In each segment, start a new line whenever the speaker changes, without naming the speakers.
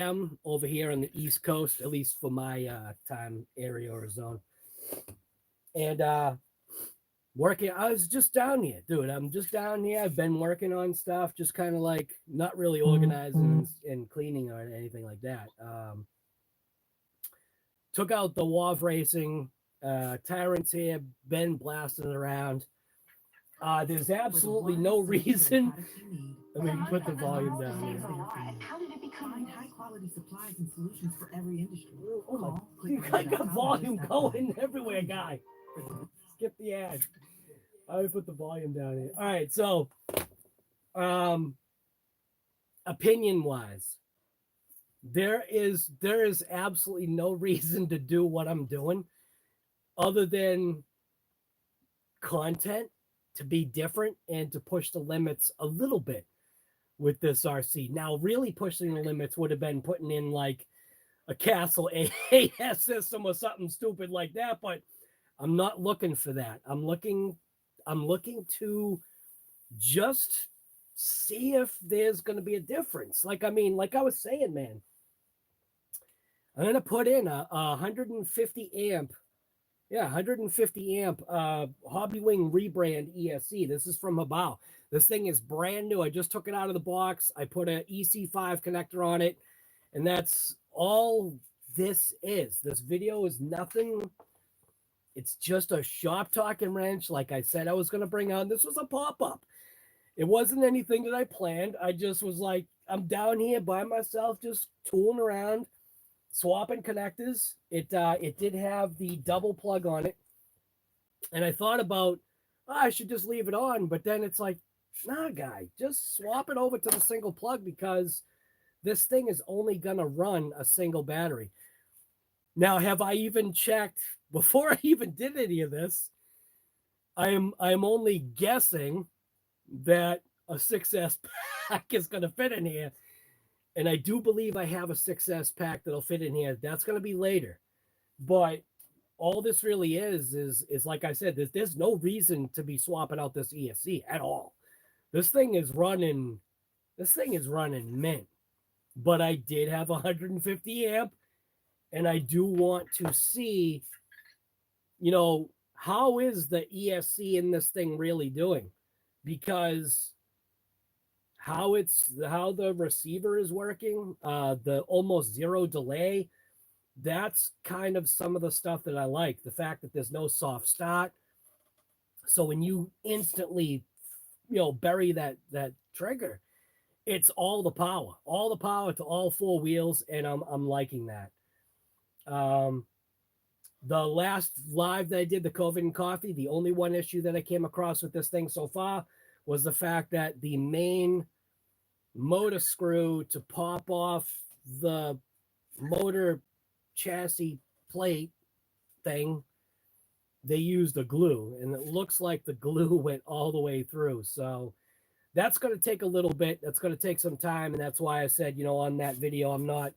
am over here on the East Coast, at least for my time area or zone. And working, I was just down here, dude. I'm just down here. I've been working on stuff, just kind of like not really organizing and cleaning or anything like that. Took out the WAV racing. Tyrant's here, been blasting around. There's absolutely no reason. Let me put the volume down here.
How did it become high quality supplies and solutions for every industry?
Oh my, you got volume going everywhere, guy. Skip the ad. I put the volume down here. All right, so opinion wise, there is absolutely no reason to do what I'm doing other than content, to be different and to push the limits a little bit with this RC. Now, really pushing the limits would have been putting in like a Castle AS system or something stupid like that, but I'm not looking for that. I'm looking to just see if there's going to be a difference. Like, I mean, like I was saying, man, I'm going to put in a 150 amp. Yeah, 150 amp Hobby Wing rebrand ESC. This is from Hobao. This thing is brand new. I just took it out of the box. I put an EC5 connector on it, and that's all this is. This video is nothing. It's just a shop talking wrench. Like I said, I was going to bring on. This was a pop-up. It wasn't anything that I planned. I just was like, I'm down here by myself, just tooling around, swapping connectors. It did have the double plug on it, and I thought about, I should just leave it on, but then it's like, nah, guy, just swap it over to the single plug because this thing is only gonna run a single battery. Now, have I even checked before I even did any of this? I'm only guessing that a 6S pack is gonna fit in here. And I do believe I have a 6S pack that'll fit in here. That's going to be later. But all this really is like I said, there's no reason to be swapping out this ESC at all. This thing is running mint. But I did have 150 amp, and I do want to see, how is the ESC in this thing really doing? Because how the receiver is working, the almost zero delay, that's kind of some of the stuff that I like. The fact that there's no soft start. So when you instantly, bury that trigger, it's all the power to all four wheels, and I'm liking that. The last live that I did, the COVID and Coffee, the only one issue that I came across with this thing so far was the fact that the main motor screw to pop off the motor chassis plate thing, they used a glue, and it looks like the glue went all the way through. So that's going to take a little bit. That's going to take some time, and that's why I said, on that video, I'm not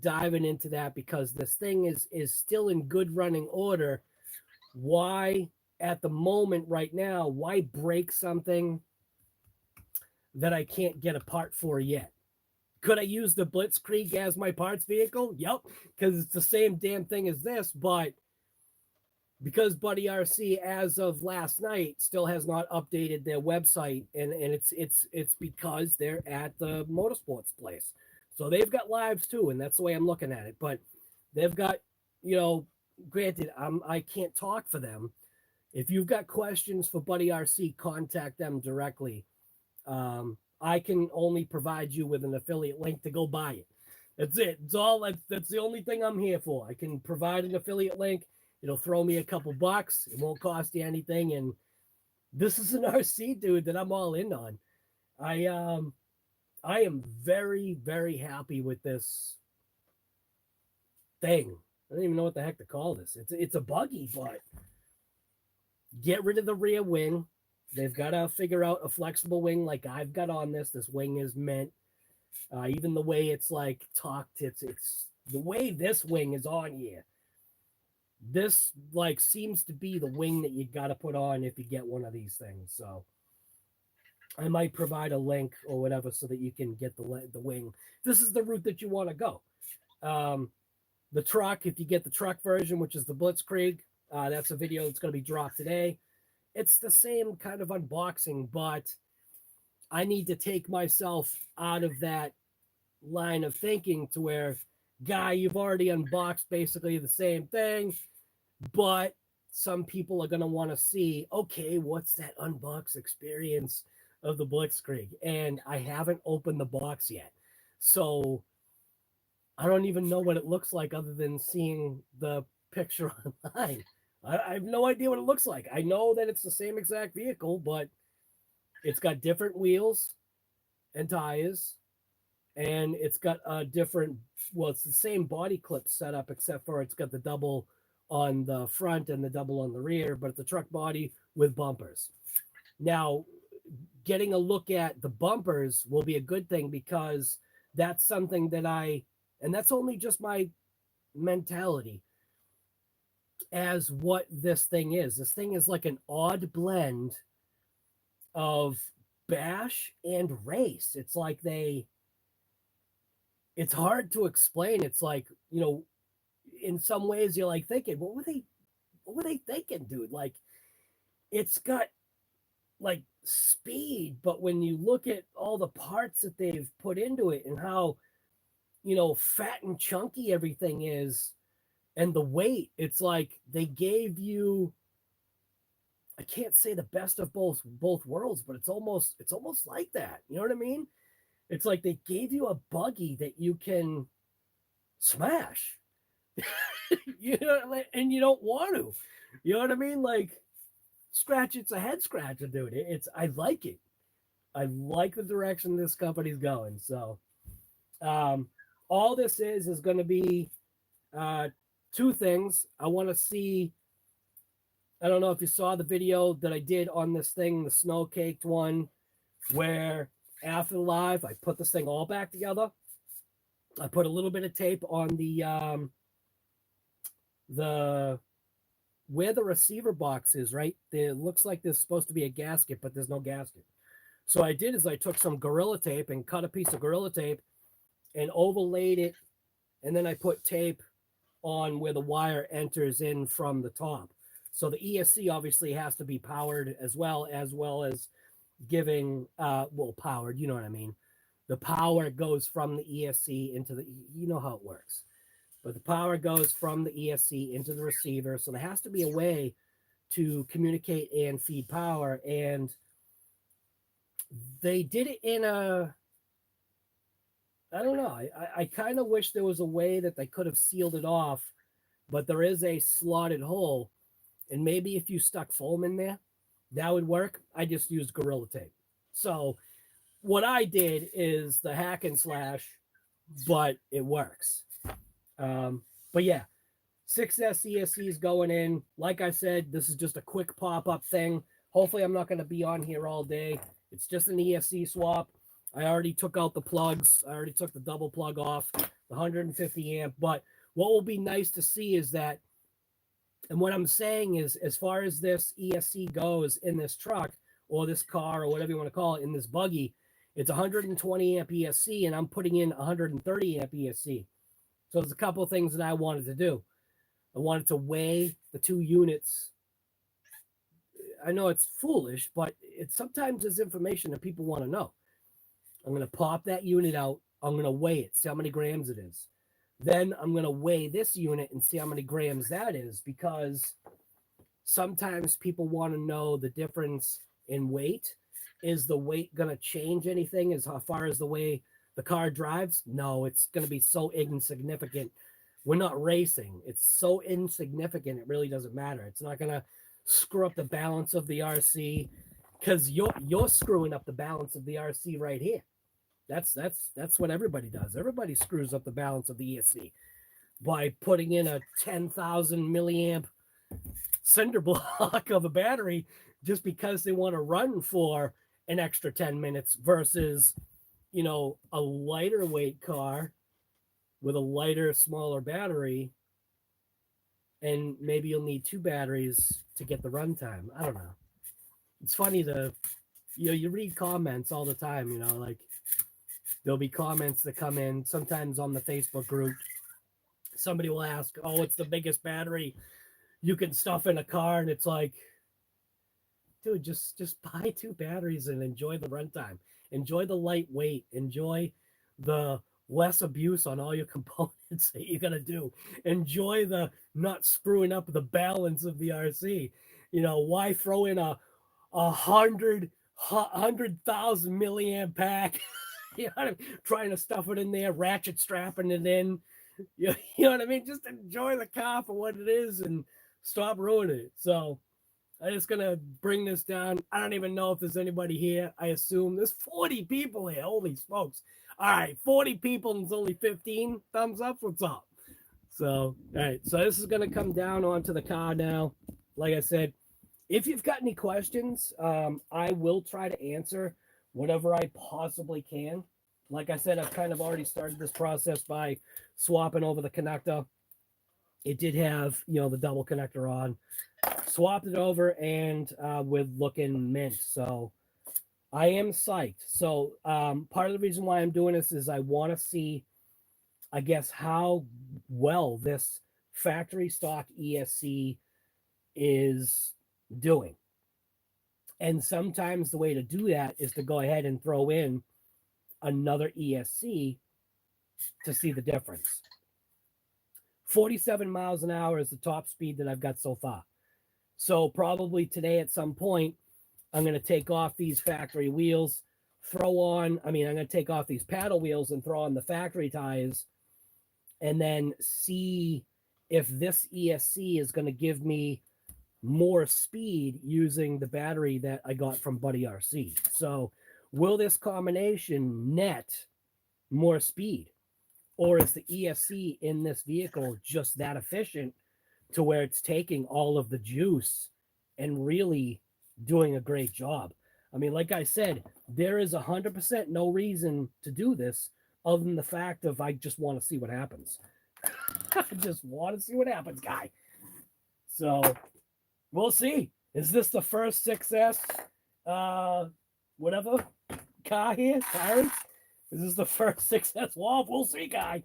diving into that because this thing is still in good running order. Why, at the moment right now, why break something that I can't get a part for yet? Could I use the Blitzkrieg as my parts vehicle? Yep, because it's the same damn thing as this, but because Buddy RC, as of last night, still has not updated their website, and it's because they're at the motorsports place. So they've got lives too, and that's the way I'm looking at it. But they've got, granted, I can't talk for them. If you've got questions for Buddy RC, contact them directly. I can only provide you with an affiliate link to go buy it. That's it. That's the only thing I'm here for. I can provide an affiliate link. It'll throw me a couple bucks. It won't cost you anything. And this is an RC, dude, that I'm all in on. I am very, very happy with this thing. I don't even know what the heck to call this. It's a buggy, but get rid of the rear wing. They've got to figure out a flexible wing like I've got on this. This wing is meant, even the way it's like tucked, it's the way this wing is on here. This like seems to be the wing that you got to put on if you get one of these things. So I might provide a link or whatever so that you can get the wing. This is the route that you want to go. The truck, if you get the truck version, which is the Blitzkrieg, that's a video that's going to be dropped today. It's the same kind of unboxing, but I need to take myself out of that line of thinking to where, guy, you've already unboxed basically the same thing, but some people are going to want to see, okay, what's that unbox experience of the Blitzkrieg? And I haven't opened the box yet. So I don't even know what it looks like other than seeing the picture online. I have no idea what it looks like. I know that it's the same exact vehicle, but it's got different wheels and tires, and it's got a different, well, it's the same body clip setup, except for it's got the double on the front and the double on the rear, but it's a truck body with bumpers. Now, getting a look at the bumpers will be a good thing because that's something that and that's only just my mentality as what this thing is. This thing is like an odd blend of bash and race. It's like it's hard to explain. It's like, in some ways you're like thinking, what were they thinking, dude? Like, it's got like speed, but when you look at all the parts that they've put into it and how, fat and chunky everything is, and the weight, it's like they gave you, I can't say the best of both worlds, but it's almost like that. You know what I mean? It's like they gave you a buggy that you can smash. And you don't want to. You know what I mean? Like, scratch, it's a head scratcher, dude. I like it. I like the direction this company's going. So all this is going to be two things. I want to see, I don't know if you saw the video that I did on this thing, the snow caked one, where after the live, I put this thing all back together. I put a little bit of tape on the where the receiver box is, right? It looks like there's supposed to be a gasket, but there's no gasket. So I did is I took some Gorilla Tape and cut a piece of Gorilla Tape and overlaid it, and then I put tape on where the wire enters in from the top. So the ESC obviously has to be powered as well as giving, powered, you know what I mean? The power goes from the ESC into the, you know how it works. But the power goes from the ESC into the receiver. So there has to be a way to communicate and feed power. And they did it in I don't know. I kind of wish there was a way that they could have sealed it off, but there is a slotted hole. And maybe if you stuck foam in there, that would work. I just used Gorilla Tape. So what I did is the hack and slash, but it works. But yeah, 6S ESCs going in. Like I said, this is just a quick pop-up thing. Hopefully I'm not going to be on here all day. It's just an ESC swap. I already took out the plugs. I already took the double plug off, the 150 amp. But what will be nice to see is that, and what I'm saying is, as far as this ESC goes in this truck or this car or whatever you want to call it, in this buggy, it's 120 amp ESC, and I'm putting in 130 amp ESC. So there's a couple of things that I wanted to do. I wanted to weigh the two units. I know it's foolish, but sometimes there's information that people want to know. I'm going to pop that unit out. I'm going to weigh it, see how many grams it is. Then I'm going to weigh this unit and see how many grams that is, because sometimes people want to know the difference in weight. Is the weight going to change anything as far as the way the car drives? No, it's going to be so insignificant. We're not racing. It's so insignificant, it really doesn't matter. It's not going to screw up the balance of the RC, because you're screwing up the balance of the RC right here. That's what everybody does. Everybody screws up the balance of the ESC by putting in a 10,000 milliamp cinder block of a battery just because they want to run for an extra 10 minutes versus, a lighter weight car with a lighter, smaller battery, and maybe you'll need two batteries to get the runtime. I don't know. It's funny to you read comments all the time, you know, like there'll be comments that come in sometimes on the Facebook group. Somebody will ask, oh, it's the biggest battery you can stuff in a car. And it's like, dude, just buy 2 batteries and enjoy the runtime. Enjoy the lightweight. Enjoy the less abuse on all your components that you're going to do. Enjoy the not screwing up the balance of the RC. You know, why throw in a 100,000 milliamp pack? You know what I mean? Trying to stuff it in there, ratchet strapping it in. You know what I mean? Just enjoy the car for what it is and stop ruining it. So I'm just going to bring this down. I don't even know if there's anybody here. I assume there's 40 people here. Holy smokes. All right, 40 people and it's only 15 thumbs up. What's up? So, all right. So this is going to come down onto the car now. Like I said, if you've got any questions, I will try to answer whatever I possibly can. Like I said, I've kind of already started this process by swapping over the connector. It did have, you know, the double connector on. Swapped it over and with looking mint. So I am psyched. So part of the reason why I'm doing this is I want to see, I guess, how well this factory stock ESC is doing. And sometimes the way to do that is to go ahead and throw in another ESC to see the difference. 47 miles an hour is the top speed that I've got so far. So probably today at some point, I'm going to take off these factory wheels, I'm going to take off these paddle wheels and throw on the factory tires and then see if this ESC is going to give me more speed using the battery that I got from Buddy RC. So will this combination net more speed? Or is the ESC in this vehicle just that efficient to where it's taking all of the juice and really doing a great job? I mean, like I said, there is 100% no reason to do this other than the fact of I just want to see what happens. I just want to see what happens, guy. So we'll see. Is this the first success, whatever, car here, Clarence? Is this the first success? Well, we'll see, guy.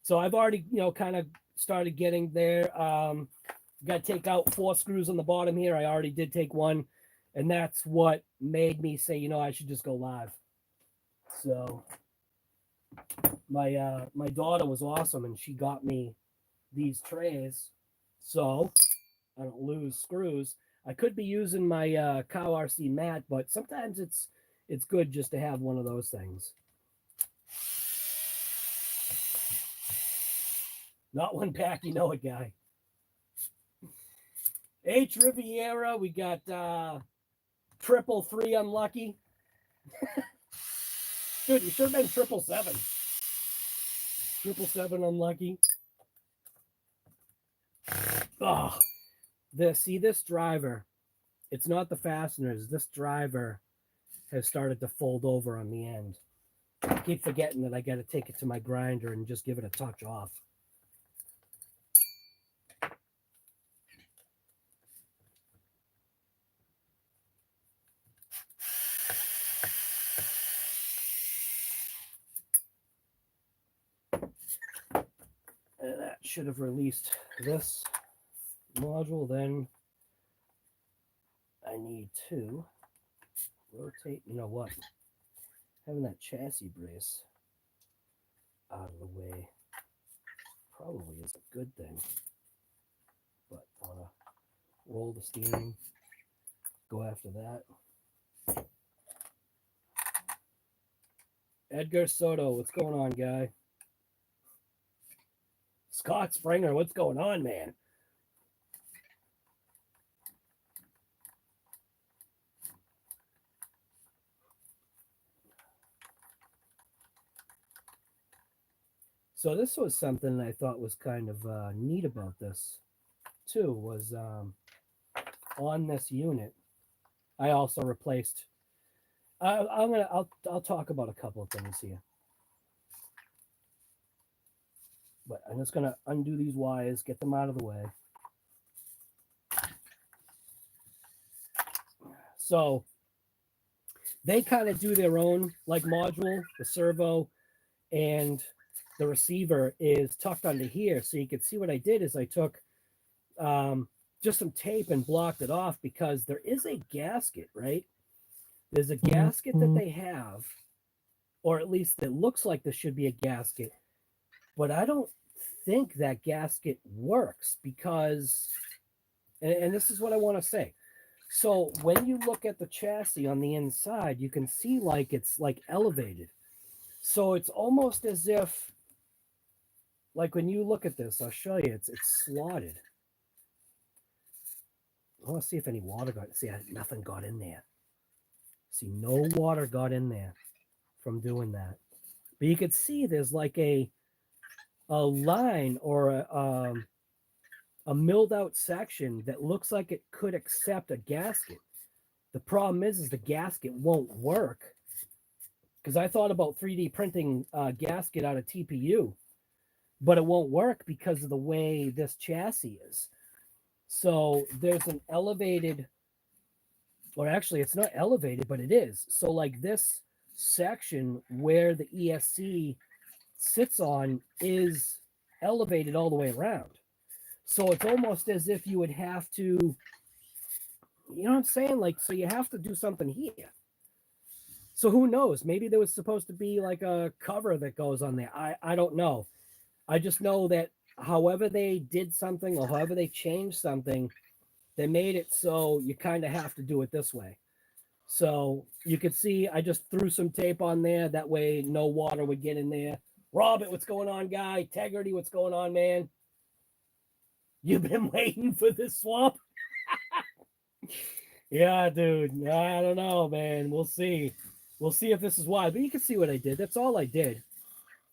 So I've already, you know, kind of started getting there. Got to take out 4 screws on the bottom here. I already did take one, and that's what made me say, you know, I should just go live. So my daughter was awesome, and she got me these trays, so I don't lose screws. I could be using my Cow RC mat, but sometimes it's good just to have one of those things. Not one pack, you know it, guy. H Riviera, we got 333 unlucky. Dude, you should have been 777. 777 unlucky. Oh, this driver, it's not the fasteners. This driver has started to fold over on the end. I keep forgetting that I got to take it to my grinder and just give it a touch off. That should have released this module. Then I need to rotate. You know what? Having that chassis brace out of the way probably is a good thing. But I want to roll the steering, go after that. Edgar Soto, what's going on, guy? Scott Springer, what's going on, man? So this was something I thought was kind of neat about this too, was on this unit, I also replaced, I'll talk about a couple of things here. But I'm just going to undo these wires, get them out of the way. So they kind of do their own like module, the servo, and the receiver is tucked under here. So you can see what I did is I took just some tape and blocked it off because there is a gasket, right? There's a gasket that they have, or at least it looks like there should be a gasket, but I don't think that gasket works because, and this is what I want to say. So when you look at the chassis on the inside, you can see like it's like elevated. So it's almost as if, like when you look at this, I'll show you, it's slotted. I want to see if any water got, see, nothing got in there. See, no water got in there from doing that. But you could see there's like a line or a milled out section that looks like it could accept a gasket. The problem is the gasket won't work, because I thought about 3D printing a gasket out of TPU, but it won't work because of the way this chassis is. So there's an elevated, or actually it's not elevated, but it is. So like this section where the ESC sits on is elevated all the way around. So it's almost as if you would have to, you know what I'm saying? Like, so you have to do something here. So who knows? Maybe there was supposed to be like a cover that goes on there. I don't know. I just know that however they did something or however they changed something, they made it so you kind of have to do it this way. So you could see I just threw some tape on there. That way no water would get in there. Robert, what's going on, guy? Integrity, what's going on, man? You've been waiting for this swamp? Yeah, dude. I don't know, man. We'll see. We'll see if this is why. But you can see what I did. That's all I did.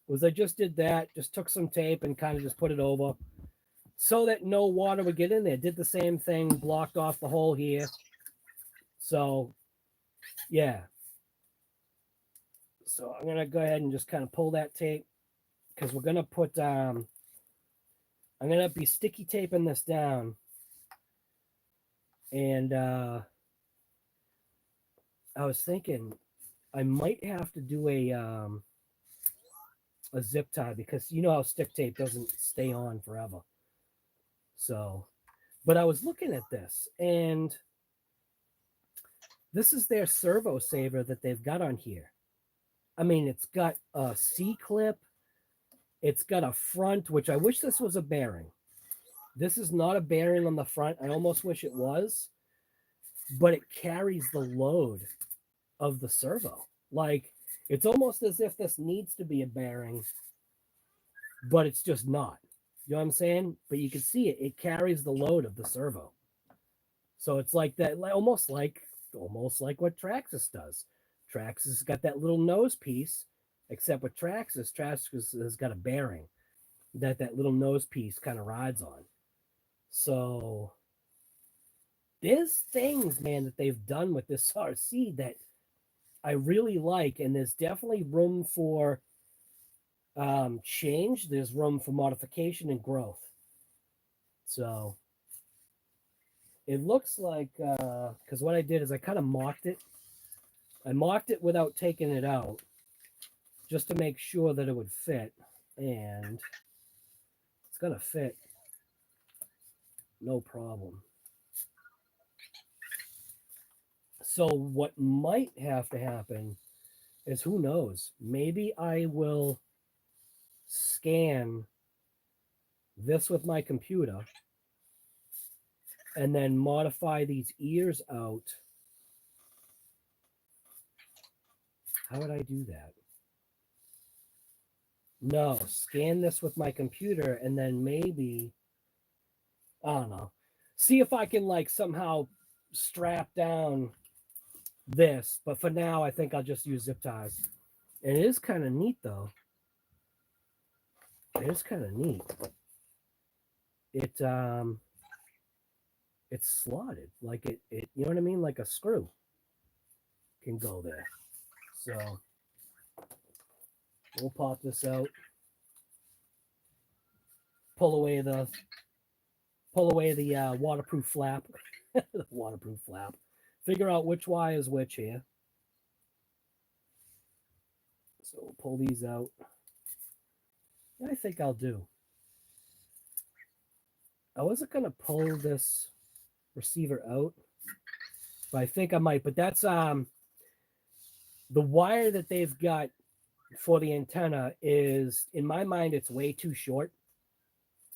Was I just did that. Just took some tape and kind of just put it over so that no water would get in there. Did the same thing. Blocked off the hole here. So, yeah. So I'm going to go ahead and just kind of pull that tape because we're going to put... I'm going to be sticky taping this down. And I was thinking I might have to do a zip tie because you know how stick tape doesn't stay on forever. So, but I was looking at this and this is their servo saver that they've got on here. I mean, it's got a C-clip. It's got a front, which I wish this was a bearing. This is not a bearing on the front. I almost wish it was, but it carries the load of the servo. Like, it's almost as if this needs to be a bearing, but it's just not. You know what I'm saying? But you can see it. It carries the load of the servo. So it's like that, almost like what Traxxas does. Traxxas got that little nose piece, except with Traxxas has got a bearing that little nose piece kind of rides on. So there's things, man, that they've done with this RC that I really like, and there's definitely room for change. There's room for modification and growth. So it looks like, because what I did is I kind of mocked it. I mocked it without taking it out, just to make sure that it would fit, and it's gonna fit, no problem. So what might have to happen is, who knows, maybe I will scan this with my computer and then modify these ears out. How would I do that? No, scan this with my computer and then maybe, I don't know, see if I can like somehow strap down this. But for now, I think I'll just use zip ties. And it is kind of neat though. It is kind of neat. It's slotted like it, you know what I mean? Like a screw can go there. So we'll pop this out, pull away the waterproof flap, the waterproof flap. Figure out which Y is which here. So we'll pull these out. I think I'll do. I wasn't going to pull this receiver out, but I think I might. But that's the wire that they've got for the antenna is, in my mind, it's way too short.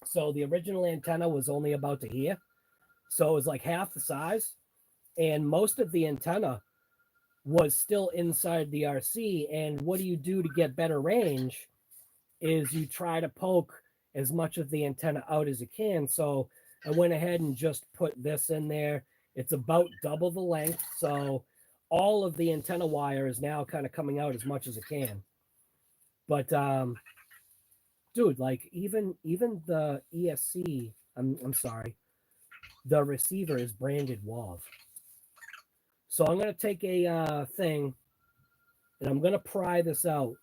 So the original antenna was only about to here. So it was like half the size. And most of the antenna was still inside the RC. And what do you do to get better range is you try to poke as much of the antenna out as you can. So I went ahead and just put this in there. It's about double the length. So all of the antenna wire is now kind of coming out as much as it can. But dude, like even the ESC, I'm sorry, the receiver is branded WAV. So I'm gonna take a thing and I'm gonna pry this out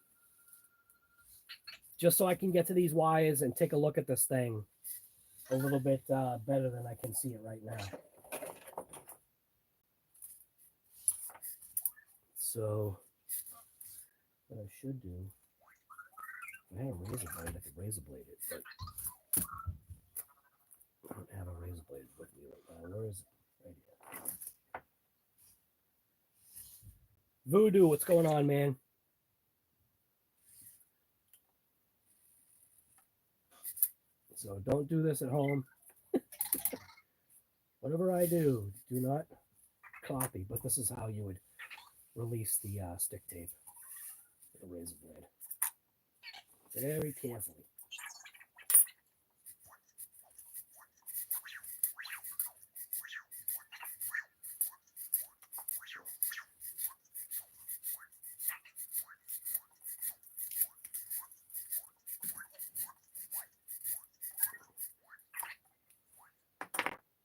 just so I can get to these wires and take a look at this thing a little bit better than I can see it right now. So what I should do, if I had a razor blade, I could razor blade it, but I don't have a razor blade with me right now. Where is it? Right here. Voodoo, what's going on, man? So don't do this at home. Whatever I do, do not copy. But this is how you would release the stick tape with a razor blade. Very carefully.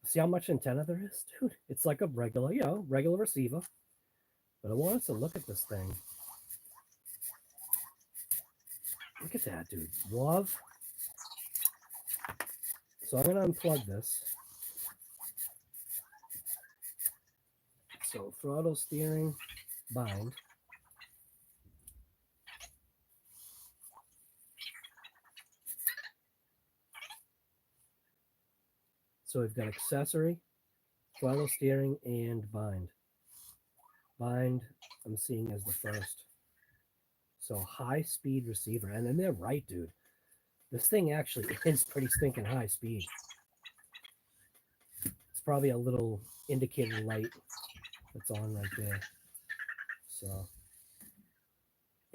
See how much antenna there is? Dude, it's like a regular, regular receiver. But I wanted to look at this thing. Look at that, dude. WAV. So I'm going to unplug this. So throttle, steering, bind. So we've got accessory, throttle, steering, and bind. Bind, I'm seeing as the first. So high speed receiver. And then they're right, dude. This thing actually is pretty stinking high speed. It's probably a little indicator light that's on right there. So,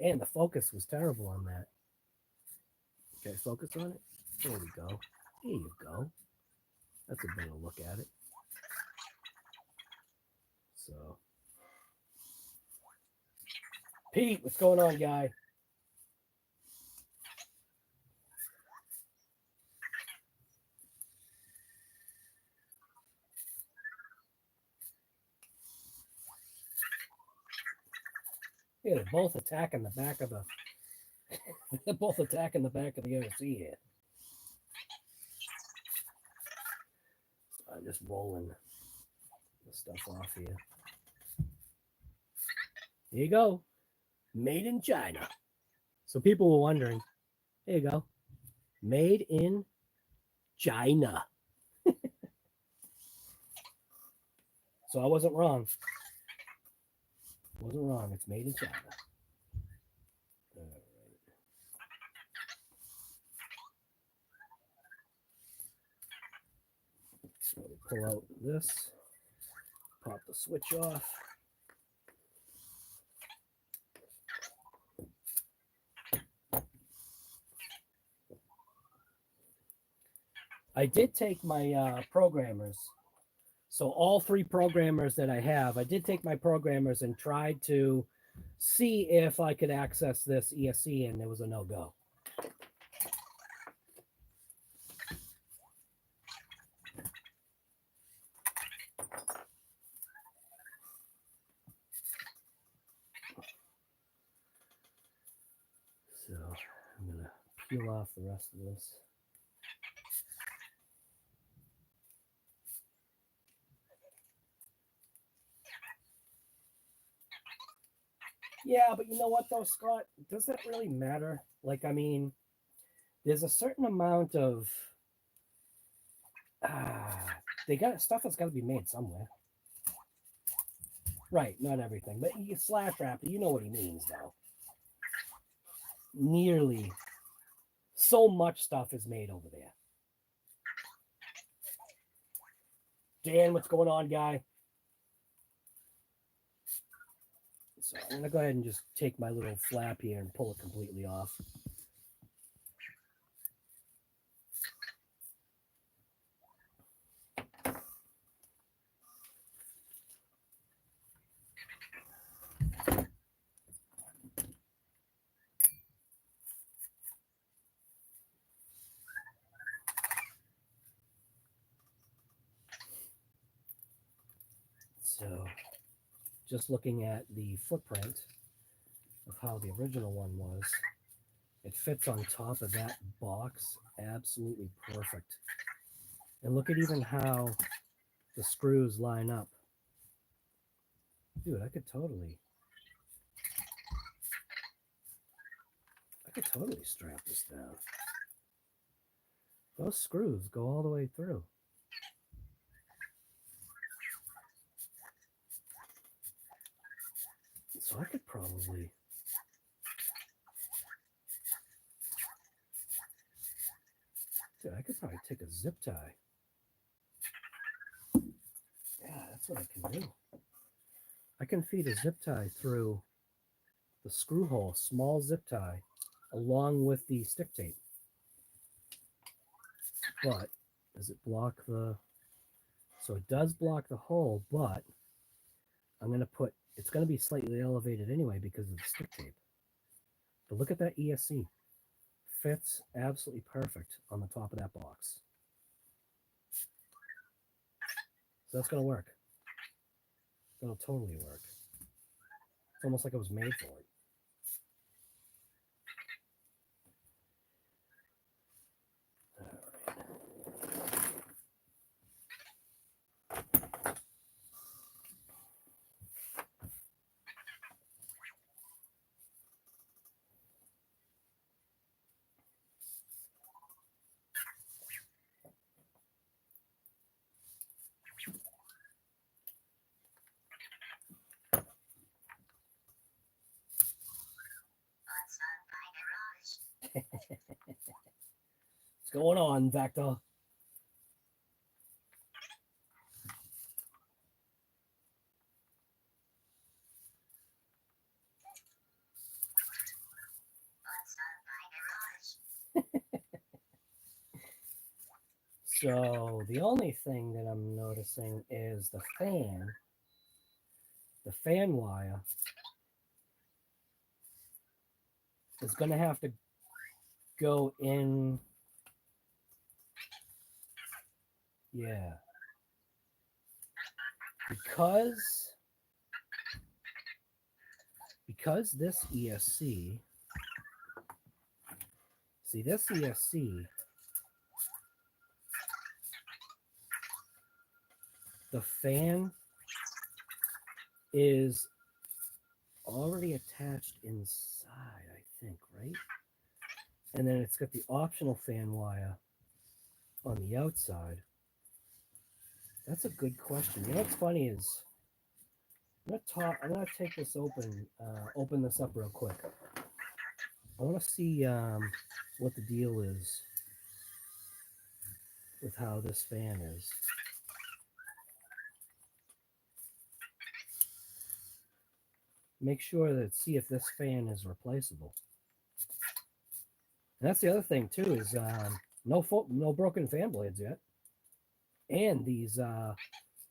and the focus was terrible on that. Okay, focus on it. There we go. There you go. That's a better look at it. So, Pete, what's going on, guy? Yeah, they're both attacking the back of the. They're both attacking the back of the OC here. So I'm just rolling the stuff off here. Here you go. Made in China. So people were wondering, there you go. Made in China. So I wasn't wrong. Wasn't wrong. It's made in China. All right. So we pull out this, pop the switch off. I did take my programmers. So all three programmers that I have, I did take my programmers and tried to see if I could access this ESC, and there was a no-go. So I'm going to peel off the rest of this. Yeah, but you know what though, Scott? Does that really matter? Like, I mean, there's a certain amount of they got stuff that's got to be made somewhere. Right, not everything, but you slash wrapper, you know what he means though. Nearly so much stuff is made over there. Dan, what's going on, guy? So I'm gonna go ahead and just take my little flap here and pull it completely off. So just looking at the footprint of how the original one was, it fits on top of that box absolutely perfect. And look at even how the screws line up. Dude, I could totally strap this down. Those screws go all the way through. So I could probably take a zip tie. Yeah, that's what I can do. I can feed a zip tie through the screw hole, small zip tie, along with the stick tape. But does it block the... So it does block the hole, but I'm going to put... It's going to be slightly elevated anyway because of the stick tape. But look at that ESC. Fits absolutely perfect on the top of that box. So that's going to work. It'll totally work. It's almost like it was made for it. What's going on, Vector? So the only thing that I'm noticing is the fan wire is going to have to go in. Yeah. Because this ESC, see this ESC, the fan is already attached inside, I think, right? And then it's got the optional fan wire on the outside. That's a good question. You know what's funny is I'm gonna take this open this up real quick. I want to see what the deal is with how this fan is. Make sure that see if this fan is replaceable. And that's the other thing too is no broken fan blades yet, and these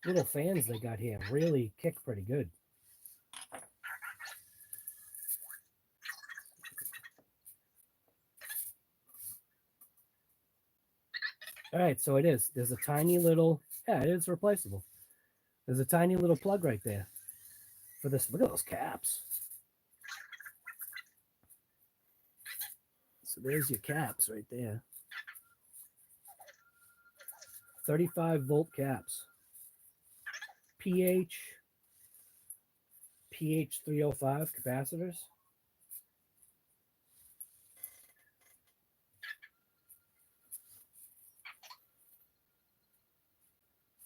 little fans they got here really kick pretty good. All right, so it is. There's a tiny little, yeah, it is replaceable. There's a tiny little plug right there for this. Look at those caps. So there's your caps right there. 35 volt caps. PH305 capacitors.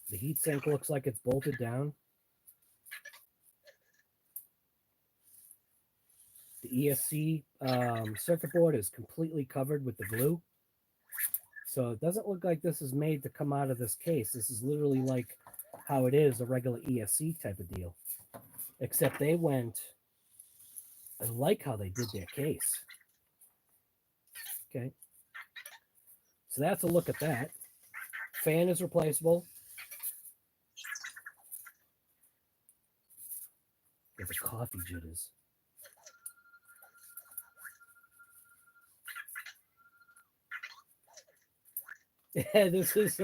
The heatsink looks like it's bolted down. The ESC circuit board is completely covered with the glue. So it doesn't look like this is made to come out of this case. This is literally like how it is, a regular ESC type of deal. Except they went, I like how they did their case. Okay. So that's a look at that. Fan is replaceable. Get the coffee jitters. Yeah, this is,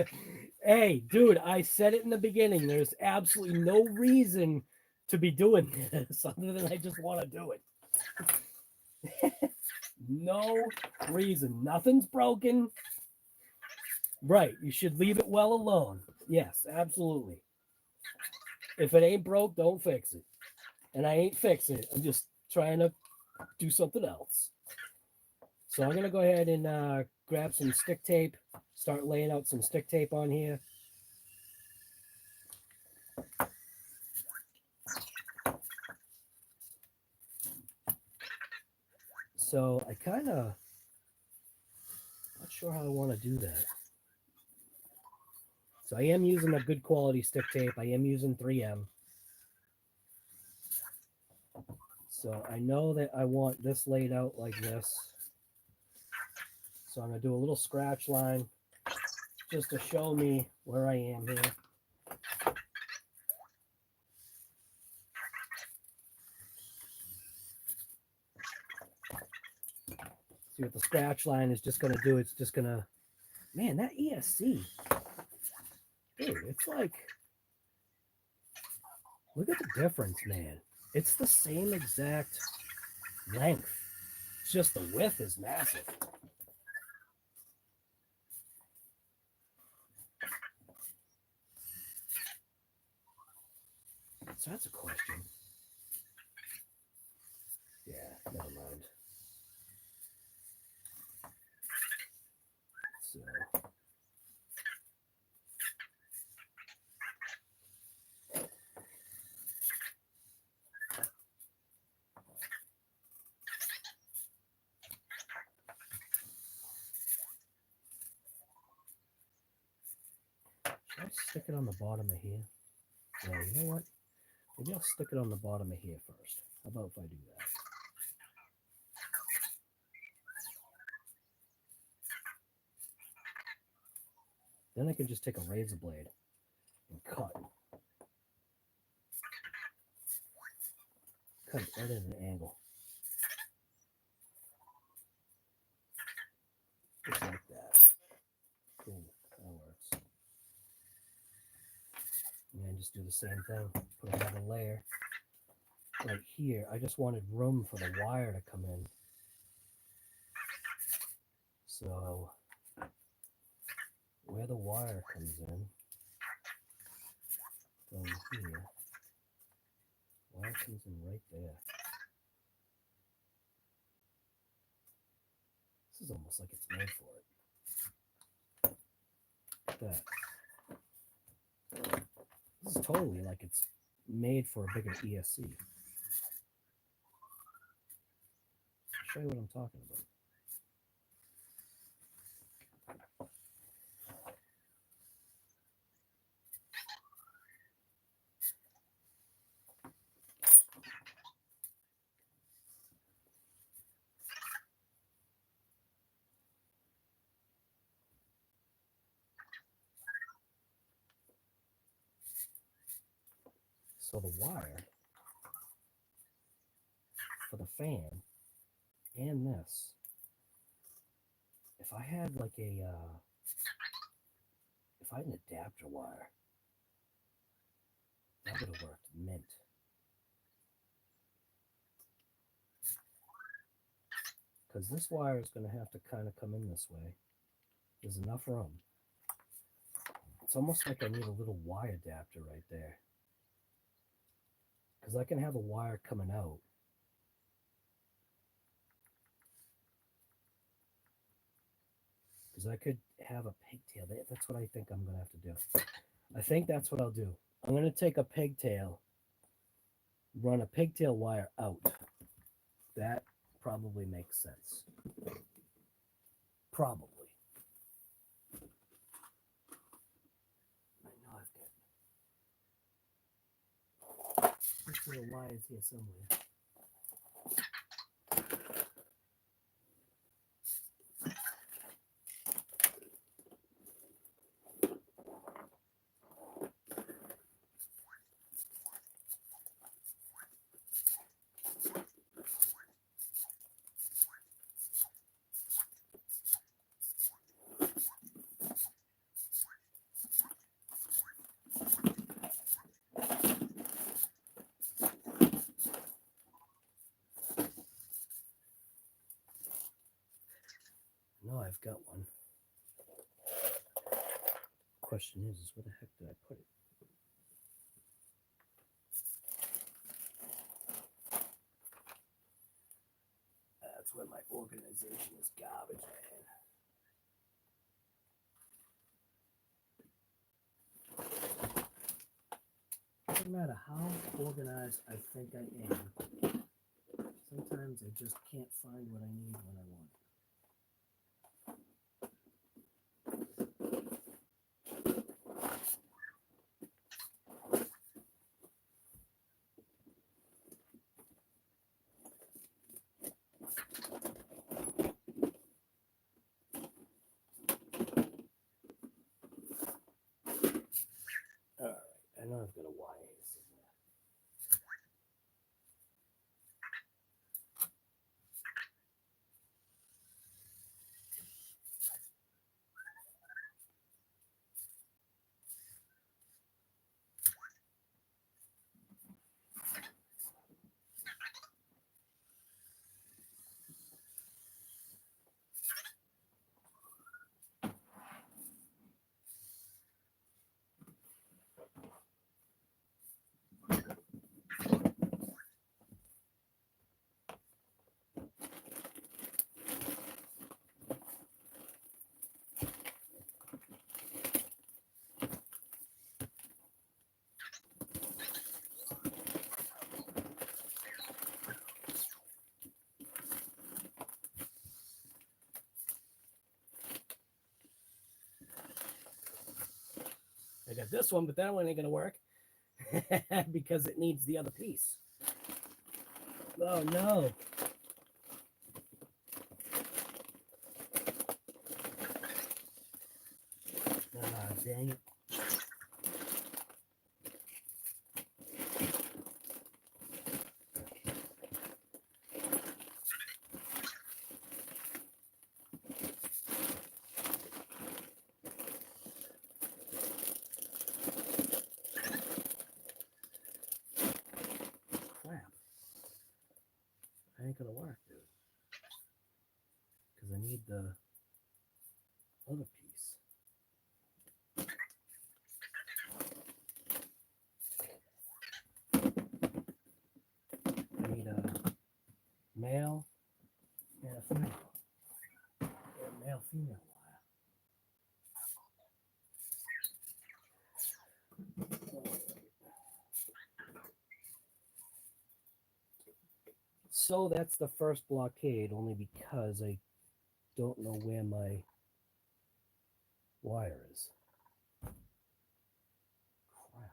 hey, dude, I said it in the beginning. There's absolutely no reason to be doing this other than I just want to do it. No reason. Nothing's broken. Right. You should leave it well alone. Yes, absolutely. If it ain't broke, don't fix it. And I ain't fixing it. I'm just trying to do something else. So I'm going to go ahead and grab some stick tape, start laying out some stick tape on here. So I kind of not sure how I want to do that. So I am using a good quality stick tape. I am using 3M. So I know that I want this laid out like this. So I'm going to do a little scratch line just to show me where I am here. See what the scratch line is just going to do. It's just going to, man, that ESC, dude, it's like, look at the difference, man. It's the same exact length. It's just the width is massive. So that's a question. Yeah, never mind. So should I stick it on the bottom of here? No, you know what? Maybe I'll stick it on the bottom of here first. How about if I do that? Then I can just take a razor blade and cut. Cut it right at an angle. Just like that. Cool. That works. And then just do the same thing. Put another layer right here. I just wanted room for the wire to come in. So where the wire comes in, from here, wire comes in right there. This is almost like it's made for it. That. This is totally like it's made for a bigger ESC. I'll show you what I'm talking about. So the wire for the fan and this, if I had like a, if I had an adapter wire, that would have worked mint. Because this wire is going to have to kind of come in this way. There's enough room. It's almost like I need a little Y adapter right there. Because I can have a wire coming out. Because I could have a pigtail. That's what I think I'm going to have to do. I think that's what I'll do. I'm going to take a pigtail, run a pigtail wire out. That probably makes sense. Probably. I know I've got pigtail wires here somewhere. No, I've got one. Question is where the heck did I put it? That's where my organization is garbage, man. Doesn't matter how organized I think I am. Sometimes I just can't find what I need when I want it. I know I've got a Y somewhere. I got this one, but that one ain't gonna work because it needs the other piece. Oh no. Ah, dang it. Ain't gonna work, dude. Because I need the other piece. I need a male and a female. Yeah, male, female wire. So that's the first blockade, only because I don't know where my wire is. Crap.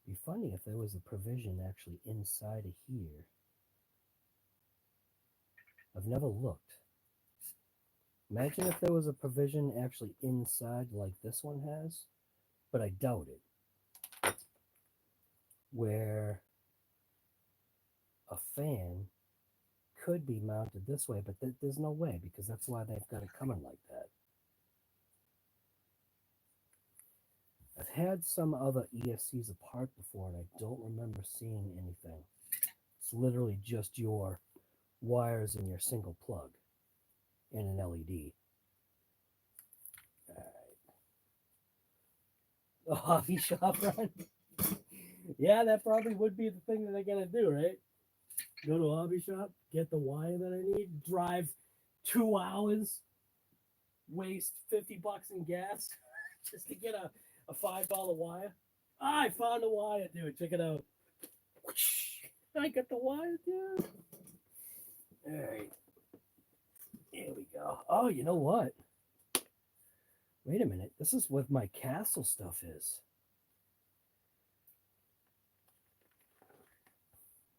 Be funny if there was a provision actually inside of here. I've never looked. Imagine if there was a provision actually inside like this one has, but I doubt it. Where a fan could be mounted this way, but there's no way because that's why they've got it coming like that. I've had some other ESCs apart before, and I don't remember seeing anything. It's literally just your wires and your single plug and an LED. All right. The hobby shop run. Yeah, that probably would be the thing that they're gonna do, right? Go to a hobby shop, get the wire that I need, drive 2 hours, waste $50 in gas just to get a $5 wire. Ah, I found a wire, dude. Check it out. I got the wire, dude. All right. Here we go. Oh, you know what? Wait a minute. This is what my castle stuff is.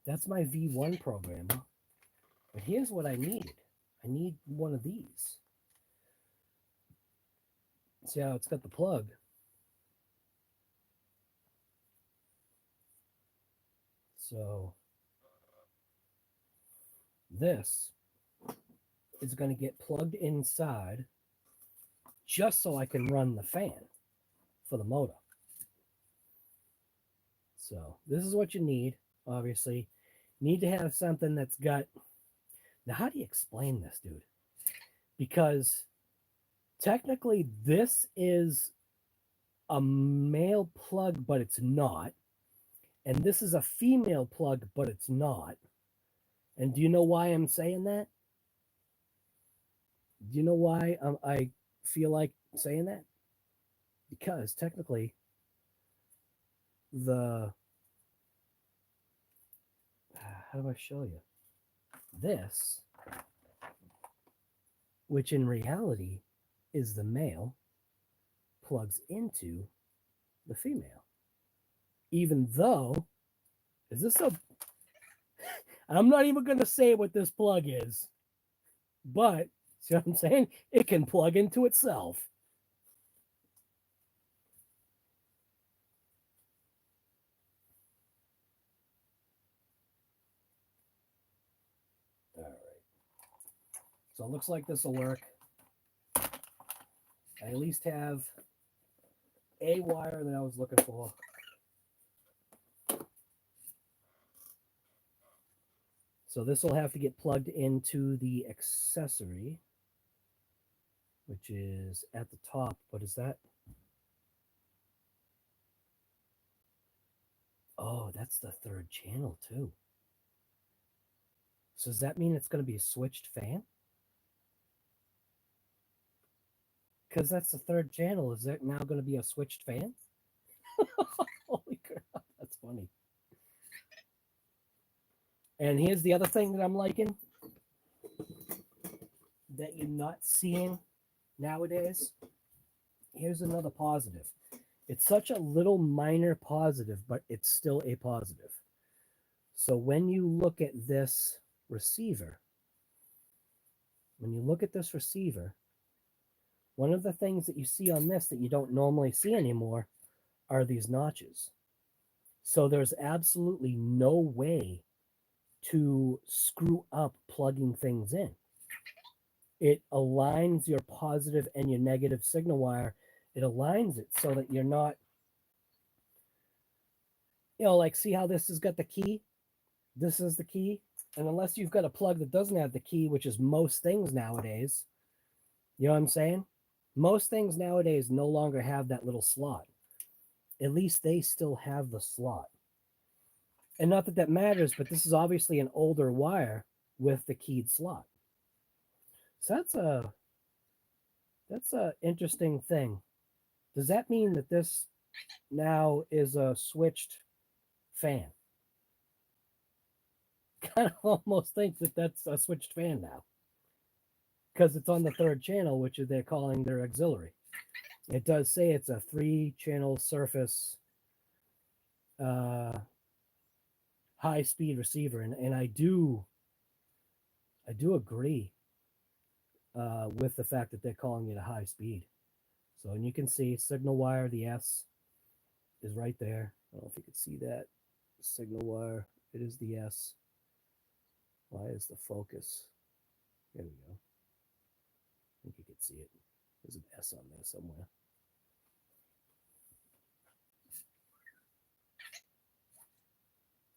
That's my V1 programmer. But here's what I needed. I need one of these. See how it's got the plug? So this is going to get plugged inside just so I can run the fan for the motor. So this is what you need, obviously. You need to have something that's got... Now, how do you explain this, dude? Because technically this is a male plug, but it's not. And this is a female plug, but it's not. And do you know why I'm saying that? Do you know why I feel like saying that? Because technically, how do I show you? This, which in reality is the male, plugs into the female. Even though, is this a... I'm not even going to say what this plug is. But, see what I'm saying? It can plug into itself. All right. So it looks like this will work. I at least have a wire that I was looking for. So this will have to get plugged into the accessory, which is at the top. What is that? Oh, that's the third channel too. So does that mean it's going to be a switched fan? Because that's the third channel. Is that now going to be a switched fan? Holy crap, that's funny. And here's the other thing that I'm liking that you're not seeing nowadays. Here's another positive. It's such a little minor positive, but it's still a positive. So when you look at this receiver, one of the things that you see on this that you don't normally see anymore are these notches. So there's absolutely no way to screw up plugging things in. It aligns your positive and your negative signal wire. It aligns it so that you're not, like, see how this has got the key? This is the key. And unless you've got a plug that doesn't have the key, which is most things nowadays, you know what I'm saying? Most things nowadays no longer have that little slot. At least they still have the slot. And not that that matters, but this is obviously an older wire with the keyed slot. So that's a interesting thing. Does that mean that this now is a switched fan? Kind of almost think that that's a switched fan now, because it's on the third channel, which they're calling their auxiliary. It does say it's a 3-channel surface high-speed receiver, and I do agree with the fact that they're calling it a high speed. So, and you can see signal wire, the S is right there. I don't know if you can see that signal wire. It is the S. Why is the focus? There we go. I think you can see it. There's an S on there somewhere.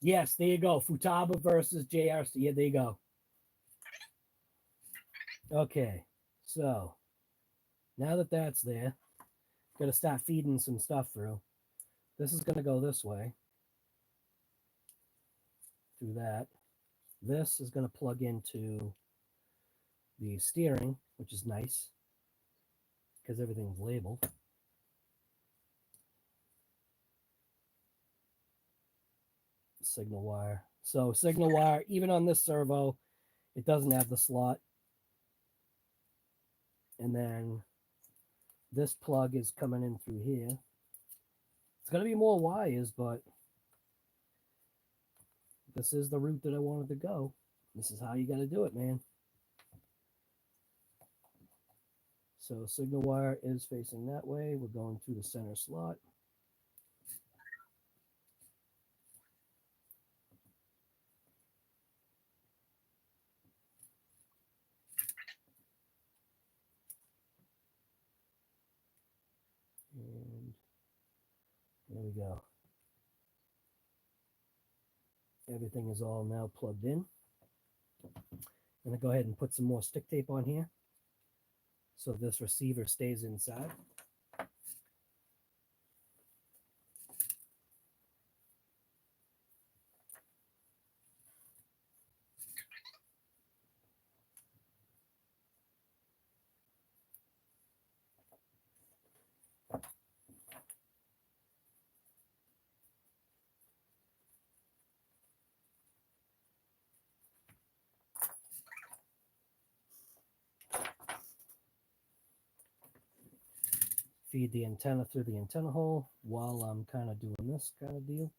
Yes, there you go. Futaba versus JRC. Yeah, there you go. Okay, so now that that's there, got to start feeding some stuff through. This is going to go this way. Through that. This is going to plug into the steering, which is nice because everything's labeled. Signal wire. So signal wire, even on this servo, it doesn't have the slot. And then this plug is coming in through here. It's going to be more wires, but this is the route that I wanted to go. This is how you got to do it, man. So signal wire is facing that way. We're going through the center slot. And there we go. Everything is all now plugged in. I'm going to go ahead and put some more stick tape on here so this receiver stays inside. Feed the antenna through the antenna hole while I'm kind of doing this kind of deal.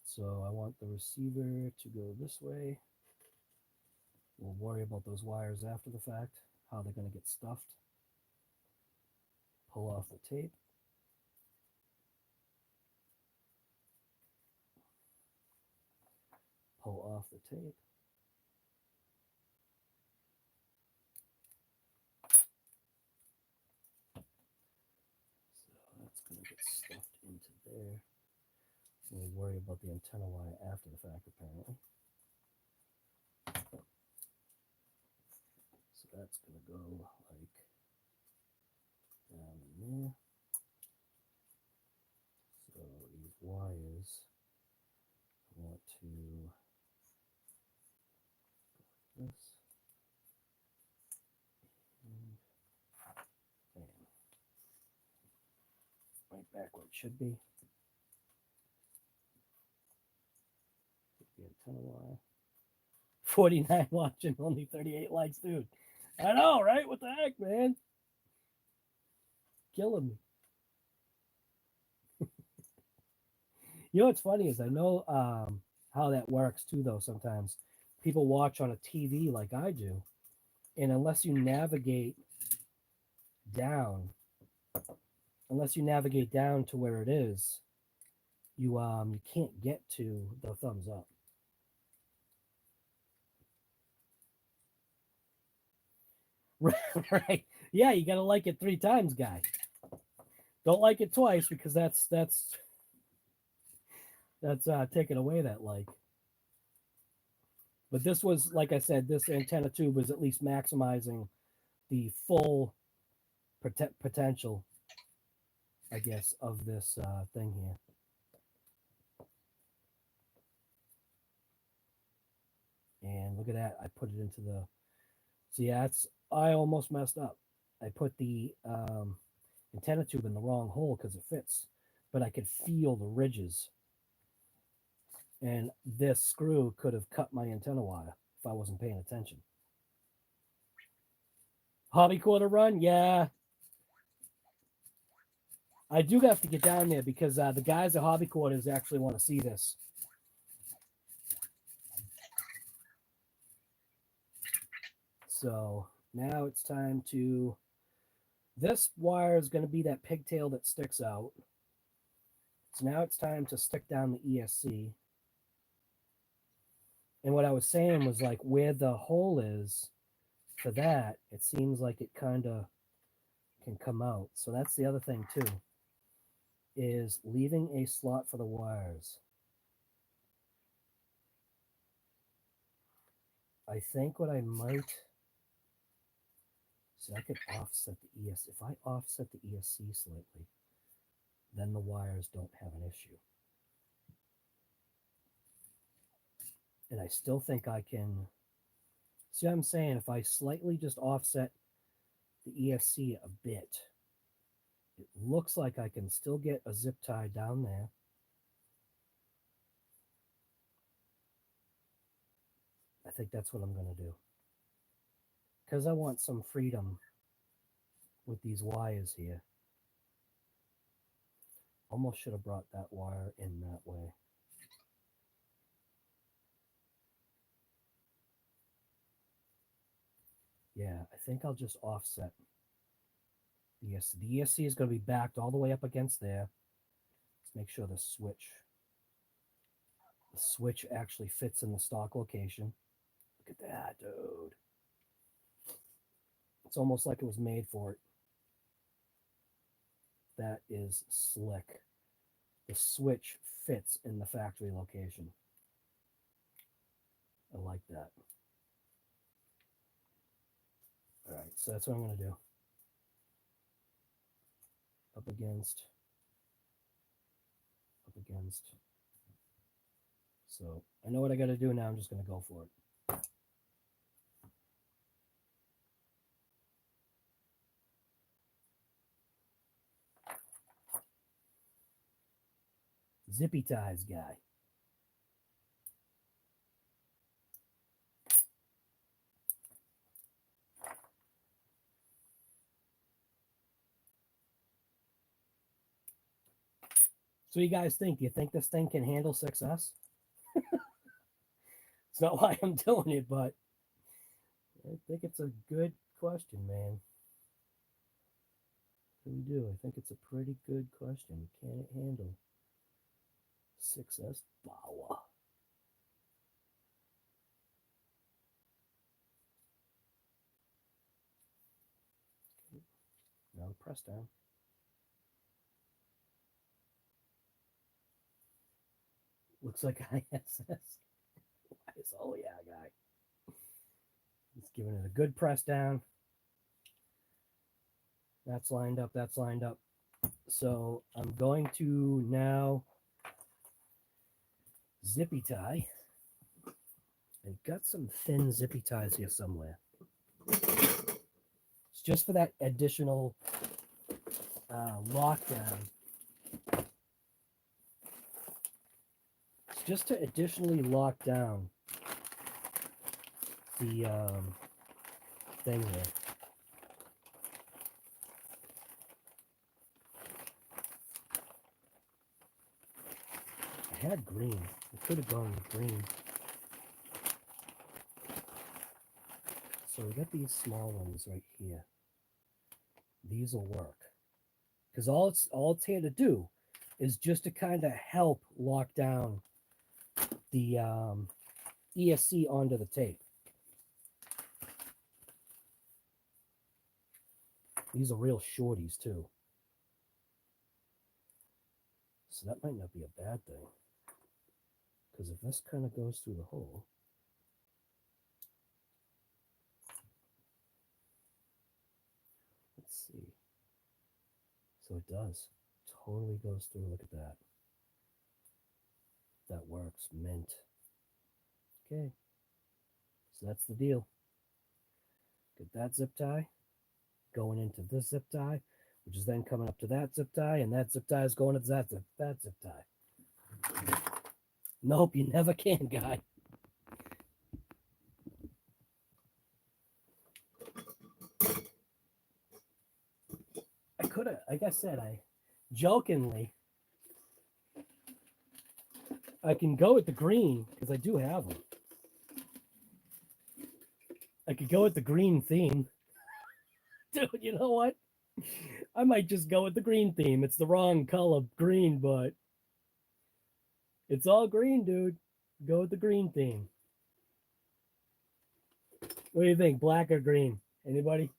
So I want the receiver to go this way. We'll worry about those wires after the fact, how they're going to get stuffed. Pull off the tape. Pull off the tape. So that's going to get stuffed into there. We'll worry about the antenna wire after the fact, apparently. So that's going to go like down in there. So these wires, I want to go like this. And bam. Right back where it should be. The antenna wire. 49 watching, only 38 likes, dude. I know, right? What the heck, man? Killing me. You know what's funny is I know how that works too, though. Sometimes people watch on a TV like I do, and unless you navigate down to where it is, you can't get to the thumbs up. Right? Yeah, you gotta like it 3 times, guy. Don't like it twice because that's taking away that like. But this was, like I said, this antenna tube was at least maximizing the full potential, I guess, of this thing here. And look at that. I put it into the... See, I almost messed up. I put the antenna tube in the wrong hole because it fits. But I could feel the ridges. And this screw could have cut my antenna wire if I wasn't paying attention. Hobby quarter run? Yeah. I do have to get down there because the guys at Hobby Quarters actually want to see this. So now it's time to... This wire is going to be that pigtail that sticks out. So now it's time to stick down the ESC. And what I was saying was like where the hole is for that, it seems like it kind of can come out. So that's the other thing too, is leaving a slot for the wires. I think what I might, see, I could offset the ESC. If I offset the ESC slightly, then the wires don't have an issue. And I still think I can, see what I'm saying? If I slightly just offset the ESC a bit, it looks like I can still get a zip tie down there. I think that's what I'm going to do. Because I want some freedom with these wires here. Almost should have brought that wire in that way. Yeah, I think I'll just offset the ESC. The ESC is going to be backed all the way up against there. Let's make sure the switch actually fits in the stock location. Look at that, dude. It's almost like it was made for it. That is slick. The switch fits in the factory location. I like that. All right, so that's what I'm going to do. Up against. So I know what I got to do now. I'm just going to go for it. Zippy ties guy. So you guys think? Do you think this thing can handle 6S? It's not why I'm doing it, but I think it's a good question, man. I really do. I think it's a pretty good question. Can it handle 6S power? Now the press down. Looks like ISS. Oh yeah, guy. He's giving it a good press down. That's lined up. That's lined up. So I'm going to now zippy tie. I've got some thin zippy ties here somewhere. It's just for that additional lockdown. It's just to additionally lock down the thing here. I had green. I could have gone with green. So we got these small ones right here. These will work. Because all it's here to do is just to kind of help lock down the ESC onto the tape. These are real shorties too. So that might not be a bad thing. Because if this kind of goes through the hole, let's see. So it does. Totally goes through. Look at that. That works. Mint. Okay. So that's the deal. Get that zip tie going into this zip tie, which is then coming up to that zip tie, and that zip tie is going to that zip tie. Nope, you never can, guy. I could have, like I said, I jokingly, I can go with the green because I do have them. I could go with the green theme. Dude, you know what? I might just go with the green theme. It's the wrong color green, but it's all green, dude. Go with the green theme. What do you think? Black or green? Anybody?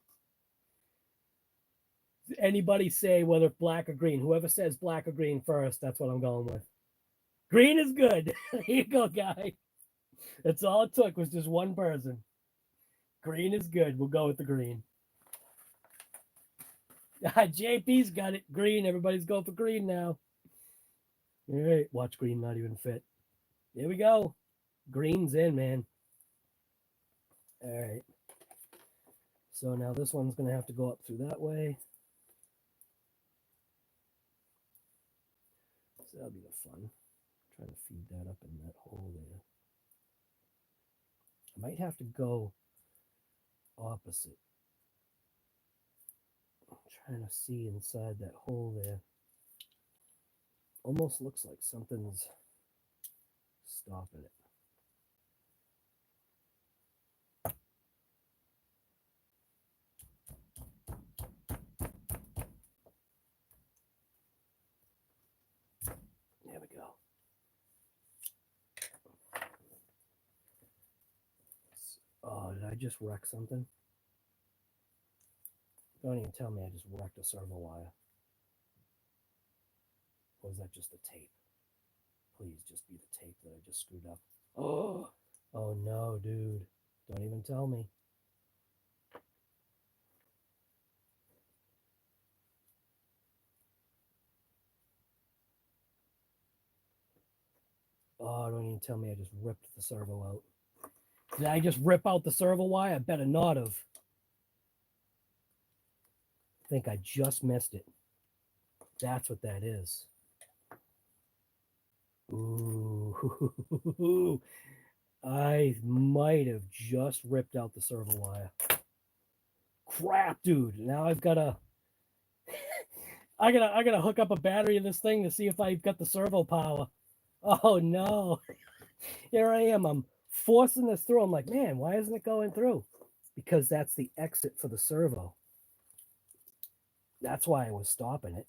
Anybody say whether black or green? Whoever says black or green first, that's what I'm going with. Green is good. Here you go, guy. That's all it took was just one person. Green is good. We'll go with the green. JP's got it. Green. Everybody's going for green now. All right. Watch green not even fit. Here we go. Green's in, man. All right. So now this one's going to have to go up through that way. So that'll be the fun. Trying to feed that up in that hole there. I might have to go opposite. I'm trying to see inside that hole there. Almost looks like something's stopping it. There we go. Oh, did I just wreck something? Don't even tell me I just wrecked a servo wire. Or was that just the tape? Please just be the tape that I just screwed up. Oh no, dude. Don't even tell me. Oh, don't even tell me I just ripped the servo out. Did I just rip out the servo wire? I better not have. I think I just missed it. That's what that is. Ooh, I might have just ripped out the servo wire. Crap, dude. Now I've got to I gotta hook up a battery in this thing to see if I've got the servo power. Oh no. Here I am. I'm forcing this through. I'm like, man, why isn't it going through? Because that's the exit for the servo. That's why I was stopping it.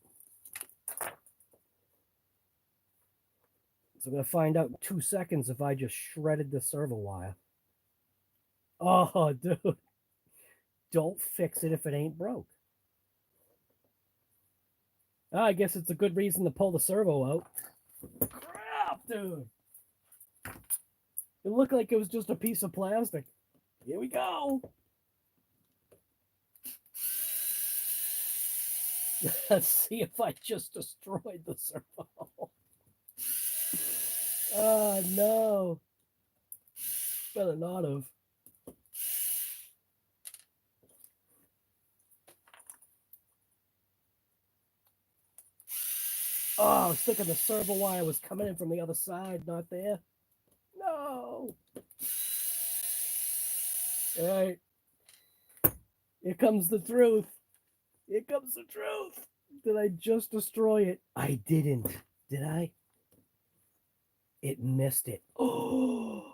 So I'm going to find out in 2 seconds if I just shredded the servo wire. Oh, dude. Don't fix it if it ain't broke. I guess it's a good reason to pull the servo out. Crap, dude. It looked like it was just a piece of plastic. Here we go. Let's see if I just destroyed the servo. Oh, no. Better not have. Oh, I was thinking the servo wire was coming in from the other side, not there. No. All right. Here comes the truth. Here comes the truth. Did I just destroy it? I didn't. Did I? It missed it. Oh,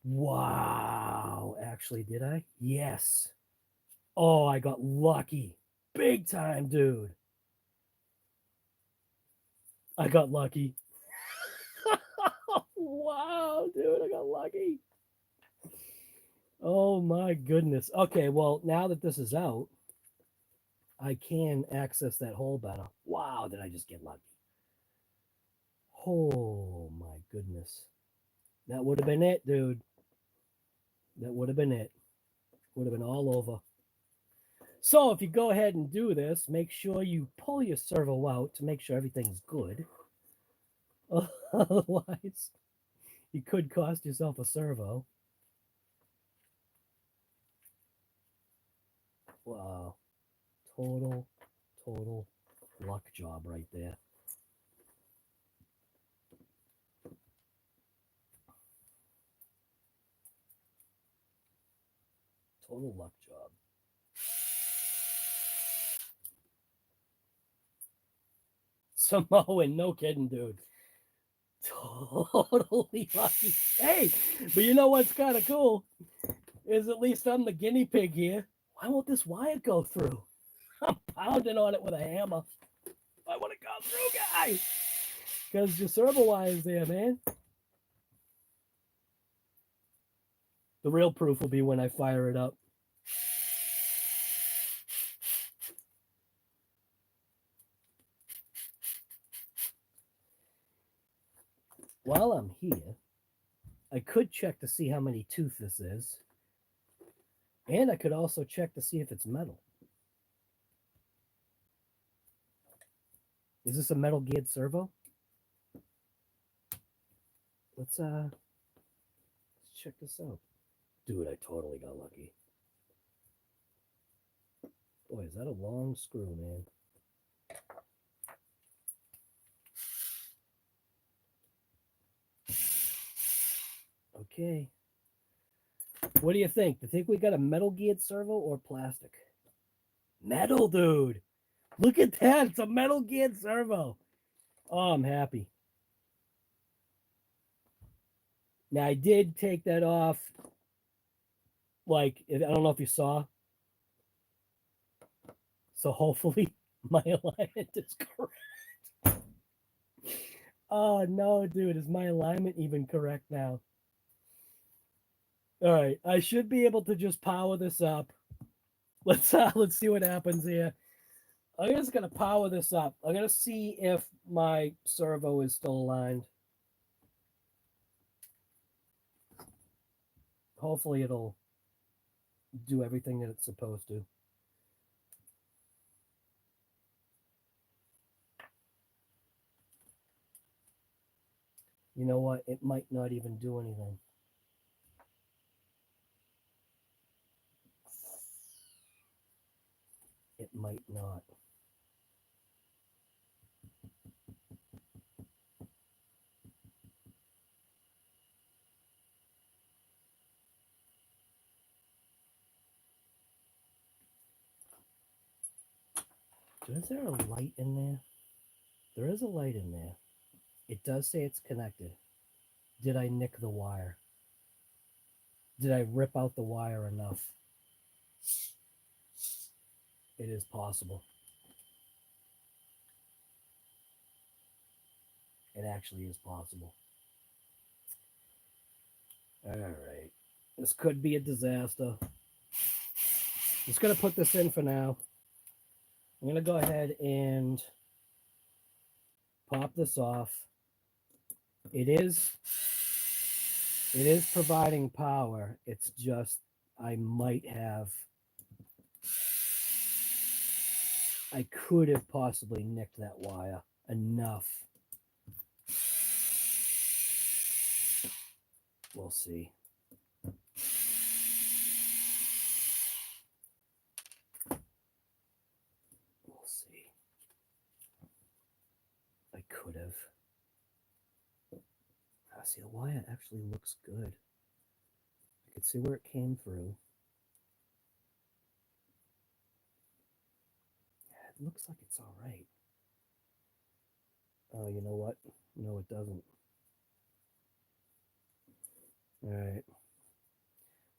wow. Actually, did I? Yes. Oh, I got lucky. Big time, dude. I got lucky. Wow, dude, I got lucky. Oh my goodness. Okay, well, now that this is out, I can access that hole better. Wow, did I just get lucky? Oh my goodness. That would have been it, dude. That would have been it. Would have been all over. So if you go ahead and do this, make sure you pull your servo out to make sure everything's good. Otherwise, you could cost yourself a servo. Wow. Total luck job right there. Total luck job. Samoan, no kidding, dude. Totally lucky. Hey, but you know what's kind of cool? Is at least I'm the guinea pig here. Why won't this wire go through? I'm pounding on it with a hammer. I want to go through, guys. Because your servo wire is there, man. The real proof will be when I fire it up. While I'm here, I could check to see how many tooth this is. And I could also check to see if it's metal. Is this a metal geared servo? Let's check this out. Dude, I totally got lucky. Boy, is that a long screw, man. Okay. What do you think? Do you think we got a metal geared servo or plastic? Metal, dude. Look at that. It's a metal geared servo. Oh, I'm happy. Now, I did take that off. Like, I don't know if you saw. So hopefully my alignment is correct. Oh, no, dude. Is my alignment even correct now? All right. I should be able to just power this up. Let's see what happens here. I'm just gonna power this up. I'm gonna see if my servo is still aligned. Hopefully it'll do everything that it's supposed to. You know what? It might not even do anything. It might not. Is there a light in there? There is a light in there. It does say it's connected. Did I nick the wire? Did I rip out the wire enough? It is possible. It actually is possible. All right. This could be a disaster. Just going to put this in for now. I'm going to go ahead and pop this off. It is providing power. It's just I could have possibly nicked that wire enough. We'll see. We'll see. I could have. See, the wire actually looks good. I could see where it came through. Yeah, it looks like it's all right. Oh, you know what? No, it doesn't. All right.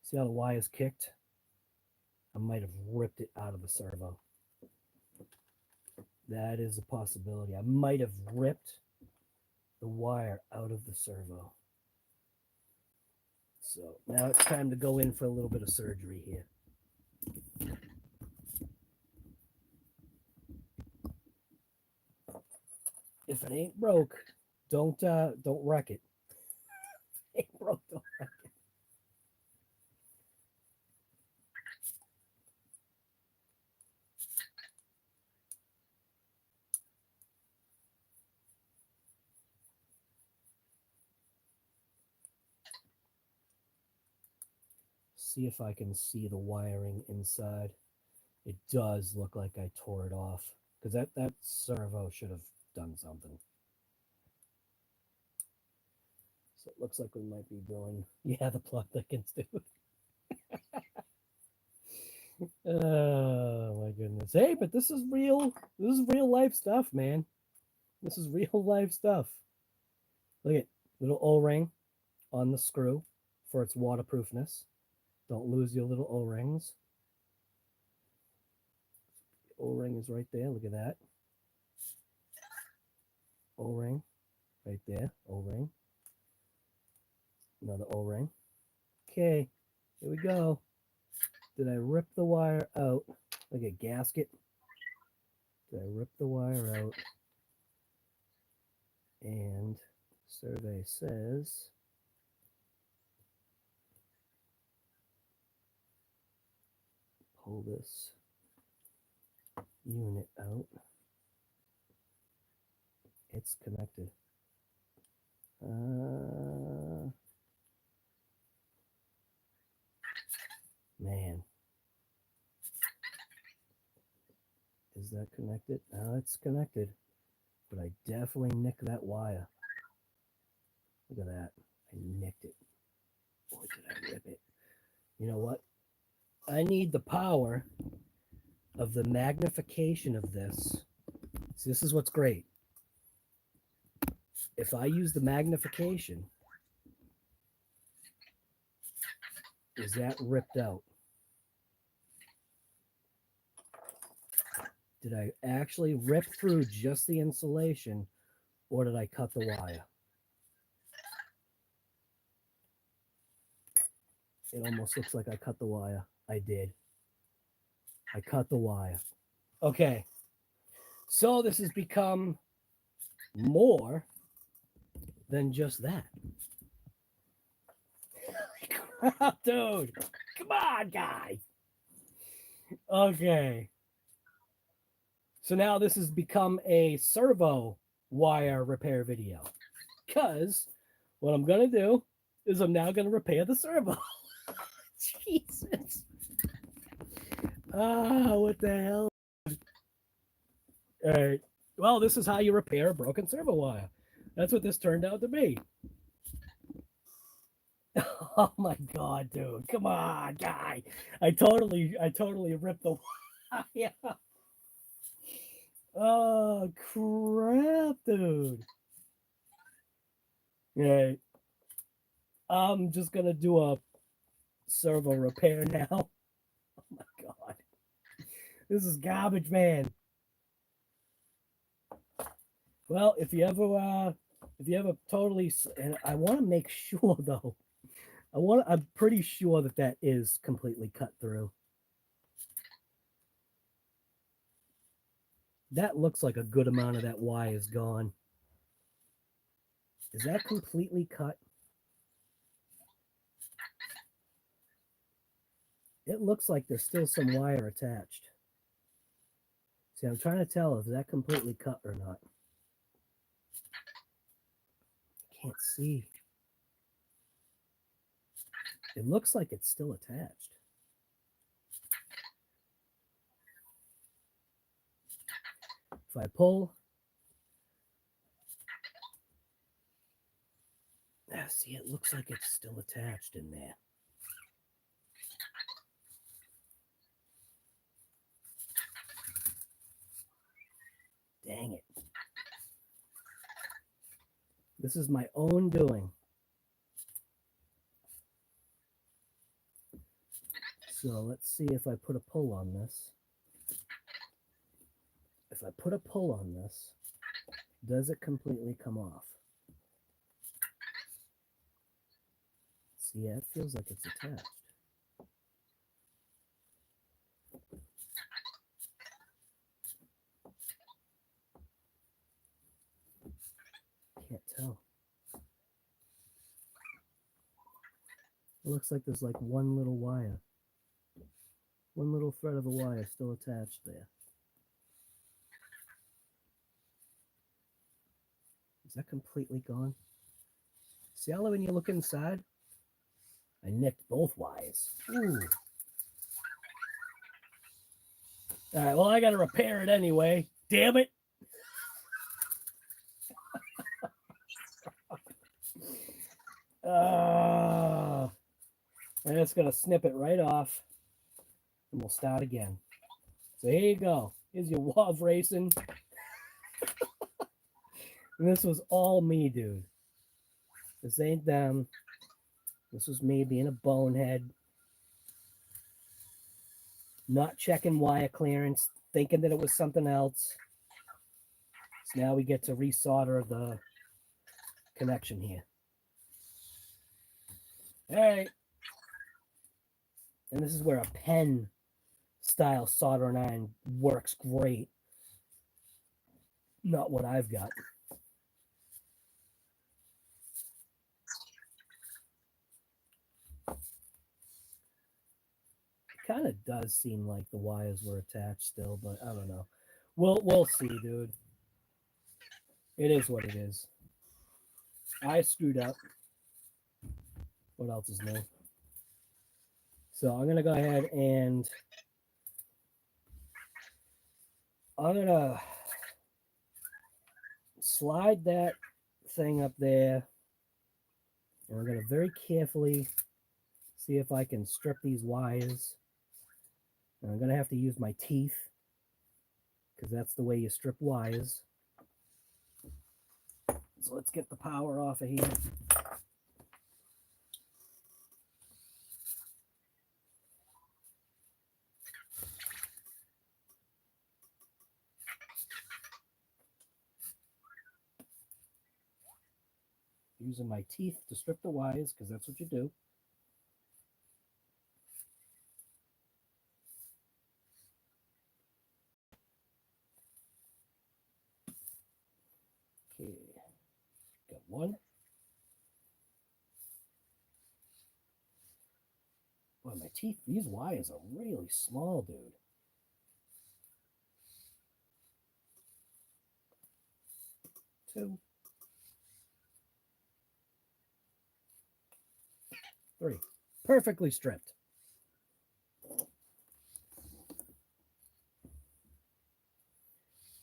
See how the wire's kicked? I might have ripped it out of the servo. That is a possibility. I might have ripped the wire out of the servo. So now it's time to go in for a little bit of surgery here. If it ain't broke, don't wreck it. If it ain't broke, don't wreck it. See if I can see the wiring inside. It does look like I tore it off because that servo should have done something. So it looks like we might be doing, yeah, the plug thickens, dude. Oh my goodness. Hey, but this is real life stuff, man. This is real life stuff. Look at little O-ring on the screw for its waterproofness. Don't lose your little O-rings. O-ring is right there. Look at that. O-ring right there. O-ring. Another O-ring. Okay. Here we go. Did I rip the wire out like a gasket? Did I rip the wire out? And survey says pull this unit out. It's connected. Man. Is that connected? No, it's connected. But I definitely nicked that wire. Look at that. I nicked it. Or did I rip it? You know what? I need the power of the magnification of this. So this is what's great. If I use the magnification, is that ripped out? Did I actually rip through just the insulation, or did I cut the wire? It almost looks like I cut the wire. I did. I cut the wire. Okay. So this has become more than just that. Dude, come on, guy. Okay. So now this has become a servo wire repair video. Because what I'm going to do is I'm now going to repair the servo. Jesus. What the hell? All right. Well, this is how you repair a broken servo wire. That's what this turned out to be. Oh my God, dude. Come on, guy. I totally ripped the wire. Oh, crap, dude. Right. I'm just going to do a servo repair now. Oh my God. This is garbage, man. Well, if you ever totally, and I want to make sure though, I'm pretty sure that is completely cut through. That looks like a good amount of that wire is gone. Is that completely cut? It looks like there's still some wire attached. See, I'm trying to tell if that completely cut or not. I can't see. It looks like it's still attached. If I pull, see, it looks like it's still attached in there. Dang it. This is my own doing. So let's see if I put a pull on this. If I put a pull on this, does it completely come off? See, yeah, it feels like it's attached. Can't tell. It looks like there's like one little wire. One little thread of a wire still attached there. Is that completely gone? See how when you look inside? I nicked both wires. Ooh. All right, well, I got to repair it anyway. Damn it. I'm just going to snip it right off. And we'll start again. So here you go. Here's your WAV racing. And this was all me, dude. This ain't them. This was me being a bonehead. Not checking wire clearance, thinking that it was something else. So now we get to resolder the connection here. All right. And this is where a pen style soldering iron works great. Not what I've got. Kind of does seem like the wires were attached still, but I don't know. We'll see, dude. It is what it is. I screwed up. What else is new? So I'm gonna go ahead and I'm gonna slide that thing up there, and I'm gonna very carefully see if I can strip these wires. And I'm gonna have to use my teeth because that's the way you strip wires. So let's get the power off of here. Using my teeth to strip the wires because that's what you do. Okay, got one. Well, my teeth, these wires are really small, dude. Two. Three. Perfectly stripped.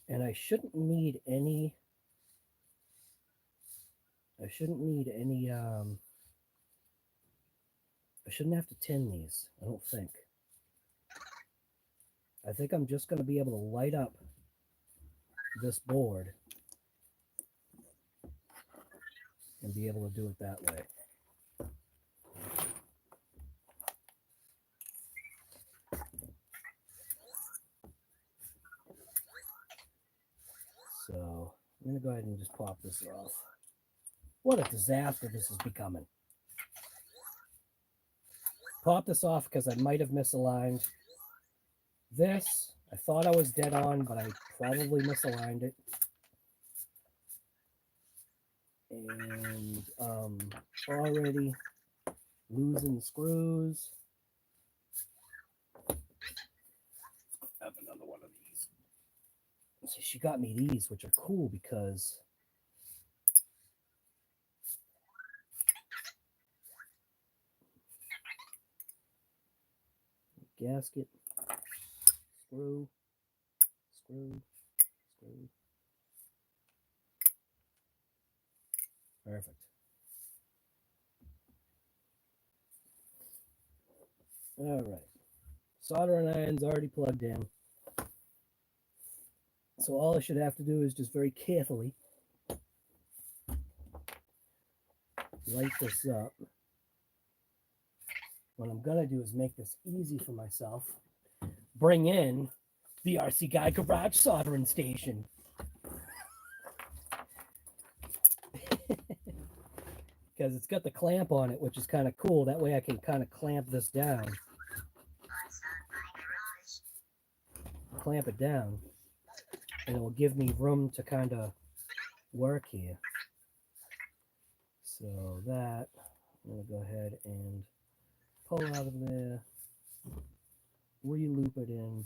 And I shouldn't need any, I shouldn't have to tin these, I don't think. I think I'm just going to be able to light up this board and be able to do it that way. So I'm going to go ahead and just pop this off. What a disaster this is becoming. Pop this off because I might have misaligned. This, I thought I was dead on, but I probably misaligned it. And already losing screws. Have another one of these. So she got me these, which are cool because gasket, screw, screw, screw. Perfect. All right. Soldering iron's already plugged in. So all I should have to do is just very carefully light this up. What I'm going to do is make this easy for myself. Bring in the RC Guy Garage soldering station. Because it's got the clamp on it, which is kind of cool. That way I can kind of clamp this down. Clamp it down. And it will give me room to kind of work here. So that, I'm going to go ahead and pull out of there, re-loop it in.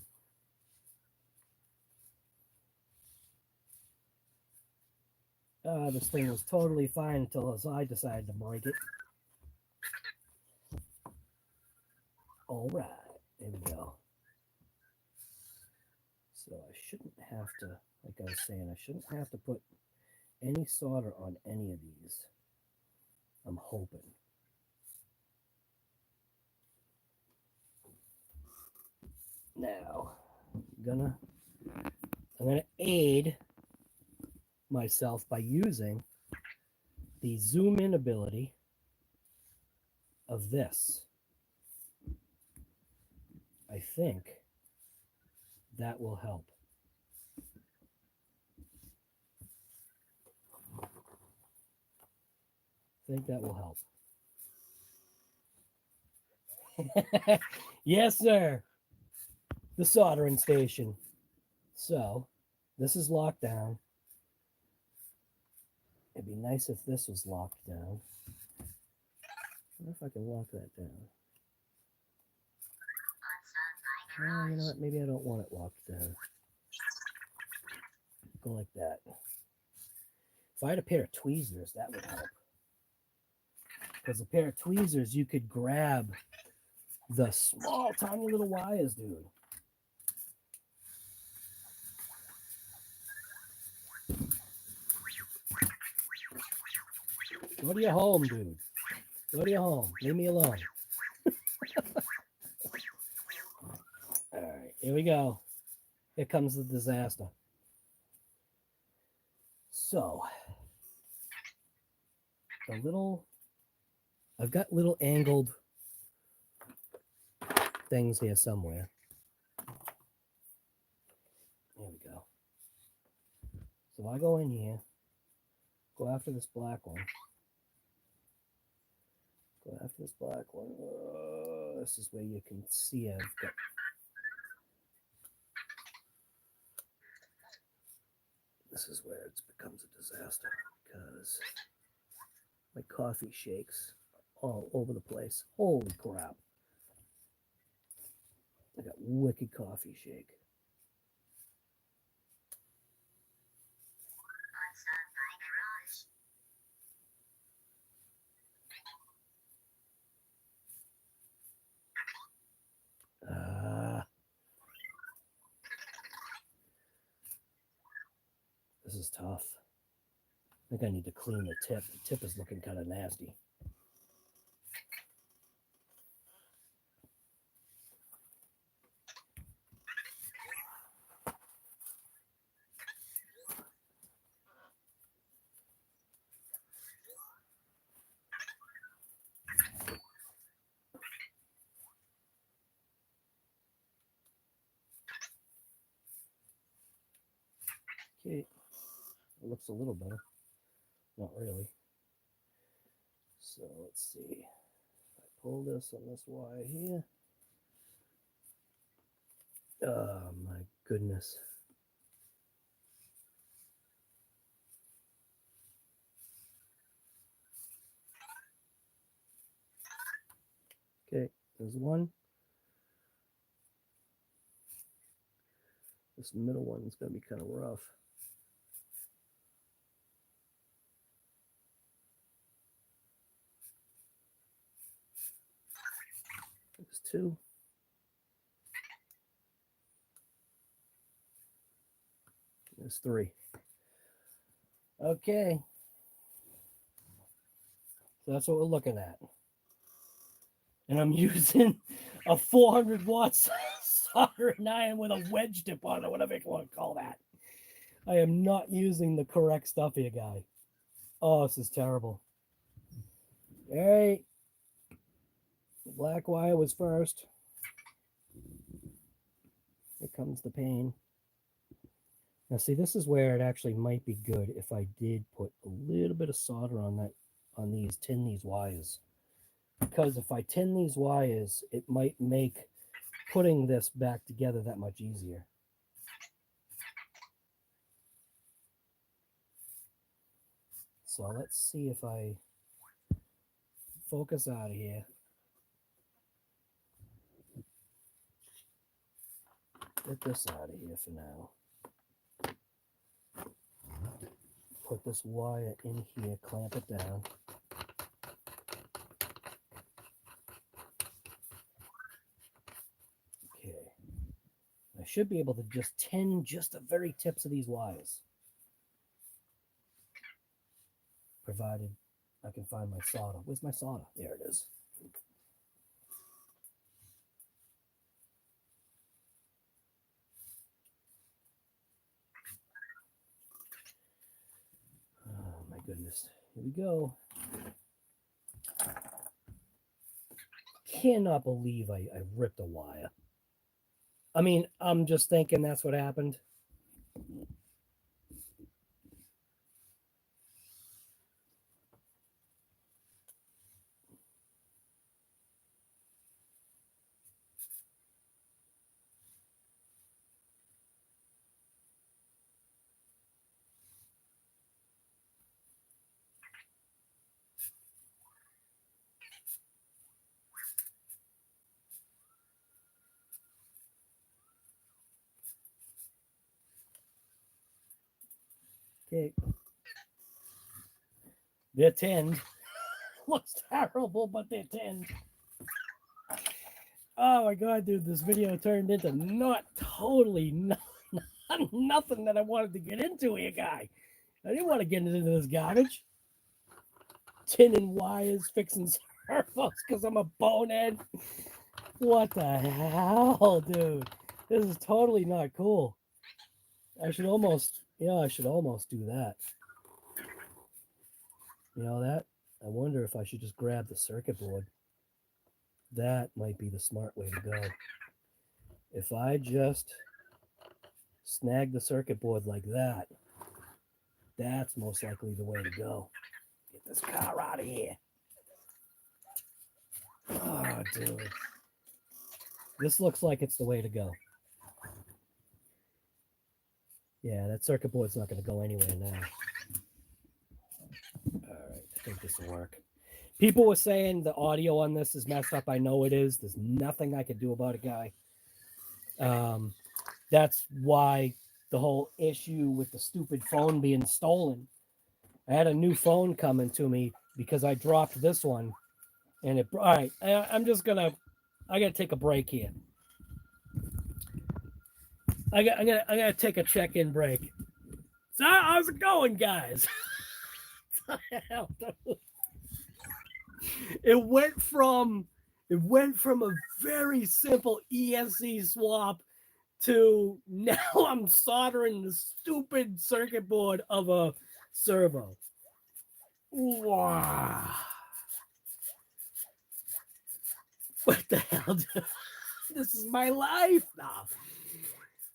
This thing was totally fine until I decided to break it. All right, there we go. So I shouldn't have to, like I was saying, I shouldn't have to put any solder on any of these. I'm hoping. Now, I'm gonna aid myself by using the zoom in ability of this. I think that will help. I think that will help. Yes, sir. The soldering station. So, this is locked down. It'd be nice if this was locked down. I wonder if I can lock that down. Oh, you know what? Maybe I don't want it locked down. Go like that. If I had a pair of tweezers, that would help. Because a pair of tweezers, you could grab the small, tiny little wires, dude. Go to your home, dude. Go to your home. Leave me alone. All right, here we go. Here comes the disaster. So, I've got little angled things here somewhere. There we go. So I go in here, go after this black one. Go after this black one. This is where you can see I've got. This is where it becomes a disaster because my coffee shakes all over the place. Holy crap. I got wicked coffee shake. This is tough. I think I need to clean the tip. The tip is looking kind of nasty. Okay, it looks a little better. Not really. So let's see. If I pull this on this wire here. Oh my goodness. Okay, there's one. This middle one is going to be kind of rough. There's two. There's three. Okay. So that's what we're looking at. And I'm using a 400 watts soldering iron with a wedge tip on it, whatever you want to call that. I am not using the correct stuff here, guy. Oh, this is terrible. All right. The black wire was first. Here comes the pain. Now, see, this is where it actually might be good if I did put a little bit of solder on that, on these, tin these wires. Because if I tin these wires, it might make putting this back together that much easier. So let's see if I focus out of here. Get this out of here for now. Put this wire in here, clamp it down. Okay. I should be able to just tin just the very tips of these wires. Provided I can find my solder. Where's my solder? There it is. Oh my goodness. Here we go. Cannot believe I ripped a wire. I mean, I'm just thinking that's what happened. Okay. They're tinned. Looks terrible, but they're tinned. Oh my god, dude, this video turned into nothing that I wanted to get into here, guy. I didn't want to get into this garbage. Tin and wires, fixing servos because I'm a bonehead. What the hell, dude? This is totally not cool. I should almost do that. You know that? I wonder if I should just grab the circuit board. That might be the smart way to go. If I just snag the circuit board like that, that's most likely the way to go. Get this car out of here. Oh, dude. This looks like it's the way to go. Yeah, that circuit board's not going to go anywhere now. All right, I think this will work. People were saying the audio on this is messed up. I know it is. There's nothing I can do about it, guy. That's why the whole issue with the stupid phone being stolen. I had a new phone coming to me because I dropped this one. And it, all right, I gotta take a break here. I gotta take a check-in break. So how's it going, guys? It went from a very simple ESC swap to now I'm soldering the stupid circuit board of a servo. Wow. What the hell? This is my life now.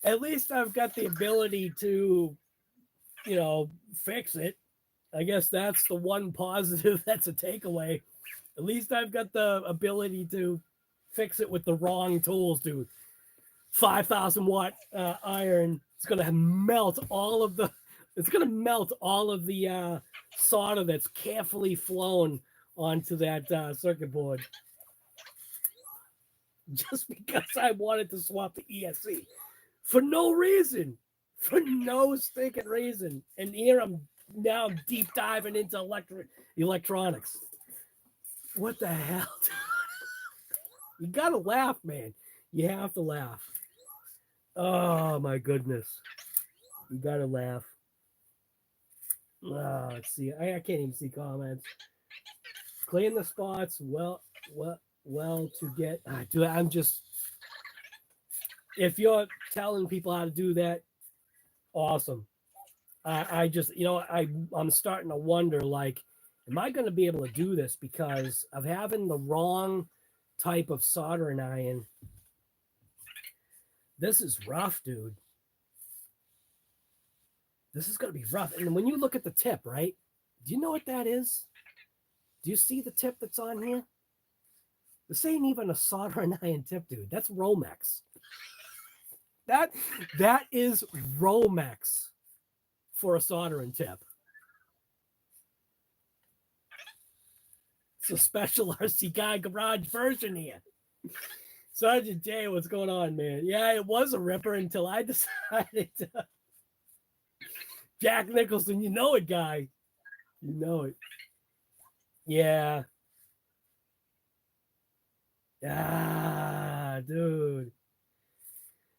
At least I've got the ability to, fix it. I guess that's the one positive that's a takeaway. At least I've got the ability to fix it with the wrong tools, dude. 5,000 watt iron. It's gonna melt all of the solder that's carefully flown onto that circuit board. Just because I wanted to swap the ESC for no reason, for no stinking reason. And here I'm now deep diving into electronics. What the hell? You gotta laugh, man. You have to laugh. Oh my goodness. You gotta laugh. Oh, let's see. I can't even see comments. Clean the spots. Well to get. I'm just. If you're telling people how to do that, awesome. I just, I'm starting to wonder, like, am I going to be able to do this because of having the wrong type of soldering iron? This is rough, dude. This is going to be rough. And when you look at the tip, right? Do you know what that is? Do you see the tip that's on here? This ain't even a soldering iron tip, dude. That's Romex. That is Romex for a soldering tip. It's a special RCGuygarage version here. Sergeant J, what's going on, man? Yeah, it was a ripper until I decided to. Jack Nicholson, you know it, guy. You know it. Yeah. Ah, dude.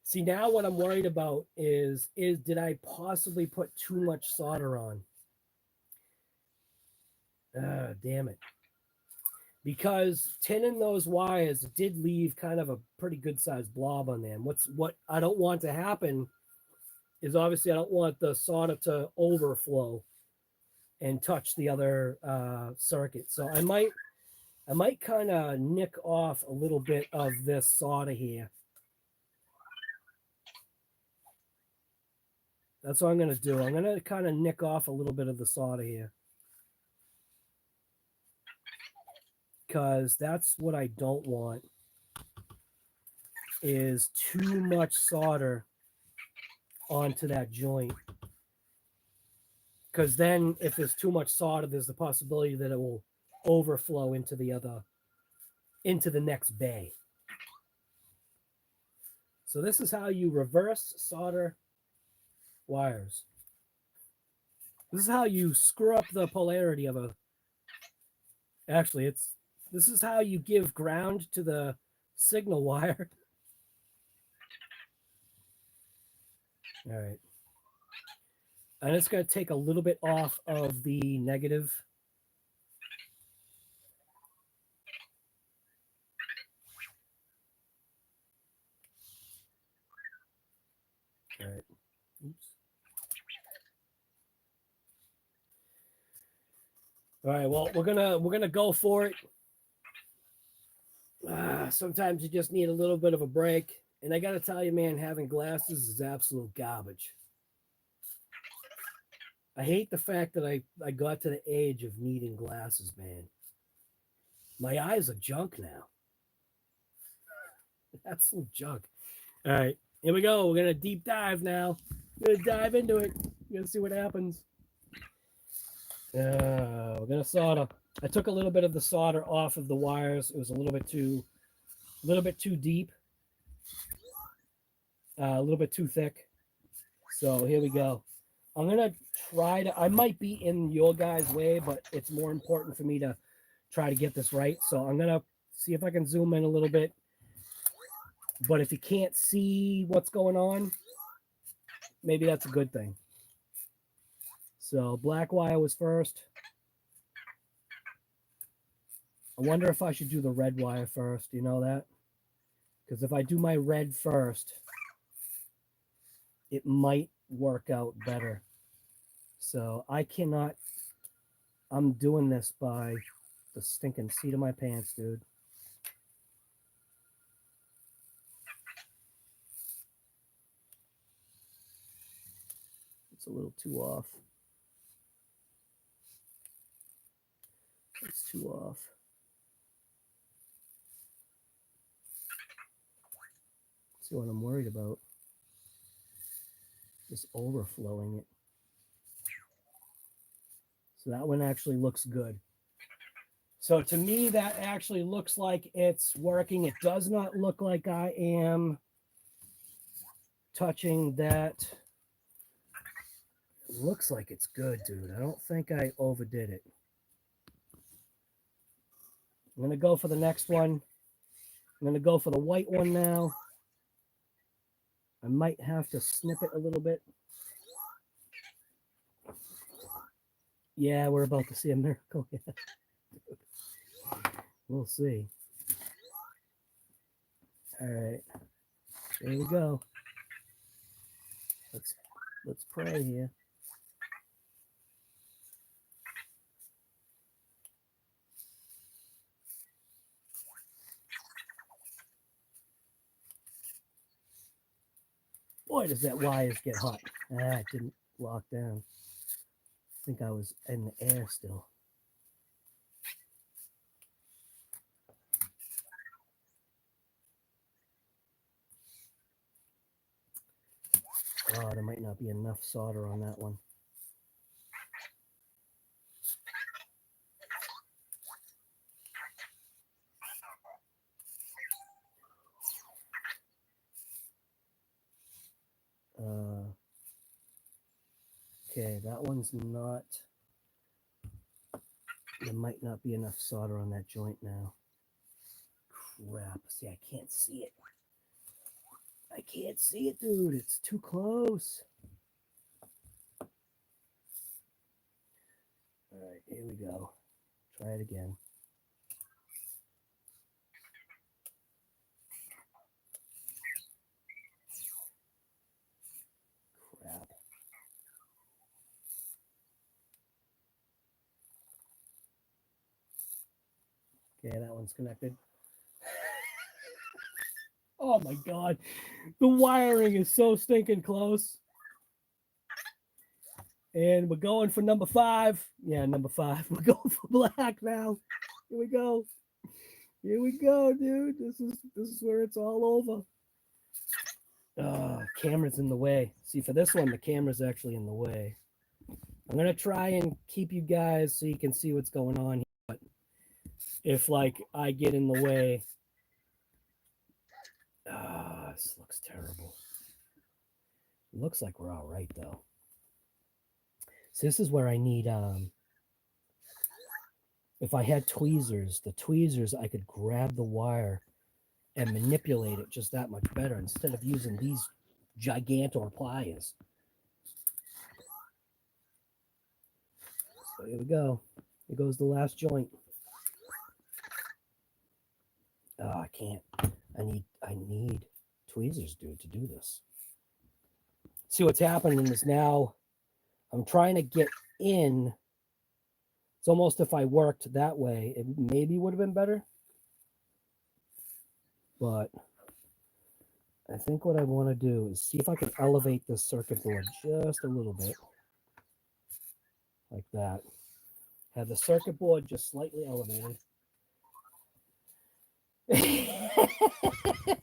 See, now what I'm worried about is did I possibly put too much solder on? Ah, damn it. Because tinning those wires did leave kind of a pretty good sized blob on them. What I don't want to happen is obviously I don't want the solder to overflow and touch the other circuit. So I might kind of nick off a little bit of this solder here. That's what I'm going to do. I'm going to kind of nick off a little bit of the solder here. Because that's what I don't want, is too much solder onto that joint. Because then if there's too much solder, there's the possibility that it will overflow into the next bay. So this is how you reverse solder wires. This is how you screw up the polarity of a. Actually, this is how you give ground to the signal wire. All right. I'm just going to take a little bit off of the negative. All right. Oops. All right. Well, we're gonna go for it. Sometimes you just need a little bit of a break, and I got to tell you, man, having glasses is absolute garbage. I hate the fact that I got to the age of needing glasses, man. My eyes are junk now. Absolute junk. All right, here we go. We're gonna deep dive now. We're gonna dive into it. We're gonna see what happens. We're gonna solder. I took a little bit of the solder off of the wires. It was a little bit too deep, a little bit too thick. So here we go. I'm gonna try to. I might be in your guys' way, but it's more important for me to try to get this right. So I'm gonna see if I can zoom in a little bit. But if you can't see what's going on, maybe that's a good thing. So black wire was first. I wonder if I should do the red wire first. Do you know that? Because if I do my red first, it might work out better. So I cannot. I'm doing this by the stinking seat of my pants, dude. It's a little too off. It's too off. See what I'm worried about? Just overflowing it. So that one actually looks good. So to me, that actually looks like it's working. It does not look like I am touching that. It looks like it's good, dude. I don't think I overdid it. I'm going to go for the next one. I'm going to go for the white one now. I might have to snip it a little bit. Yeah, we're about to see a miracle. We'll see. All right. There we go. Let's pray here. Boy, does that wires get hot. It didn't lock down. I think I was in the air still. Oh, there might not be enough solder on that one. Okay, that one's not. There might not be enough solder on that joint now. Crap. See, I can't see it. I can't see it, dude. It's too close. All right, here we go. Try it again. Crap. Okay, that one's connected. Oh my God. The wiring is so stinking close. And we're going for number 5. Yeah, number 5. We're going for black now. Here we go. Here we go, dude. This is where it's all over. Camera's in the way. See, for this one, the camera's actually in the way. I'm gonna try and keep you guys so you can see what's going on here. But if like I get in the way, this looks terrible. It looks like we're all right though. So this is where I need, if I had tweezers, the tweezers, I could grab the wire and manipulate it just that much better instead of using these gigantor pliers. So here we go. Here goes the last joint. Oh, I can't. I need tweezers, dude, to do this. See what's happening is now I'm trying to get in. It's almost if I worked that way, it maybe would have been better. But I think what I want to do is see if I can elevate this circuit board just a little bit. Like that. Have the circuit board just slightly elevated.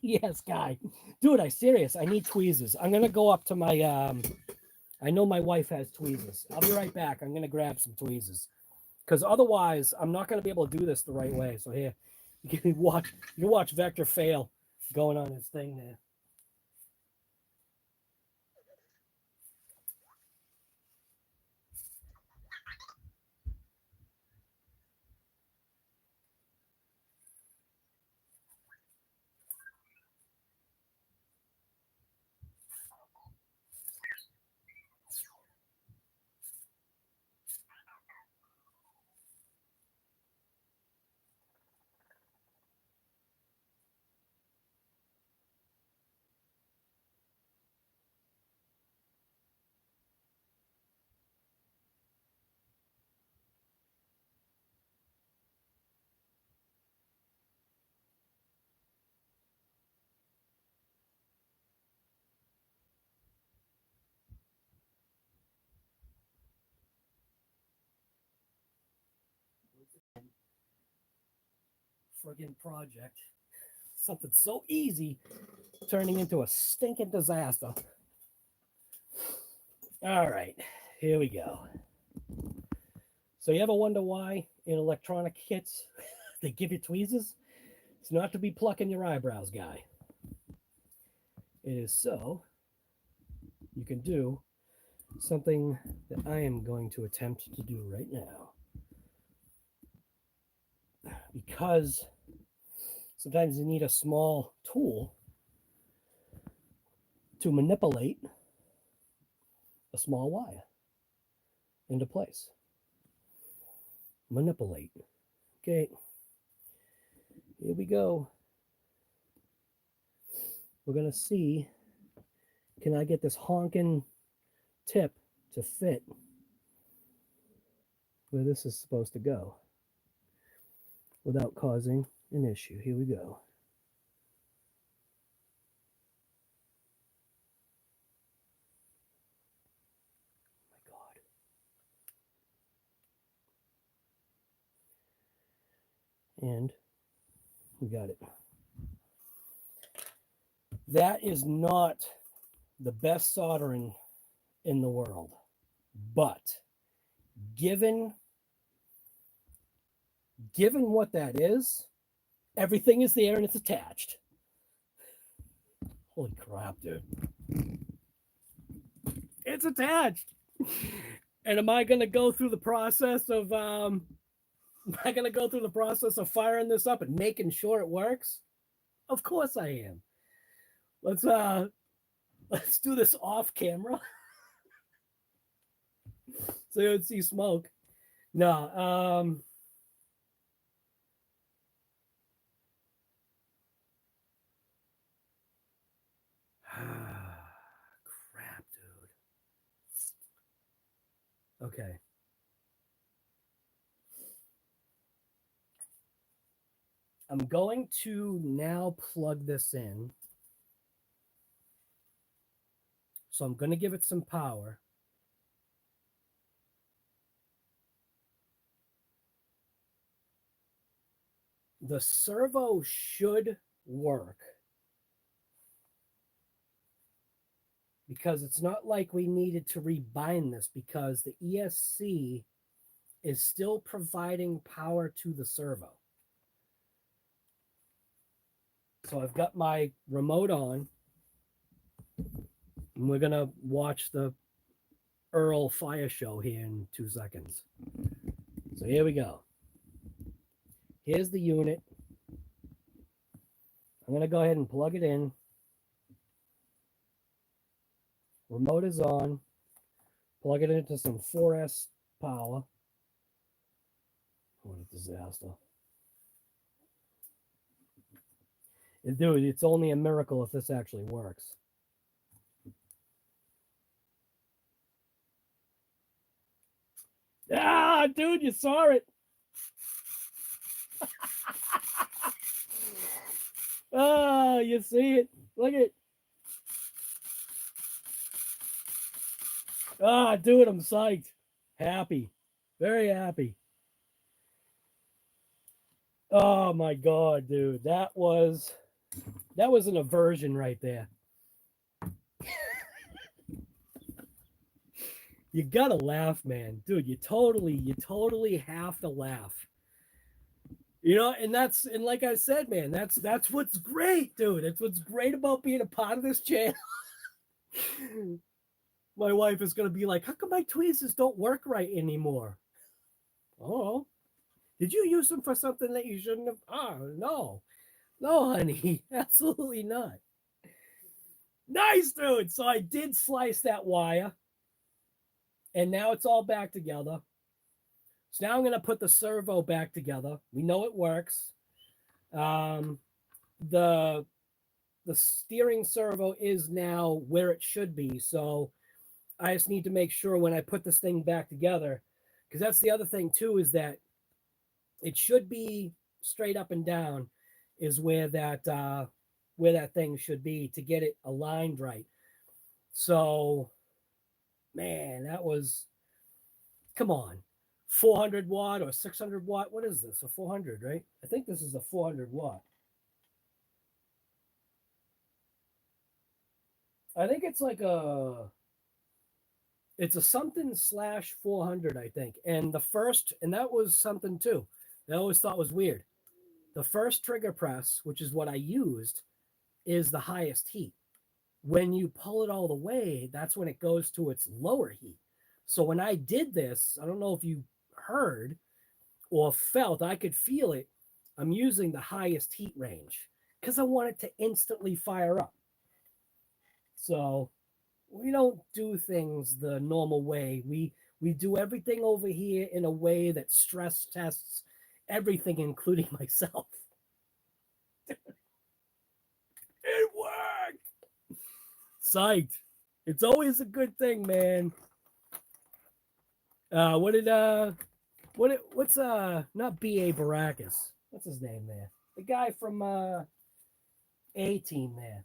Yes, guy. Dude, I'm serious. I need tweezers. I'm going to go up to my, I know my wife has tweezers. I'll be right back. I'm going to grab some tweezers. Because otherwise, I'm not going to be able to do this the right way. So here, you can watch Vector fail going on his thing there. Friggin' project. Something so easy turning into a stinking disaster. All right, here we go. So you ever wonder why in electronic kits they give you tweezers? It's not to be plucking your eyebrows, guy. It is so you can do something that I am going to attempt to do right now. Because sometimes you need a small tool to manipulate a small wire into place. Manipulate. Okay. Here we go. We're going to see, can I get this honking tip to fit where this is supposed to go without causing an issue. Here we go. Oh my God. And we got it. That is not the best soldering in the world, but given what that is, everything is there and it's attached. Holy crap, dude. It's attached. And am I going to go through the process of firing this up and making sure it works? Of course I am. Let's do this off camera. So you would see smoke. No, crap, dude. Okay. I'm going to now plug this in. So I'm going to give it some power. The servo should work because it's not like we needed to rebind this because the ESC is still providing power to the servo. So I've got my remote on and we're going to watch the Earl fire show here in 2 seconds. So here we go. Here's the unit. I'm going to go ahead and plug it in. Remote is on. Plug it into some 4S power. What a disaster. Dude, it's only a miracle if this actually works. Ah, dude, you saw it. Oh, you see it. Look at it. Ah, dude, I'm psyched. Happy. Very happy. Oh my god, dude. That was an aversion right there. You gotta laugh, man. Dude, you totally have to laugh. You know, and like I said, man, that's what's great, dude. That's what's great about being a part of this channel. My wife is gonna be like, how come my tweezers don't work right anymore? Oh, did you use them for something that you shouldn't have? Oh, no, honey, absolutely not. Nice, dude. So I did slice that wire, and now it's all back together. So now I'm going to put the servo back together. We know it works. The steering servo is now where it should be. So I just need to make sure when I put this thing back together, because that's the other thing too, is that it should be straight up and down is where that thing should be to get it aligned right. So, man, that was, come on, 400 watt or 600 watt. What is this? A 400, right? I think this is a 400 watt. I think it's like it's a something / 400, I think. And that was something too. I always thought was weird. The first trigger press, which is what I used, is the highest heat. When you pull it all the way, that's when it goes to its lower heat. So when I did this, I don't know if you heard or felt, I could feel it. I'm using the highest heat range because I want it to instantly fire up. So we don't do things the normal way. We do everything over here in a way that stress tests everything, including myself. It worked. Psyched. It's always a good thing, man. What's not B.A. Baracus? What's his name there? The guy from A-Team there.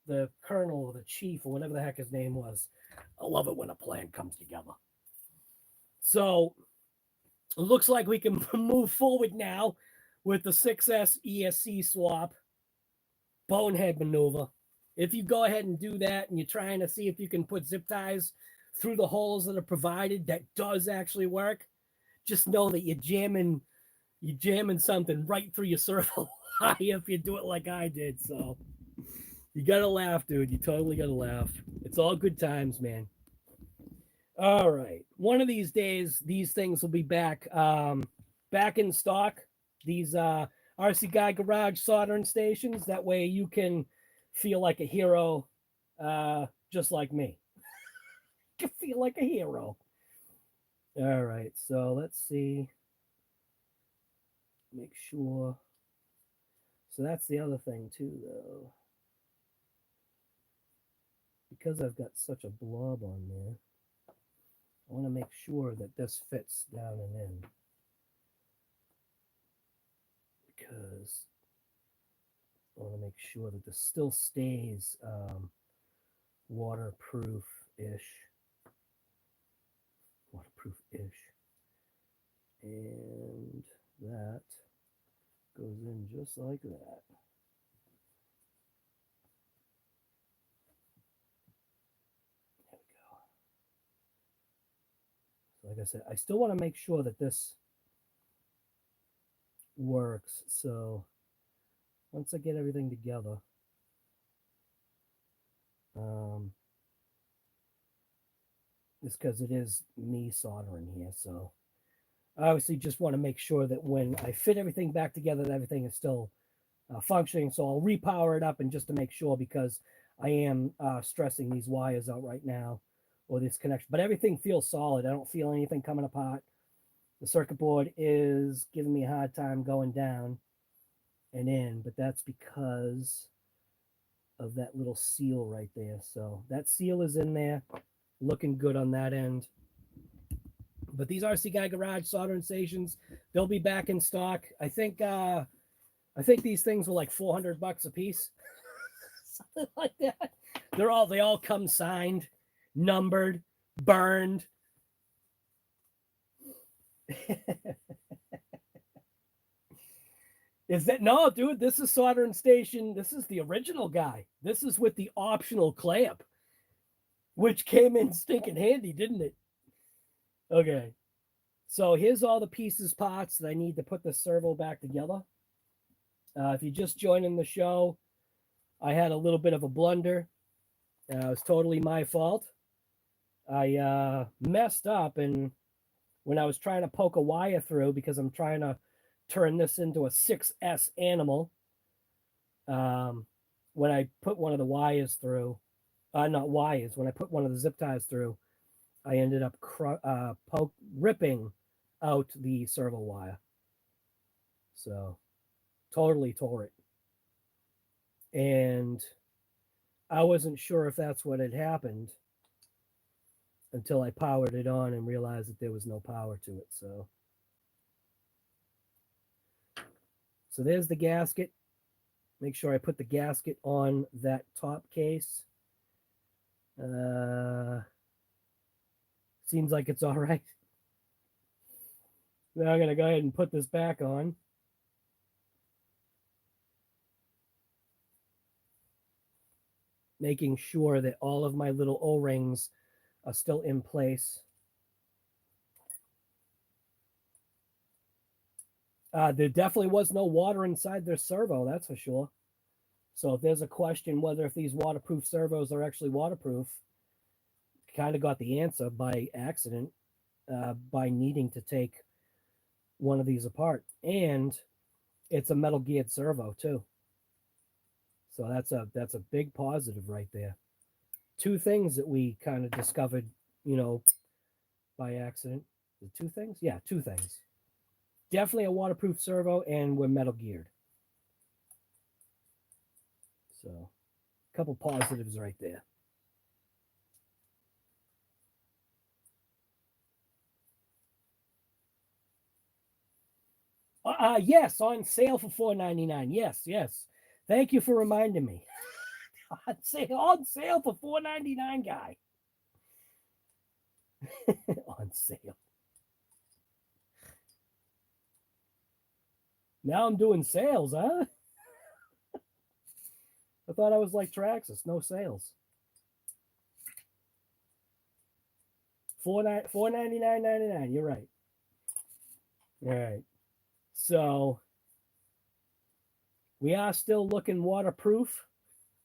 The colonel or the chief or whatever the heck his name was. I love it when a plan comes together. So it looks like we can move forward now with the 6S ESC swap bonehead maneuver. If you go ahead and do that and you're trying to see if you can put zip ties through the holes that are provided, that does actually work. Just know that you're jamming something right through your servo if you do it like I did. So you gotta laugh, dude. You totally gotta laugh. It's all good times, man. All right. One of these days, these things will be back in stock. These RCGuygarage soldering stations. That way you can feel like a hero, just like me. You feel like a hero. All right. So let's see. Make sure. So that's the other thing too, though. Because I've got such a blob on there, I want to make sure that this fits down and in. Because I want to make sure that this still stays waterproof-ish. And that goes in just like that. There we go. So like I said, I still want to make sure that this works. So once I get everything together, just because it is me soldering here. So I obviously just want to make sure that when I fit everything back together, that everything is still functioning. So I'll repower it up and just to make sure, because I am stressing these wires out right now, or this connection. But everything feels solid. I don't feel anything coming apart. The circuit board is giving me a hard time going down and in, but that's because of that little seal right there. So that seal is in there, looking good on that end. But these RC Guy Garage soldering stations, they'll be back in stock. I think these things were like $400 a piece, something like that. They all come signed, numbered, burned. Is that no, dude? This is soldering station. This is the original guy. This is with the optional clamp, which came in stinking handy, didn't it? Okay, so here's all the pieces, parts that I need to put the servo back together. If you're just joining the show, I had a little bit of a blunder. It was totally my fault. I messed up, and when I was trying to poke a wire through, because I'm trying to turn this into a 6S animal, when I put one of the wires through, not wires, when I put one of the zip ties through, I ended up ripping out the servo wire. So totally tore it. And I wasn't sure if that's what had happened until I powered it on and realized that there was no power to it. So there's the gasket. Make sure I put the gasket on that top case. Seems like it's all right. Now I'm going to go ahead and put this back on. Making sure that all of my little O-rings are still in place. There definitely was no water inside their servo, that's for sure. So if there's a question whether if these waterproof servos are actually waterproof, kind of got the answer by accident, by needing to take one of these apart. And it's a metal geared servo too. So that's a big positive right there. Two things that we kind of discovered, by accident. Two things? Yeah, two things. Definitely a waterproof servo, and we're metal geared. So, a couple positives right there. Yes, on sale for $4.99. Yes. Thank you for reminding me. On sale for $4.99, guy. On sale. Now I'm doing sales, huh? I thought I was like Traxxas, no sales. $4.99.99. You're right. All right. So we are still looking waterproof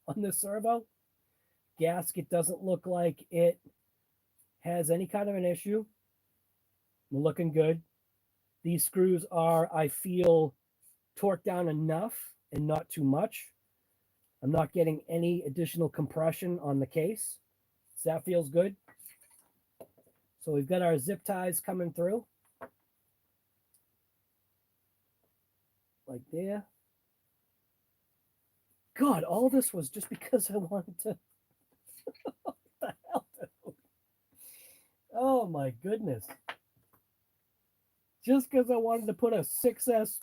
on this servo. Gasket doesn't look like it has any kind of an issue. We're looking good. These screws are, I feel, torqued down enough and not too much. I'm not getting any additional compression on the case. So that feels good. So we've got our zip ties coming through. Like there. God, all this was just because I wanted to. What the hell, dude? Oh my goodness. Just because I wanted to put a 6S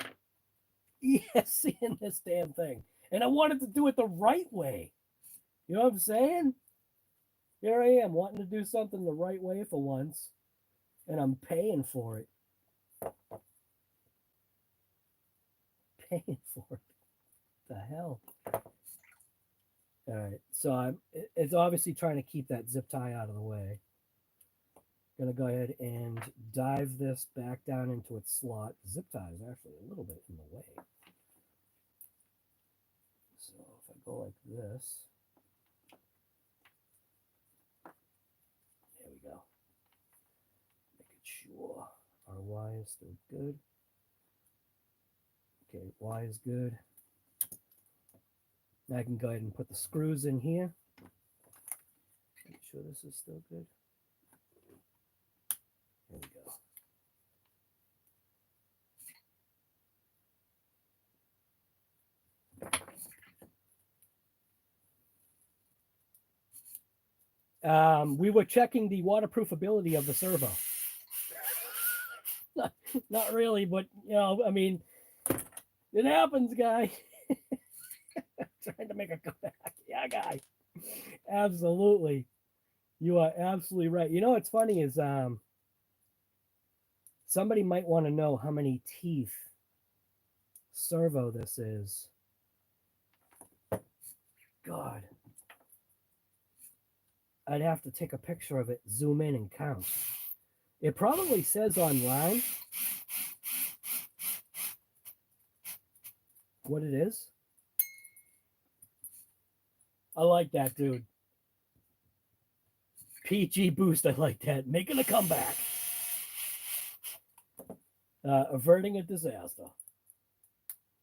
ESC in this damn thing. And I wanted to do it the right way. You know what I'm saying? Here I am wanting to do something the right way for once. And I'm paying for it. Paying for it. What the hell? All right. So it's obviously trying to keep that zip tie out of the way. Going to go ahead and dive this back down into its slot. The zip tie is actually a little bit in the way. So if I go like this, there we go. is still good. Okay, Y is good. Now I can go ahead and put the screws in here. Make sure this is still good. There we go. We were checking the waterproofability of the servo. Not really, but you know, I mean, it happens, guy. Trying to make a comeback. Yeah, guy. Absolutely. You are absolutely right. You know what's funny is somebody might want to know how many teeth servo this is. God. I'd have to take a picture of it, zoom in and count. It probably says online what it is. I like that, dude. PG boost, I like that. Making a comeback. Averting a disaster.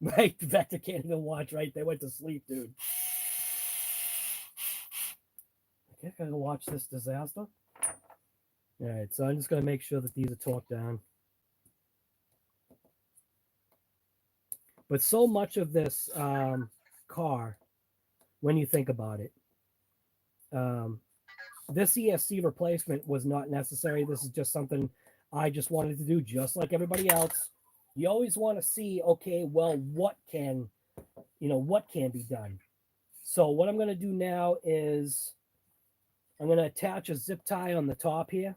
Right, Vector can't even watch, right? They went to sleep, dude. I gotta watch this disaster. All right, so I'm just gonna make sure that these are torqued down. But so much of this car, when you think about it, this ESC replacement was not necessary. This is just something I just wanted to do, just like everybody else. You always want to see, okay, well, what can be done? So what I'm going to do now is I'm going to attach a zip tie on the top here,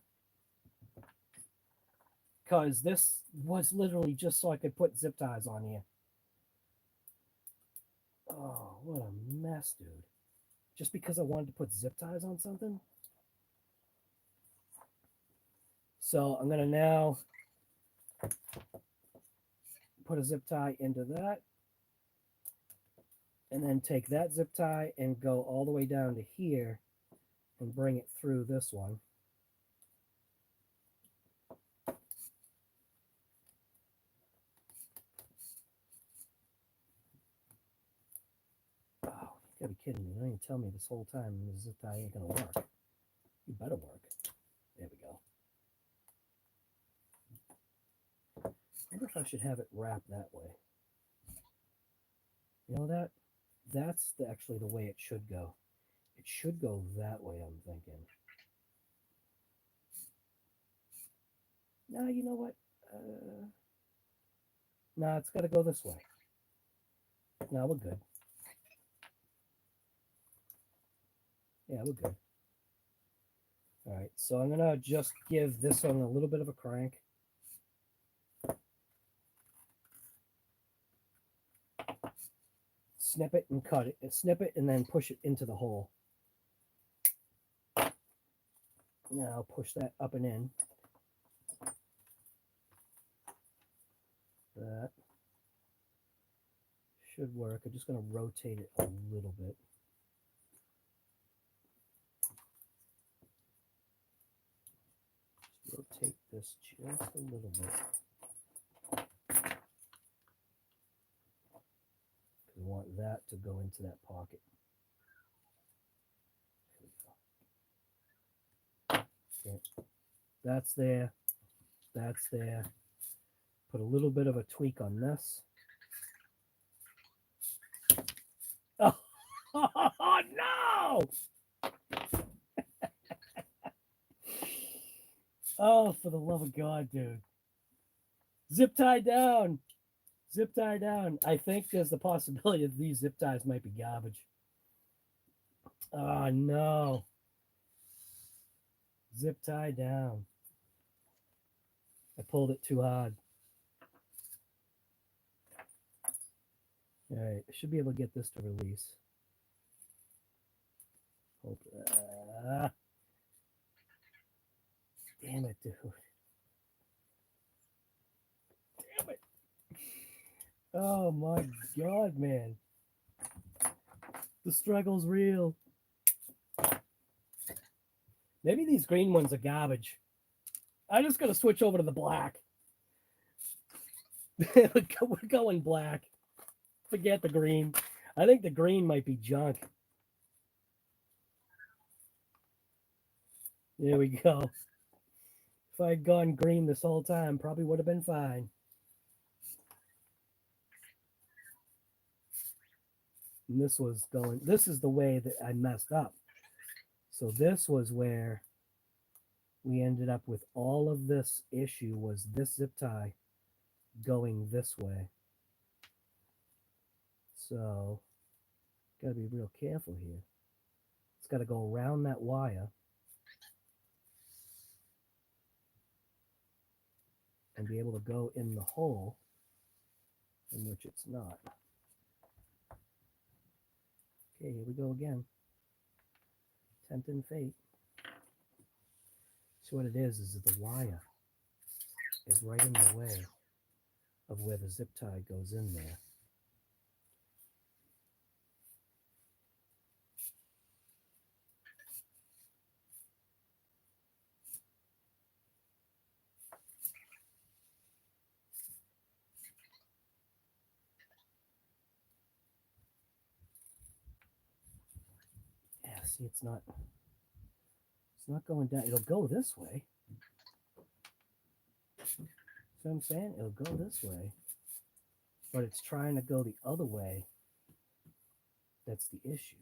because this was literally just so I could put zip ties on here. Oh, what a mess, dude. Just because I wanted to put zip ties on something? So I'm going to now put a zip tie into that. And then take that zip tie and go all the way down to here and bring it through this one. Oh, you gotta be kidding me. Don't even tell me this whole time the zip tie ain't gonna work. You better work. There we go. I wonder if I should have it wrapped that way. You know that? That's actually the way it should go. It should go that way, I'm thinking. No, you know what? No, it's got to go this way. No, we're good. Yeah, we're good. All right, so I'm going to just give this one a little bit of a crank. Snip it and cut it. Snip it and then push it into the hole. Now I'll push that up and in. That should work. I'm just going to rotate it a little bit. Just rotate this just a little bit. We want that to go into that pocket. Okay. That's there. That's there. Put a little bit of a tweak on this. Oh, oh no! Oh, for the love of God, dude. Zip tie down. Zip tie down. I think there's the possibility that these zip ties might be garbage. Oh, no. Zip tie down. I pulled it too hard. All right. I should be able to get this to release. Damn it, dude. Damn it. Oh, my God, man. The struggle's real. Maybe these green ones are garbage. I just got to switch over to the black. We're going black. Forget the green. I think the green might be junk. There we go. If I'd gone green this whole time, probably would have been fine. And this is the way that I messed up. So this was where we ended up with all of this issue, was this zip tie going this way. So gotta be real careful here. It's got to go around that wire and be able to go in the hole in which it's not. Okay, here we go again. Tempting fate. So what it is the wire is right in the way of where the zip tie goes in there. Yeah, see, it's not going down. It'll go this way. See what I'm saying? It'll go this way, but it's trying to go the other way. That's the issue.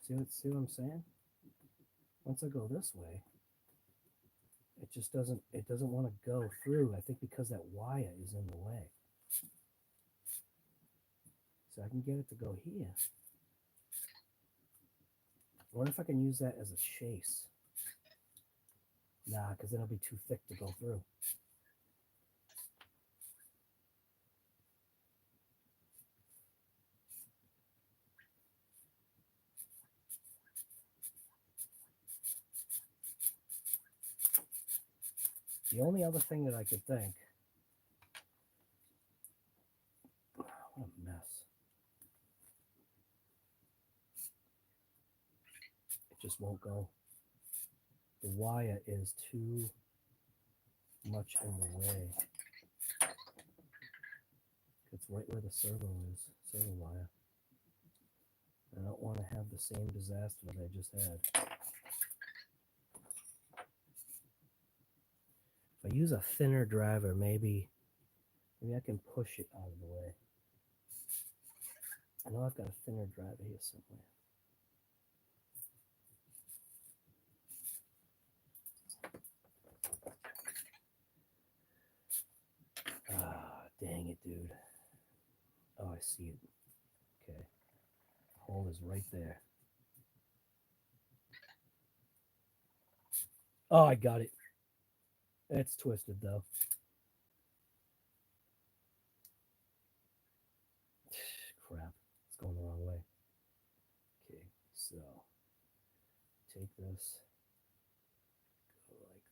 See what I'm saying? Once I go this way, it just doesn't want to go through. I think because that wire is in the way. So I can get it to go here. I wonder if I can use that as a chase. Nah, because then it'll be too thick to go through. The only other thing that I could think, what a mess. It just won't go. The wire is too much in the way. It's right where the servo is, servo wire. I don't want to have the same disaster that I just had. If I use a thinner driver, maybe I can push it out of the way. I know I've got a thinner driver here somewhere. Ah, dang it, dude. Oh, I see it. Okay. Hole is right there. Oh, I got it. It's twisted, though. Crap. It's going the wrong way. Okay, so take this. Go like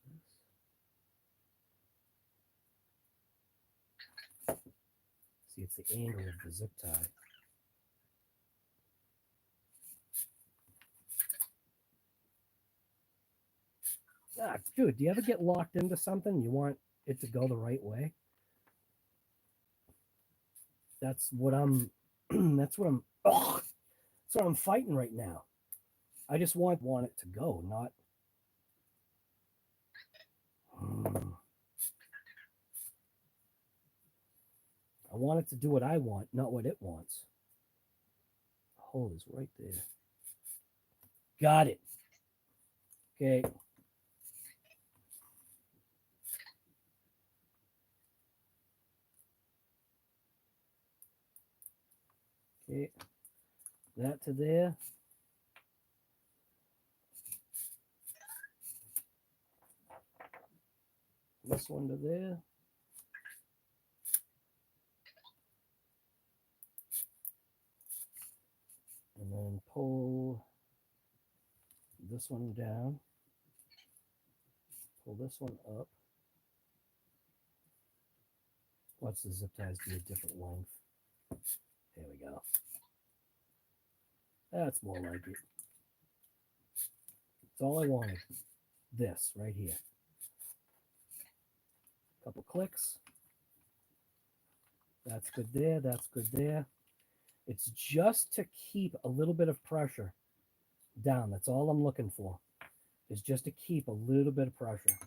this. See, it's the angle of the zip tie. Ah, dude, do you ever get locked into something? You want it to go the right way? That's what I'm that's what I'm fighting right now. I just want it to go, not I want it to do what I want, not what it wants. The hole is right there. Got it. Okay. Okay. That to there. This one to there. And then pull this one down. Pull this one up. Watch the zip ties be a different length. There we go. That's more like it. That's all I wanted. this right here. Couple clicks. That's good there. That's good there. It's just to keep a little bit of pressure down. That's all I'm looking for, is just to keep a little bit of pressure.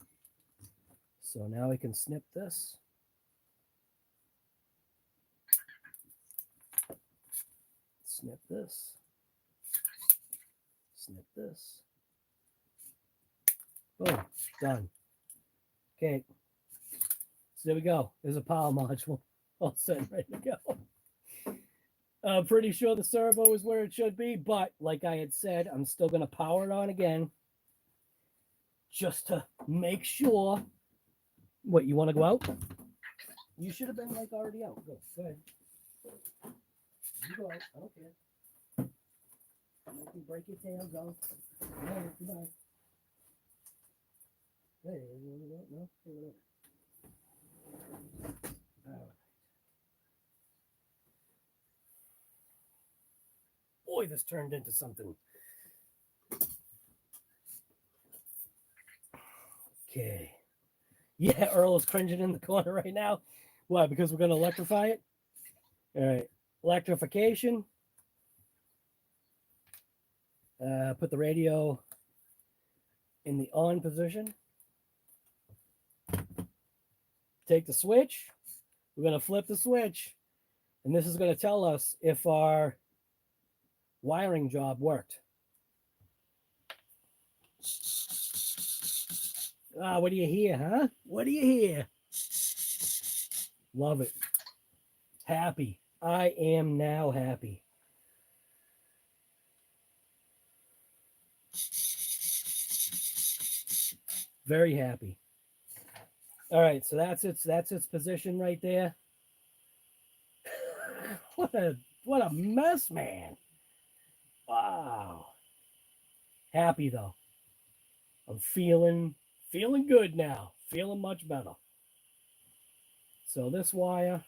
So now we can snip this. Snip this. Snip this. Boom. Done. Okay. So there we go. There's a power module all set and ready to go. I'm pretty sure the servo is where it should be, but like I had said, I'm still going to power it on again just to make sure. What, you want to go out? You should have been like already out. Go ahead. You go out. I don't care. You can break your tail. Go. No, goodbye. Hey, you want to go? No? Hey, whatever. All right. Boy, this turned into something. Okay. Yeah, Earl is cringing in the corner right now. Why? Because we're going to electrify it? All right. Electrification. Put the radio in the on position. Take the switch. We're going to flip the switch. And this is going to tell us if our wiring job worked. Ah, what do you hear, huh? What do you hear? Love it. Happy. I am now happy. Very happy. All right, so that's its position right there. What a mess, man. Wow. Happy though. I'm feeling good now. Feeling much better. So this wire,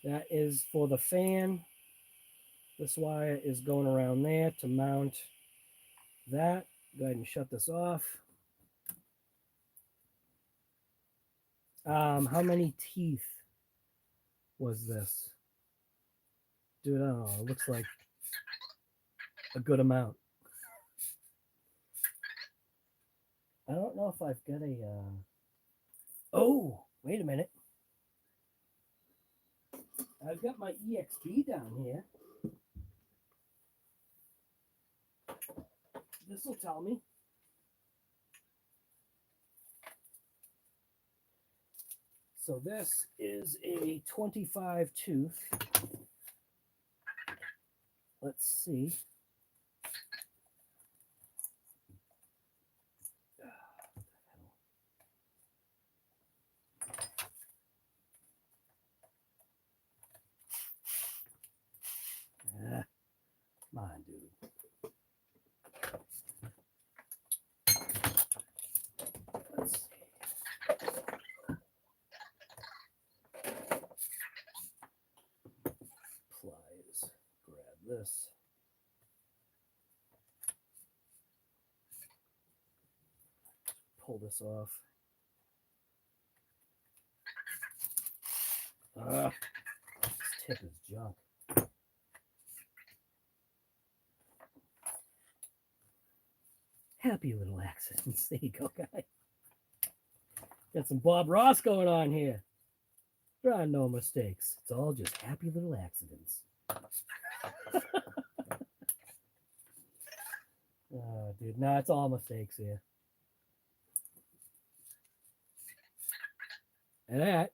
that is for the fan. This wire is going around there to mount that. Go ahead and shut this off. How many teeth was this? Dude, I don't know. It looks like a good amount. I don't know if I've got a... Oh, wait a minute. I've got my EXB down here. This will tell me. So this is a 25 tooth. Let's see. Come on, dude. Let's see. Pliers. Grab this. Pull this off. This tip is junk. Happy little accidents. There you go, guys. Got some Bob Ross going on here. There are no mistakes. It's all just happy little accidents. Oh, dude. Nah, it's all mistakes here. And that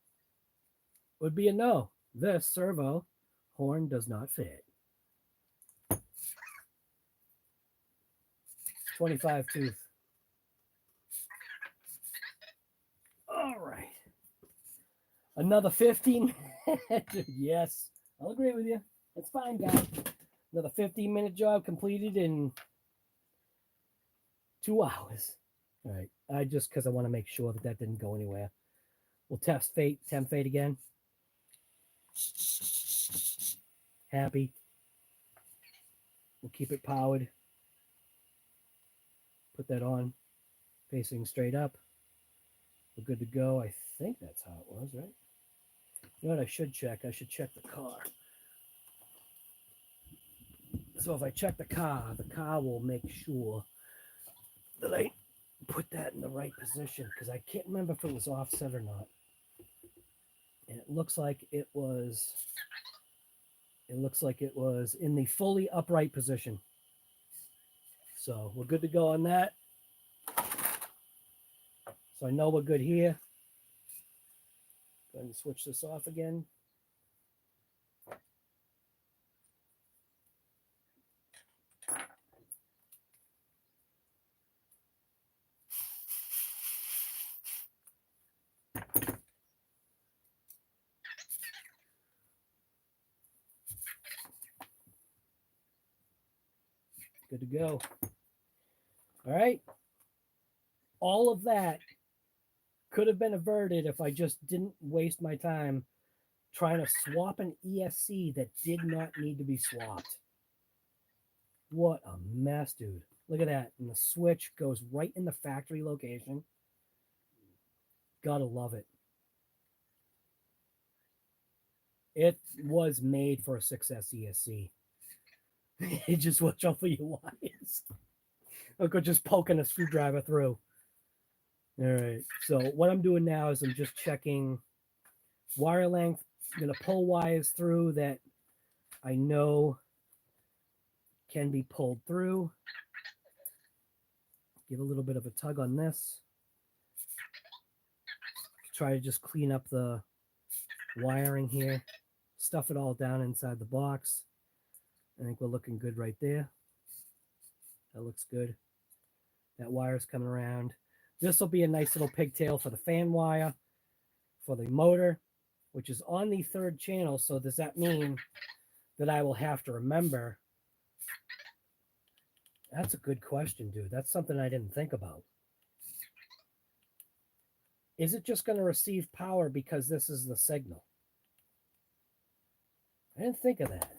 would be a no. This servo horn does not fit. 25 tooth. All right. Another 15. Yes, I'll agree with you. It's fine, guys. Another 15-minute job completed in 2 hours. All right. Because I want to make sure that didn't go anywhere. We'll temp fade again. Happy. We'll keep it powered. Put that on, facing straight up. We're good to go. I think that's how it was, right? You know what I should check? I should check the car. So if I check the car will make sure that I put that in the right position, because I can't remember if it was offset or not. And it looks like it was in the fully upright position. So we're good to go on that. So I know we're good here. Go ahead and switch this off again. Good to go. All right. All of that could have been averted if I just didn't waste my time trying to swap an ESC that did not need to be swapped. What a mess, dude. Look at that. And the switch goes right in the factory location. Gotta love it. It was made for a 6S ESC. It just watch out for your wires. Look, we're just poking a screwdriver through. All right. So what I'm doing now is I'm just checking wire length. I'm going to pull wires through that I know can be pulled through. Give a little bit of a tug on this. Try to just clean up the wiring here. Stuff it all down inside the box. I think we're looking good right there. That looks good. That wire's coming around. This will be a nice little pigtail for the fan wire, for the motor, which is on the 3rd channel. So does that mean that I will have to remember? That's a good question, dude. That's something I didn't think about. Is it just going to receive power because this is the signal? I didn't think of that.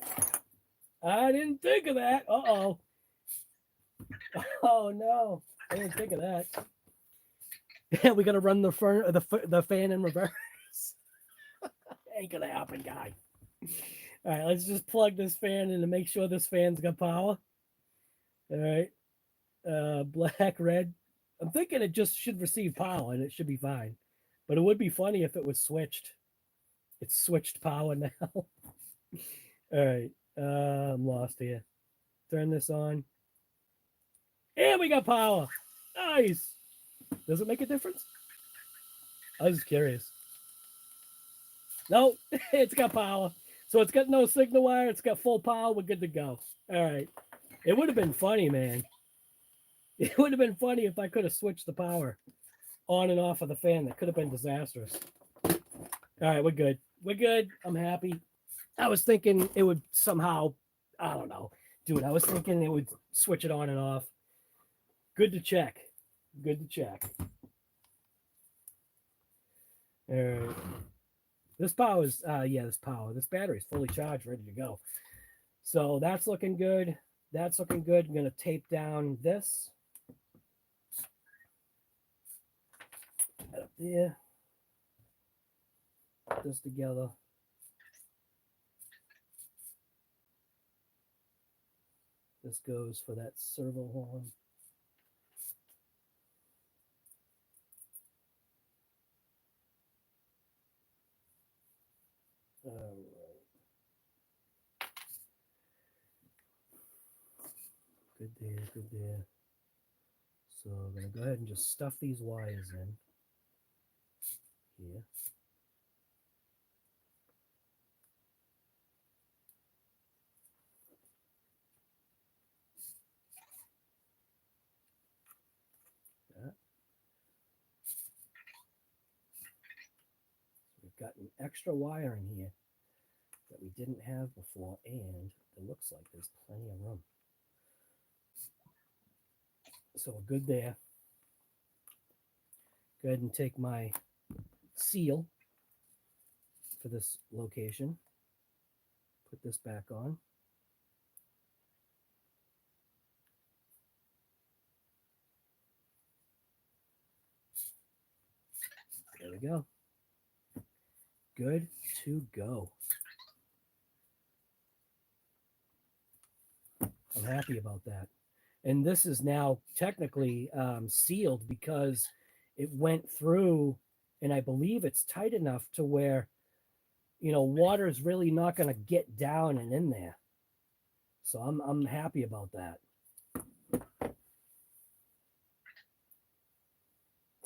I didn't think of that. Uh-oh. Oh, no. I didn't think of that. We got to run the fan in reverse. Ain't going to happen, guy. All right, let's just plug this fan in to make sure this fan's got power. All right. Black, red. I'm thinking it just should receive power and it should be fine. But it would be funny if it was switched. It's switched power now. All right. I'm lost here. Turn this on. And we got power. Nice. Does it make a difference? I was just curious. No, it's got power. So it's got no signal wire. It's got full power. We're good to go. All right. It would have been funny, man. It would have been funny if I could have switched the power on and off of the fan. That could have been disastrous. All right, we're good. We're good. I'm happy. I was thinking it would somehow, I don't know. Dude, I was thinking it would switch it on and off. Good to check. Good to check. All right. This power is, this power. This battery is fully charged, ready to go. So that's looking good. That's looking good. I'm going to tape down this. Up there. Put this together. This goes for that servo horn. All right. Good there, good there. So I'm going to go ahead and just stuff these wires in here. That. So we've got an extra wire in here that we didn't have before, and it looks like there's plenty of room. So we're good there. Go ahead and take my seal for this location. Put this back on. There we go. Good to go. I'm happy about that. And this is now technically sealed because it went through, and I believe it's tight enough to where, you know, water is really not going to get down and in there. So I'm happy about that.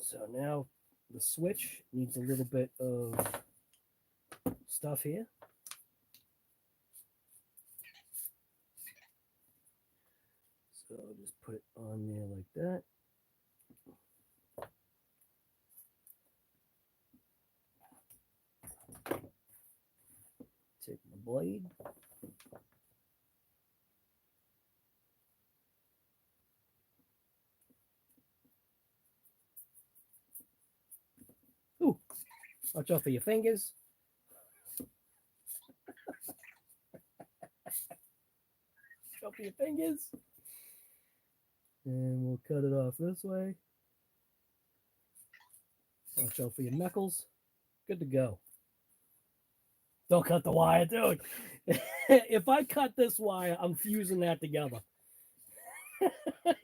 So now the switch needs a little bit of stuff here. So I'll just put it on there like that. Take the blade. Ooh, watch out for your fingers. Watch out for your fingers. And we'll cut it off this way. Watch out for your knuckles. Good to go. Don't cut the wire, dude. If I cut this wire, I'm fusing that together.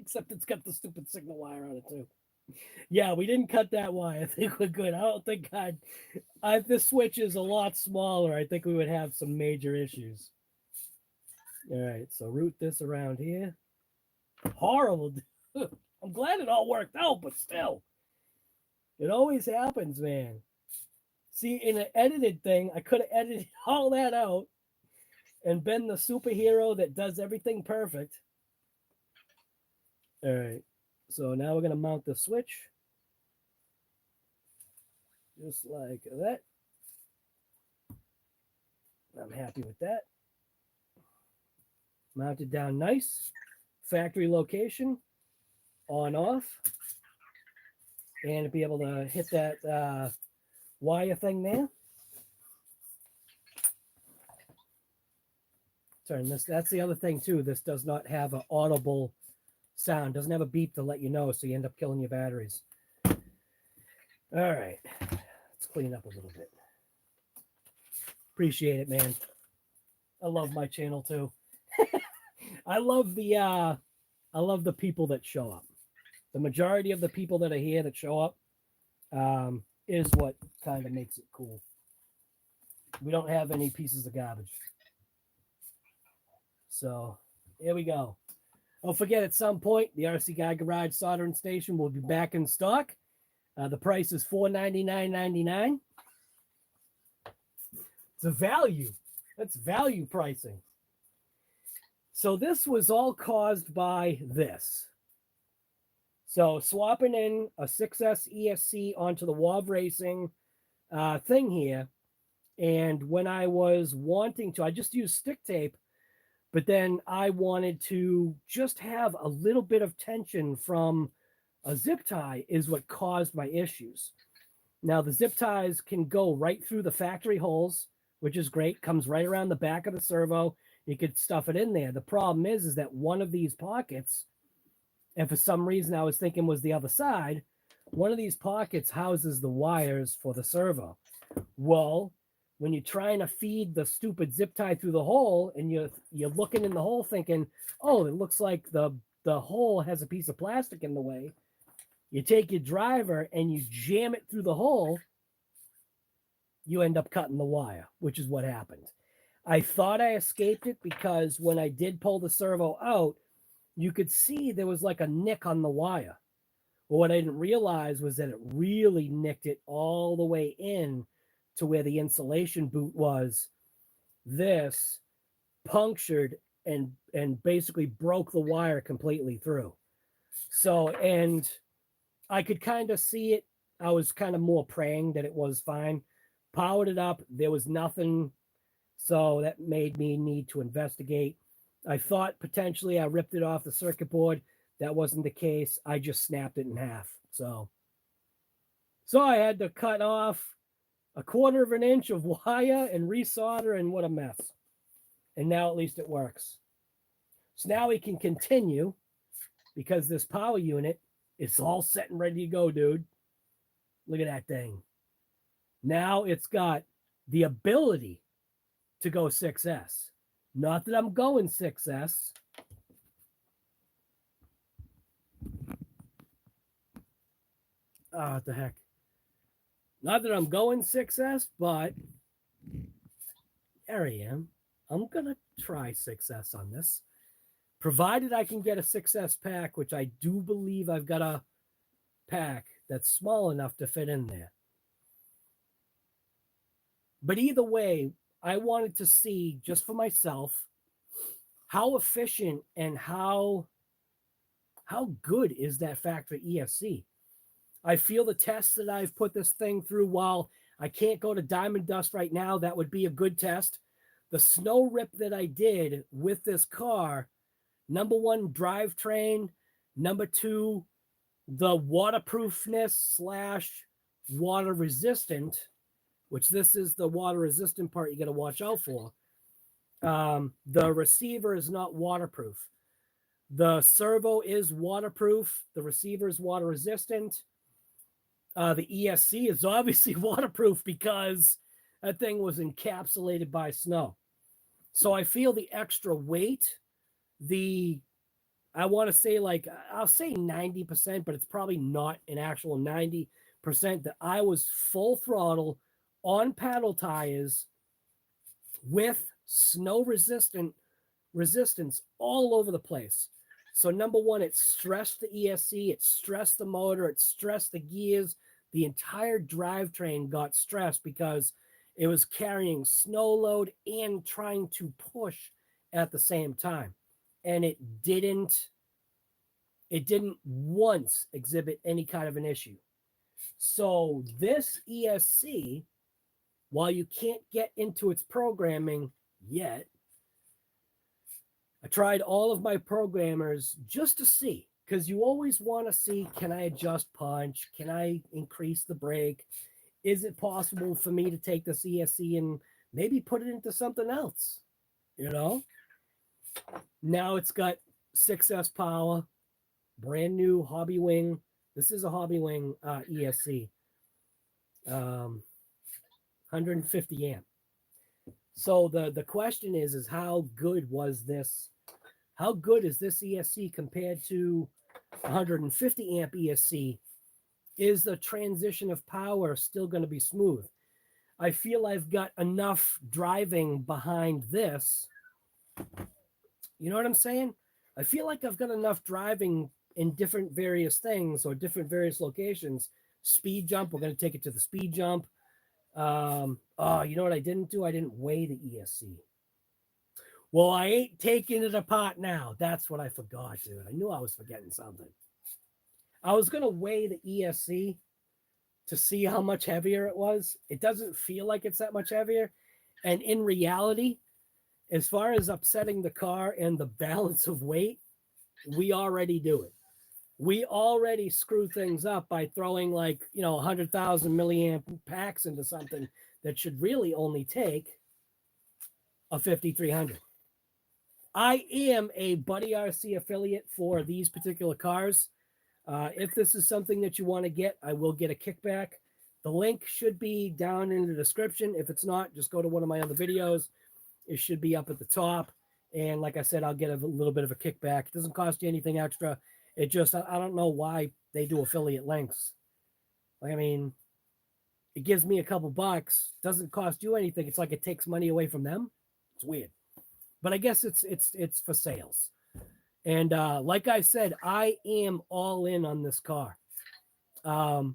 Except it's got the stupid signal wire on it too. Yeah, we didn't cut that wire. I think we're good. I don't think if this switch is a lot smaller, I think we would have some major issues. All right, so route this around here. Horrible. I'm glad it all worked out, but still. It always happens, man. See, in an edited thing, I could have edited all that out and been the superhero that does everything perfect. All right. So now we're going to mount the switch. Just like that. I'm happy with that. Mounted down nice. Factory location. On, off. And be able to hit that wire thing there. Turn this. That's the other thing too. This does not have an audible sound. Doesn't have a beep to let you know, so you end up killing your batteries. All right. Let's clean up a little bit. Appreciate it, man. I love my channel too. I love the people that show up. The majority of the people that are here that show up is what kind of makes it cool. We don't have any pieces of garbage. So here we go. Don't forget, at some point, the RC Guy Garage soldering station will be back in stock. The price is $499.99. It's a value. That's value pricing. So this was all caused by this. So swapping in a 6S ESC onto the WAV Racing thing here. And when I was wanting to, I just used stick tape, but then I wanted to just have a little bit of tension from a zip tie is what caused my issues. Now the zip ties can go right through the factory holes, which is great. Comes right around the back of the servo. You could stuff it in there. The problem is that one of these pockets, and for some reason I was thinking was the other side, one of these pockets houses the wires for the servo. Well, when you're trying to feed the stupid zip tie through the hole and you're looking in the hole thinking, oh, it looks like the hole has a piece of plastic in the way. You take your driver and you jam it through the hole, you end up cutting the wire, which is what happened. I thought I escaped it because when I did pull the servo out, you could see there was like a nick on the wire. Well, what I didn't realize was that it really nicked it all the way in to where the insulation boot was. This punctured and basically broke the wire completely through. So, and I could kind of see it. I was kind of more praying that it was fine. Powered it up. There was nothing. So that made me need to investigate. I thought potentially I ripped it off the circuit board. That wasn't the case. I just snapped it in half. So I had to cut off 1/4 of an inch of wire and resolder, and what a mess. And now at least it works. So now we can continue because this power unit is all set and ready to go, dude. Look at that thing. Now it's got the ability to go 6S. Not that I'm going 6S. What the heck? Not that I'm going 6S, but there I am. I'm going to try 6S on this. Provided I can get a 6S pack, which I do believe I've got a pack that's small enough to fit in there. But either way, I wanted to see, just for myself, how efficient and how good is that factory ESC. I feel the tests that I've put this thing through, while I can't go to Diamond Dust right now, that would be a good test. The snow rip that I did with this car, number one, drivetrain. Number two, the waterproofness / water resistant, which this is the water resistant part you got to watch out for. The receiver is not waterproof. The servo is waterproof. The receiver is water resistant. The ESC is obviously waterproof because that thing was encapsulated by snow. So I feel the extra weight, I want to say, like, I'll say 90%, but it's probably not an actual 90%, that I was full throttle on paddle tires with snow resistance all over the place. So number one, it stressed the ESC, it stressed the motor, it stressed the gears. The entire drivetrain got stressed because it was carrying snow load and trying to push at the same time. And it didn't once exhibit any kind of an issue. So this ESC, while you can't get into its programming yet, I tried all of my programmers just to see, because you always want to see, can I adjust punch? Can I increase the brake? Is it possible for me to take this ESC and maybe put it into something else? You know? Now it's got 6S power, brand new Hobby Wing. This is a Hobby Wing ESC. 150 amp. So the question is how good was this? How good is this ESC compared to 150 amp ESC? Is the transition of power still going to be smooth? I feel I've got enough driving behind this. You know what I'm saying? I feel like I've got enough driving in different various things or different various locations. Speed jump, we're going to take it to the speed jump. You know what I didn't do? I didn't weigh the ESC. Well, I ain't taking it apart now. That's what I forgot, dude. I knew I was forgetting something. I was going to weigh the ESC to see how much heavier it was. It doesn't feel like it's that much heavier. And in reality, as far as upsetting the car and the balance of weight, we already do it. We already screw things up by throwing 100,000 milliamp packs into something that should really only take a 5300. I am a Buddy RC affiliate for these particular cars. If this is something that you want to get, I will get a kickback. The link should be down in the description. If it's not, just go to one of my other videos. It should be up at the top. And like I said, I'll get a little bit of a kickback. It doesn't cost you anything extra. It just, I don't know why they do affiliate links. I mean, it gives me a couple bucks. Doesn't cost you anything. It's like it takes money away from them. It's weird. But I guess it's for sales. And like I said, I am all in on this car. The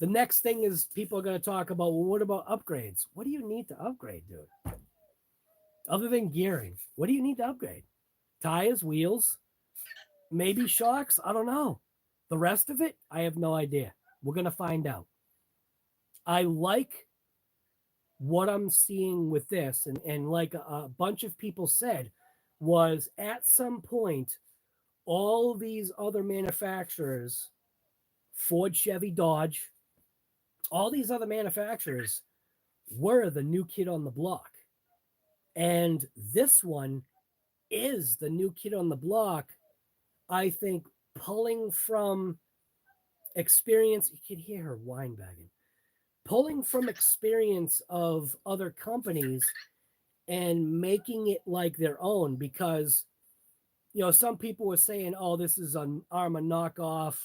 next thing is people are going to talk about, well, what about upgrades? What do you need to upgrade, dude? Other than gearing, what do you need to upgrade? Tires, wheels, maybe shocks? I don't know. The rest of it, I have no idea. We're going to find out. I like what I'm seeing with this, and like a bunch of people said, was at some point, all these other manufacturers, Ford, Chevy, Dodge, all these other manufacturers were the new kid on the block. And this one is the new kid on the block, I think, pulling from experience. You can hear her wine bagging. pulling from experience of other companies and making it like their own, because some people were saying, oh, this is an Arrma knockoff.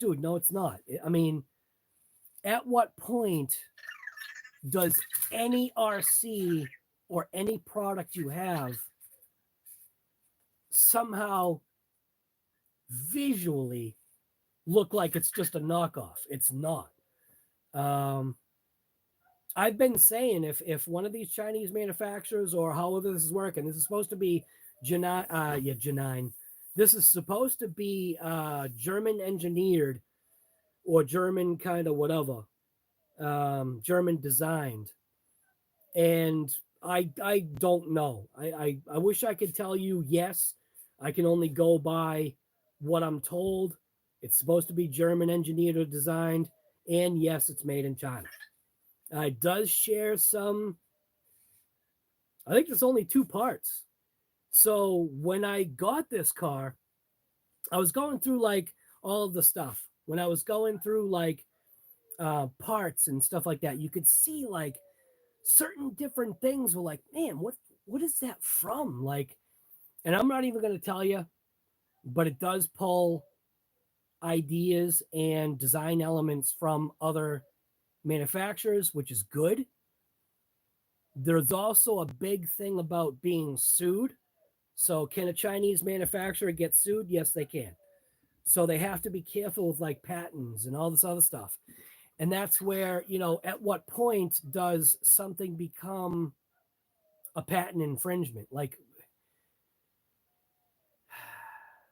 Dude, no, it's not. I mean, at what point does any RC or any product you have somehow visually look like it's just a knockoff? It's not. I've been saying if one of these Chinese manufacturers, or however this is working, this is supposed to be Janine. This is supposed to be German engineered or German kind of whatever, German designed. And I don't know. I wish I could tell you yes. I can only go by what I'm told. It's supposed to be German engineered or designed, and yes, it's made in China. It does share some. I think there's only 2 parts. So when I got this car, I was going through like all of the stuff. When I was going through like parts and stuff like that, you could see like certain different things were like, man, what is that from? Like, and I'm not even going to tell you, but it does pull ideas and design elements from other manufacturers, which is good. There's also a big thing about being sued. So can a Chinese manufacturer get sued? Yes, they can. So they have to be careful with like patents and all this other stuff. And that's where, at what point does something become a patent infringement? Like,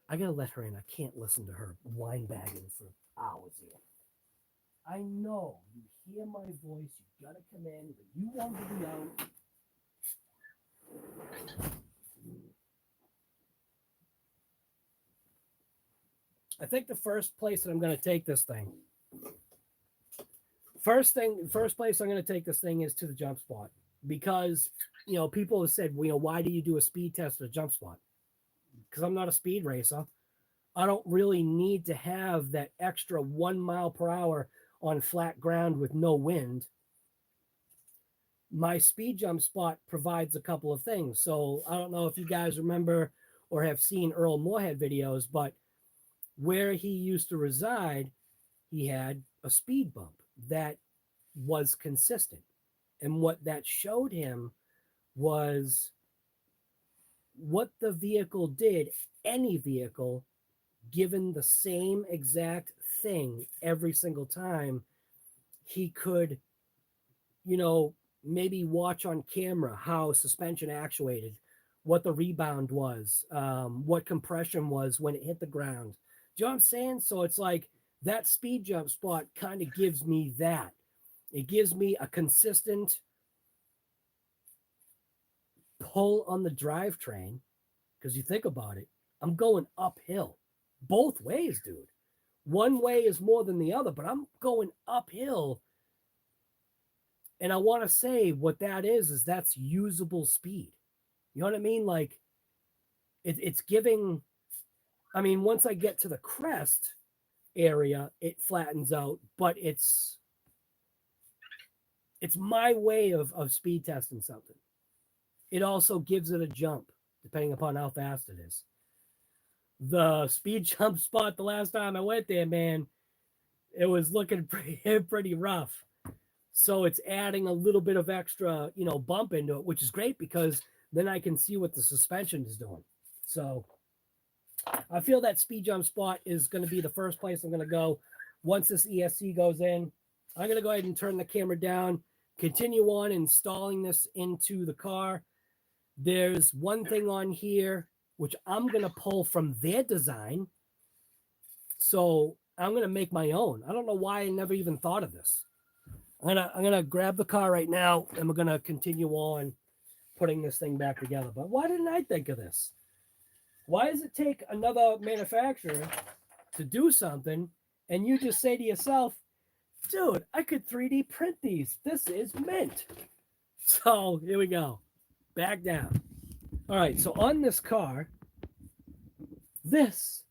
I got to let her in. I can't listen to her wine bagging for hours here. I know you hear my voice. You got to come in, but you want to be out. I think the first place that I'm going to take this thing, first place I'm going to take this thing is to the jump spot, because, people have said, why do you do a speed test at a jump spot? Because I'm not a speed racer. I don't really need to have that extra 1 mile per hour on flat ground with no wind. My speed jump spot provides a couple of things. So I don't know if you guys remember or have seen Earl Moorhead videos, but where he used to reside, he had a speed bump that was consistent. And what that showed him was what the vehicle did, any vehicle, given the same exact thing every single time, he could, maybe watch on camera how suspension actuated, what the rebound was, what compression was when it hit the ground. Do you know what I'm saying? So it's like that speed jump spot kind of gives me that. It gives me a consistent pull on the drivetrain, because you think about it, I'm going uphill both ways, dude. One way is more than the other, but I'm going uphill. And I want to say what that is that's usable speed. You know what I mean? Like it's giving, I mean, once I get to the crest area, it flattens out, but it's my way of speed testing something. It also gives it a jump, depending upon how fast it is. The speed jump spot, the last time I went there, man, it was looking pretty rough. So it's adding a little bit of extra, bump into it, which is great, because then I can see what the suspension is doing. So I feel that speed jump spot is going to be the first place I'm going to go. Once this ESC goes in, I'm going to go ahead and turn the camera down, continue on installing this into the car. There's one thing on here which I'm going to pull from their design. So I'm going to make my own. I don't know why I never even thought of this. I'm gonna grab the car right now, and we're going to continue on putting this thing back together. But why didn't I think of this? Why does it take another manufacturer to do something, and you just say to yourself, dude, I could 3D print these. This is mint. So here we go. Back down. All right, so on this car, this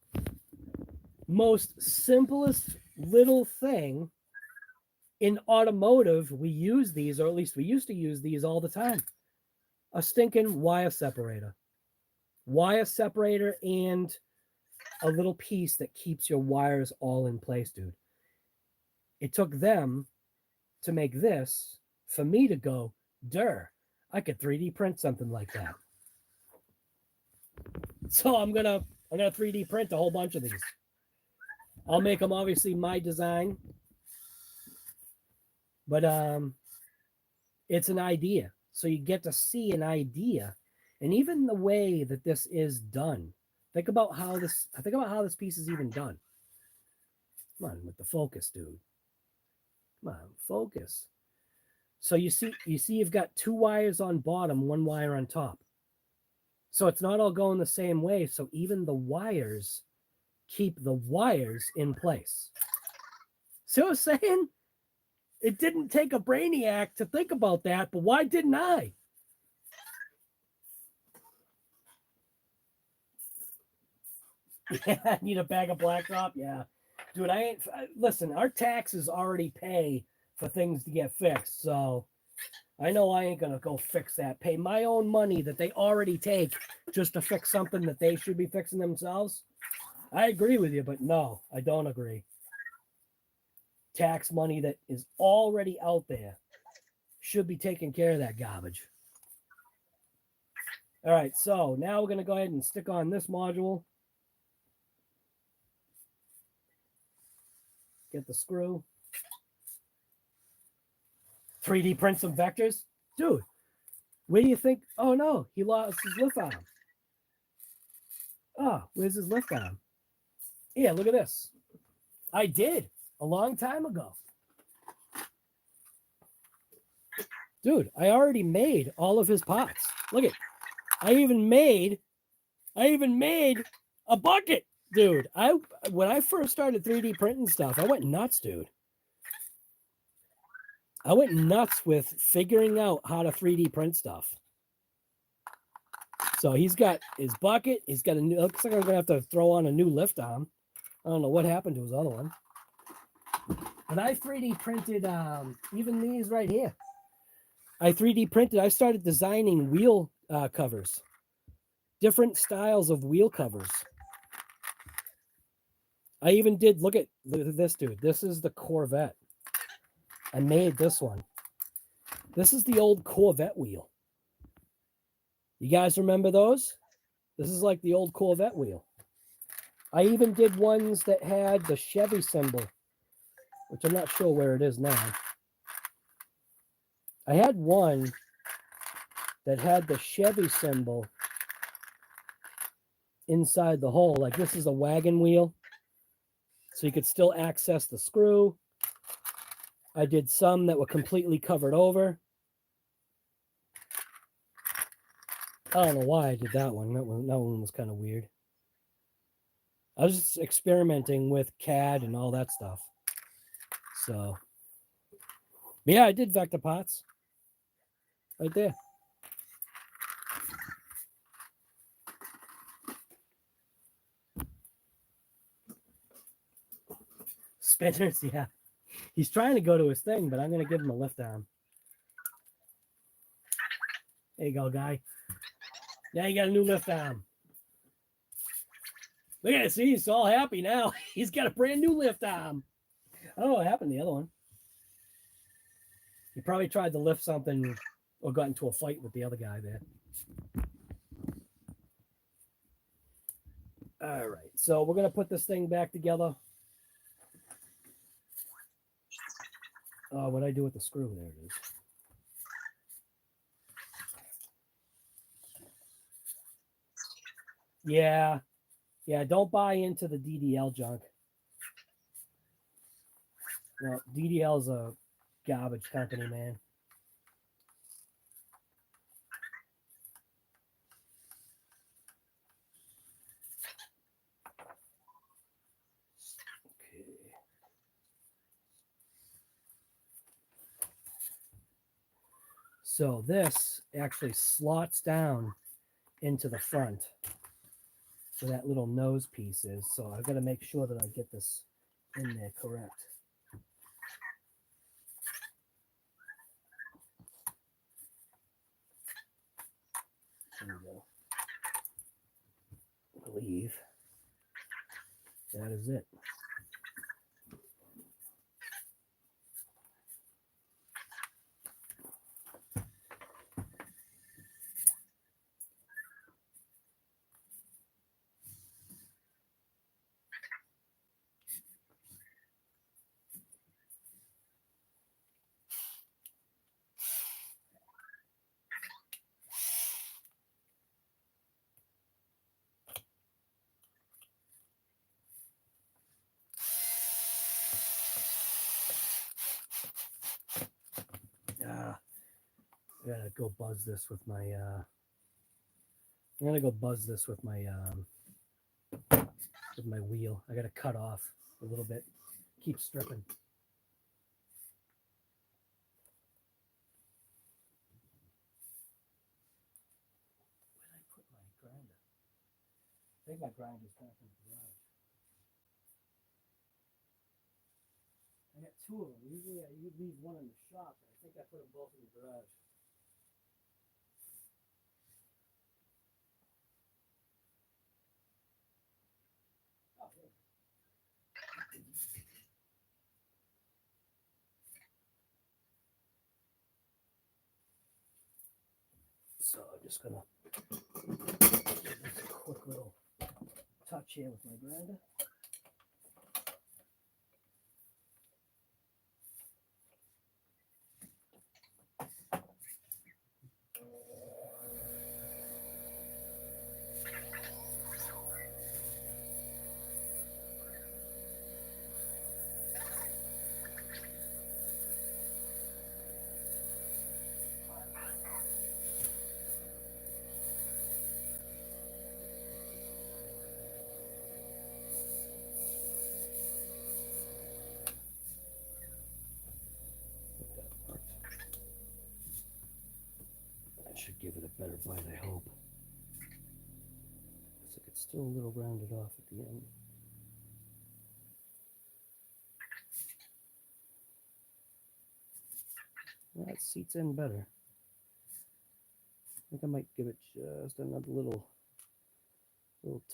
most simplest little thing In automotive, we use these, or at least we used to use these all the time. A stinking wire separator. Wire separator and a little piece that keeps your wires all in place, dude. It took them to make this for me to go, durr, I could 3D print something like that. So I'm gonna 3D print a whole bunch of these. I'll make them obviously my design, but it's an idea. So you get to see an idea, and even the way that this is done. Think about how this piece is even done. Come on with the focus, dude. Come on, focus. So you see you've got 2 wires on bottom, 1 wire on top. So it's not all going the same way. So even the wires keep the wires in place. See what I'm saying? It didn't take a brainiac to think about that, but why didn't I? Yeah, I need a bag of blacktop. Yeah. Dude, listen, our taxes already pay for things to get fixed. So I know I ain't going to go fix that. Pay my own money that they already take just to fix something that they should be fixing themselves. I agree with you, but no, I don't agree. Tax money that is already out there should be taking care of that garbage. All right, so now we're going to go ahead and stick on this module. Get the screw. 3D print some vectors. Dude, where do you think? Oh, no, he lost his lift arm. Oh, where's his lift arm? Yeah, look at this. I did a long time ago. Dude, I already made all of his pots. Look at, I even made a bucket, dude. When I first started 3D printing stuff, I went nuts, dude. I went nuts with figuring out how to 3D print stuff. So he's got his bucket. He's got a new, looks like I'm going to have to throw on a new lift arm. I don't know what happened to his other one. But I 3D printed even these right here. I 3D printed, I started designing wheel covers. Different styles of wheel covers. I even did, look at this, dude. This is the Corvette. I made this one. This is the old Corvette wheel. You guys remember those? This is like the old Corvette wheel. I even did ones that had the Chevy symbol, which I'm not sure where it is now. I had one that had the Chevy symbol inside the hole. Like this is a wagon wheel, so you could still access the screw. I did some that were completely covered over. I don't know why I did that one. That one was kind of weird. I was just experimenting with CAD and all that stuff. So, yeah, I did vector pots. Right there. Spinners, yeah. He's trying to go to his thing, but I'm going to give him a lift arm. There you go, guy. Now you got a new lift arm. Look at it. See, he's all happy now. He's got a brand new lift arm. I don't know what happened to the other one. He probably tried to lift something or got into a fight with the other guy there. All right. So we're going to put this thing back together. What did I do with the screw? There it is. Yeah. Yeah, don't buy into the DDL junk. No, DDL's a garbage company, man. Okay. So this actually slots down into the front. So that little nose piece is. So I've got to make sure that I get this in there correct. I gotta go buzz this with my I'm gonna go buzz this with my wheel. I gotta cut off a little bit. Keep stripping. Where did I put my grinder? I think my grinder's back in the garage. I got two of them. Usually I leave one in the shop, but I think I put them both in the garage. Oh, here. So I'm just gonna give this a quick little touch here with my grinder. Should give it a better bite, I hope. Looks like it's still a little rounded off at the end. That seats in better. I think I might give it just another little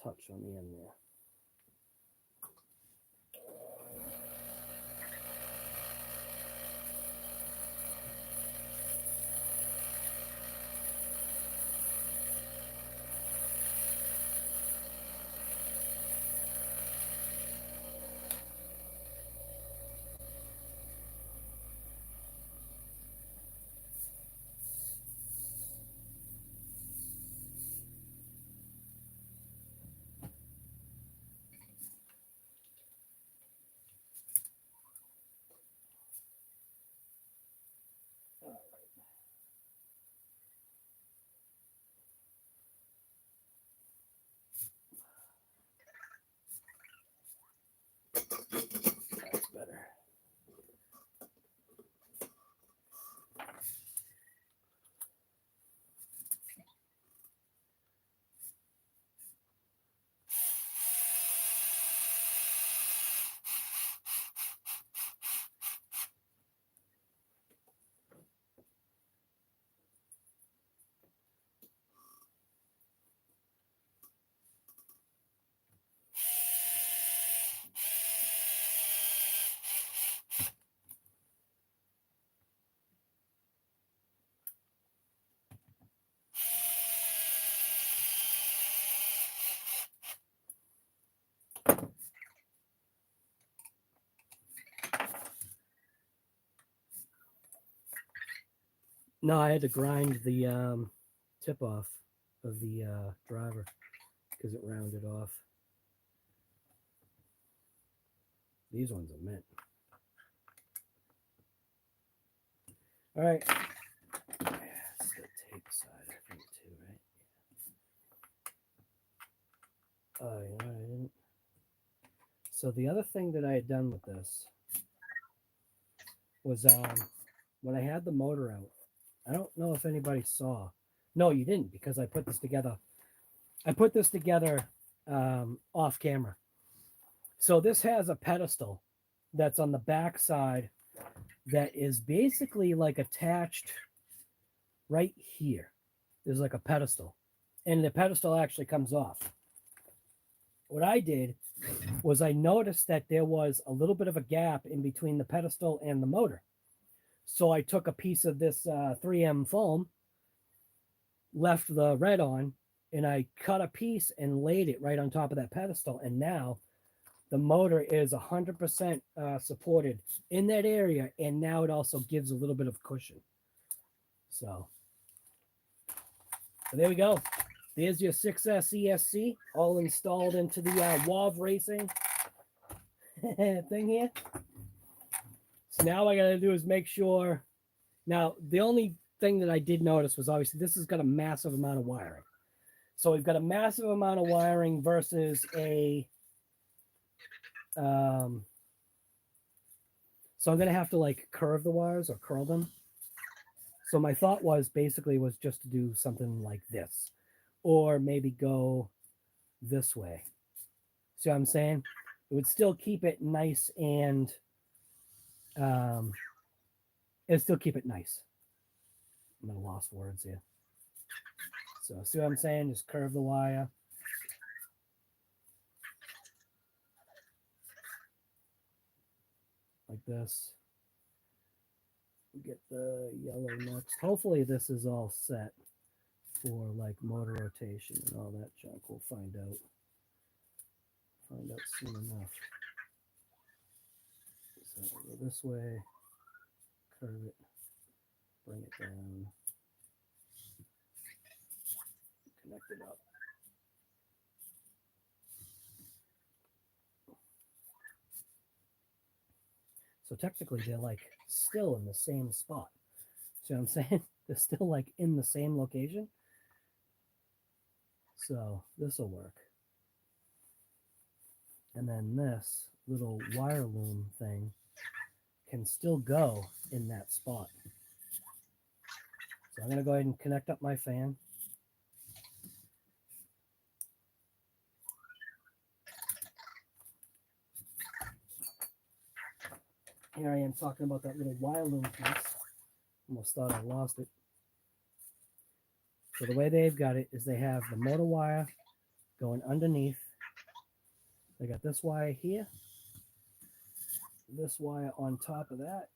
touch on the end there. That's better. No, I had to grind the tip off of the driver because it rounded off. These ones are mint. All right. It's the tape side, I think, too, right? Oh, you know, I didn't. So the other thing that I had done with this was when I had the motor out, I don't know if anybody saw. No, you didn't, because I put this together. I put this together off camera. So this has a pedestal that's on the back side that is basically like attached right here. There's like a pedestal, and the pedestal actually comes off. What I did was I noticed that there was a little bit of a gap in between the pedestal and the motor. So I took a piece of this 3M foam, left the red on, and I cut a piece and laid it right on top of that pedestal. And now the motor is 100% supported in that area. And now it also gives a little bit of cushion. So there we go. There's your 6S ESC all installed into the WAV Racing thing here. So now what I got to do is make sure. Now, the only thing that I did notice was obviously this has got a massive amount of wiring. So we've got a massive amount of wiring versus a, so I'm going to have to like curve the wires or curl them. So my thought was basically was just to do something like this, or maybe go this way. See what I'm saying? It would still keep it nice and it'd still keep it nice. I'm at a lost words here. So see what I'm saying? Just curve the wire. Like this. Get the yellow next. Hopefully this is all set for like motor rotation and all that junk. We'll find out. Find out soon enough. So go this way, curve it, bring it down, connect it up. So technically they're like still in the same spot. See what I'm saying? They're still like in the same location. So this will work. And then this little wire loom thing can still go in that spot. So I'm going to go ahead and connect up my fan. Here I am talking about that little wire loom piece. Almost thought I lost it. So the way they've got it is they have the motor wire going underneath. They got this wire here, this wire on top of that,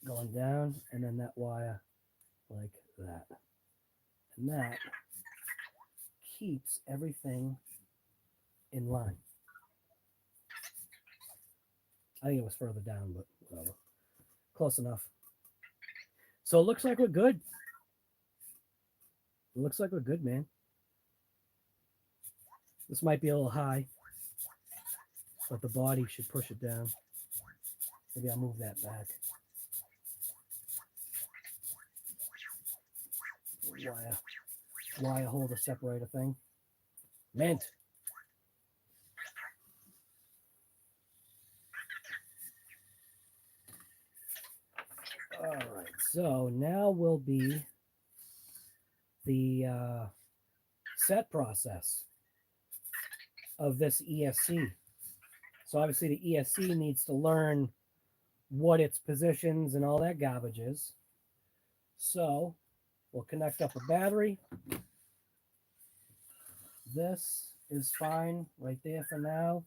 going down, and then that wire like that. And that keeps everything in line. I think it was further down, but whatever. Close enough. So it looks like we're good. It looks like we're good, man. This might be a little high, but the body should push it down. Maybe I'll move that back. Wire holder separator thing. Mint. All right, so now will be the set process of this ESC. So obviously the ESC needs to learn what its positions and all that garbage is. So we'll connect up a battery. This is fine right there for now.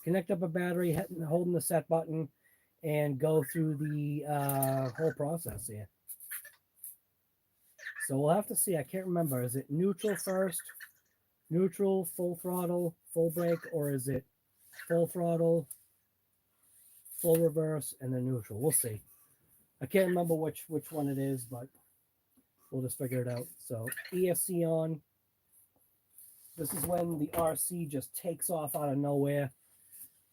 Connect up a battery, holding the set button, and go through the whole process here. So we'll have to see. I can't remember. Is it neutral first? Neutral, full throttle, full brake, or is it full throttle, full reverse, and then neutral? We'll see. I can't remember which one it is, but we'll just figure it out. So ESC on. This is when the RC just takes off out of nowhere.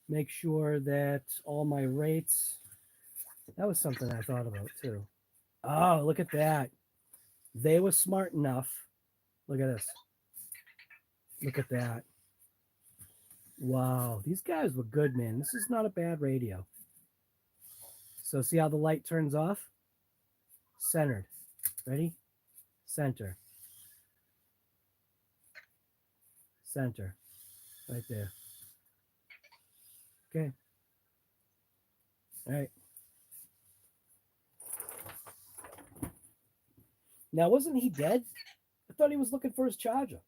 Make sure that all my rates. That was something I thought about too. Oh, look at that. They were smart enough. Look at this. Look at that. Wow. These guys were good, man. This is not a bad radio. So see how the light turns off? Centered. Ready? Center. Center. Right there. Okay. All right. Now, wasn't he dead? I thought he was looking for his charger.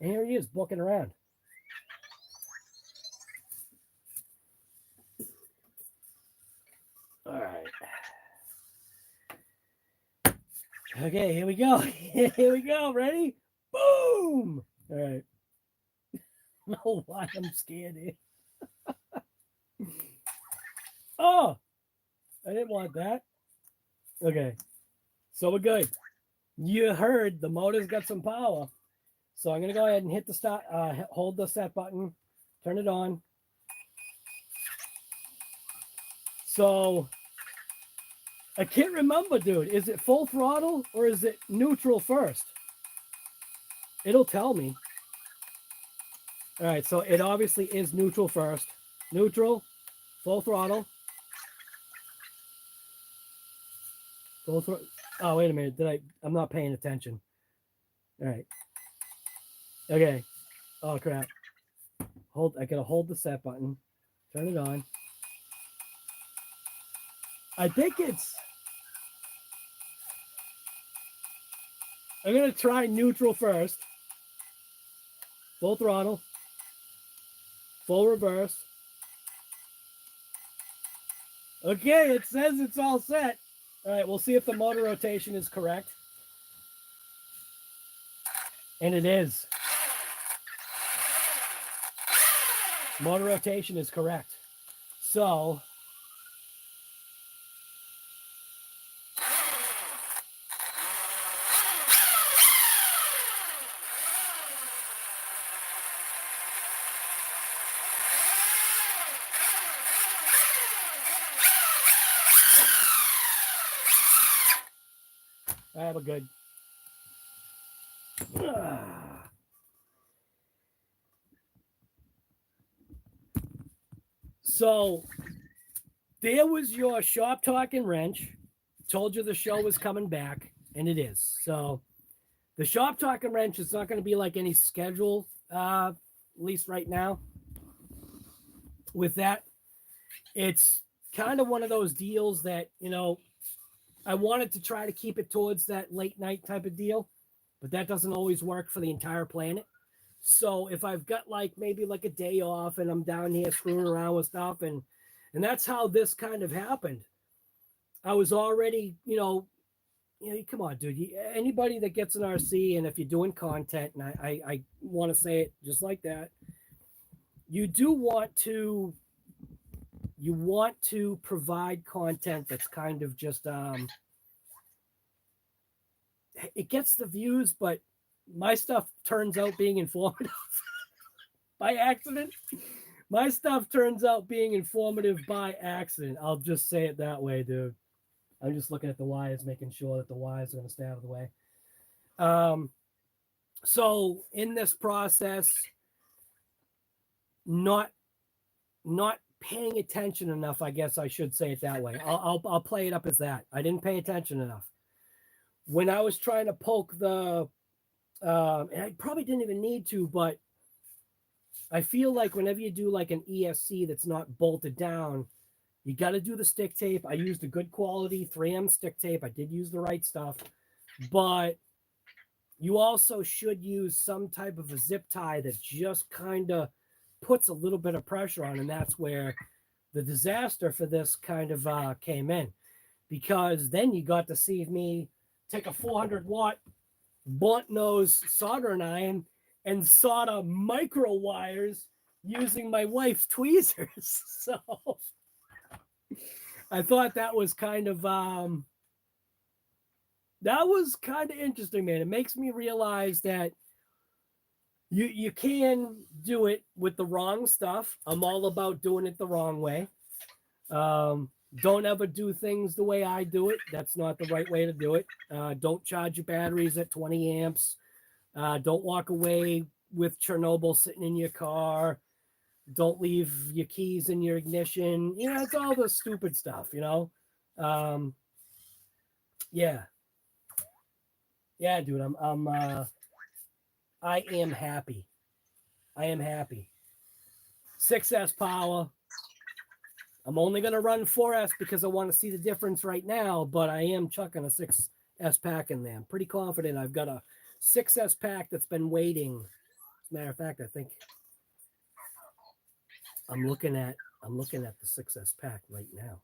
And here he is, booking around. All right. Okay, here we go. Here we go. Ready? Boom! All right. I don't know why I'm scared here. Oh! I didn't want that. Okay. So we're good. You heard the motor's got some power. So I'm going to go ahead and hit the start, hold the set button, turn it on. So I can't remember, dude. Is it full throttle or is it neutral first? It'll tell me. All right, so it obviously is neutral first. Neutral, full throttle. Full throttle. Oh, wait a minute. I'm not paying attention. All right. Okay. Oh, crap. I gotta hold the set button. Turn it on. I think I'm gonna try neutral first. Full throttle. Full reverse. Okay, it says it's all set. All right, we'll see if the motor rotation is correct. And it is. Motor rotation is correct. So I have a good. So there was your shop talking wrench. Told you the show was coming back, and it is. So the shop talking wrench is not going to be like any schedule, at least right now. With that, it's kind of one of those deals that, you know, I wanted to try to keep it towards that late night type of deal, but that doesn't always work for the entire planet. So if I've got like maybe like a day off and I'm down here screwing around with stuff, and that's how this kind of happened. I was already, you know, come on, dude. Anybody that gets an RC, and if you're doing content, and I want to say it just like that, you want to provide content that's kind of just it gets the views, but my stuff turns out being informative by accident. My stuff turns out being informative by accident. I'll just say it that way, dude. I'm just looking at the wires, making sure that the wires are going to stay out of the way. So in this process, not paying attention enough, I guess I should say it that way. I'll play it up as that. I didn't pay attention enough. When I was trying to poke the, and I probably didn't even need to, but I feel like whenever you do like an ESC that's not bolted down, you got to do the stick tape. I used a good quality 3M stick tape. I did use the right stuff, but you also should use some type of a zip tie that just kind of puts a little bit of pressure on. And that's where the disaster for this kind of came in, because then you got to see me take a 400-watt blunt nose soldering iron and solder micro wires using my wife's tweezers. So I thought that was kind of interesting, man. It makes me realize that you can do it with the wrong stuff. I'm all about doing it the wrong way. Don't ever do things the way I do it. That's not the right way to do it. Don't charge your batteries at 20 amps. Don't walk away with Chernobyl sitting in your car. Don't leave your keys in your ignition. You know, it's all the stupid stuff, you know? Yeah. Yeah, dude, I am happy. I am happy. 6S power. I'm only going to run 4S because I want to see the difference right now, but I am chucking a 6S pack in there. I'm pretty confident I've got a 6S pack that's been waiting. As a matter of fact, I think I'm looking at the 6S pack right now.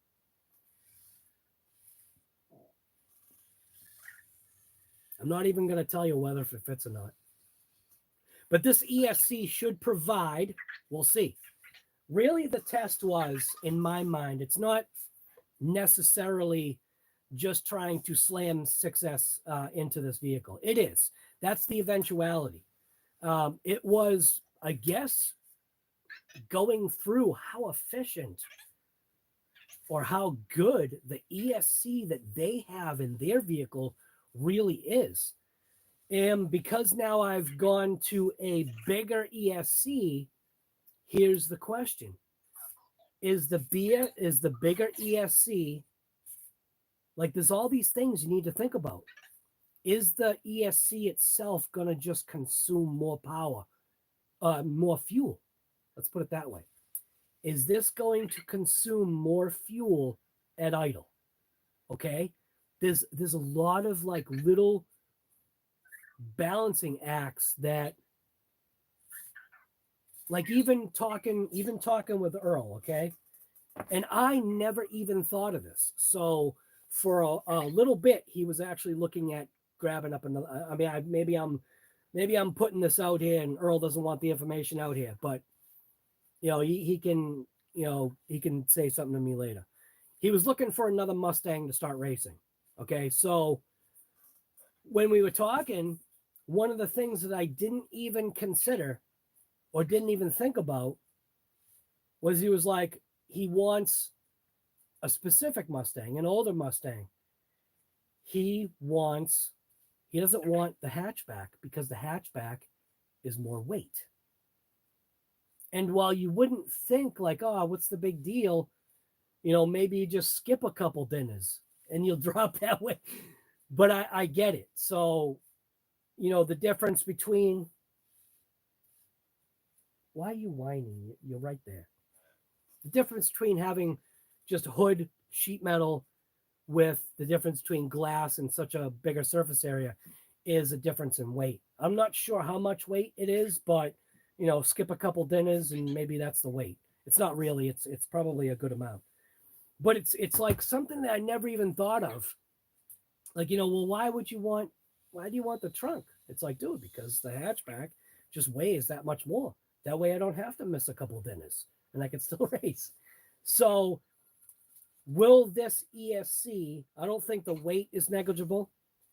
I'm not even going to tell you whether if it fits or not. But this ESC should provide, we'll see. Really, the test was, in my mind, it's not necessarily just trying to slam 6S into this vehicle. It is. That's the eventuality. It was, I guess, going through how efficient or how good the ESC that they have in their vehicle really is. And because now I've gone to a bigger ESC, here's the question. Is the bigger ESC, like there's all these things you need to think about. Is the ESC itself going to just consume more power, more fuel? Let's put it that way. Is this going to consume more fuel at idle? Okay. There's a lot of like little balancing acts that, like even talking with Earl, okay? And I never even thought of this. So for a little bit, he was actually looking at grabbing up another. I mean, maybe I'm putting this out here, and Earl doesn't want the information out here, but he can he can say something to me later. He was looking for another Mustang to start racing. Okay, so when we were talking, one of the things that I didn't even consider or didn't even think about was he was like, he wants a specific Mustang, an older Mustang. He doesn't want the hatchback because the hatchback is more weight. And while you wouldn't think like, oh, what's the big deal? Maybe you just skip a couple dinners and you'll drop that way. But I get it. So, the difference between, why are you whining? You're right there. The difference between having just hood sheet metal with the difference between glass and such a bigger surface area is a difference in weight. I'm not sure how much weight it is, but skip a couple dinners and maybe that's the weight. It's not really, it's probably a good amount. But it's like something that I never even thought of. Like, well, why do you want the trunk? It's like, dude, because the hatchback just weighs that much more. That way I don't have to miss a couple dinners and I can still race. So will this ESC, I don't think the weight is negligible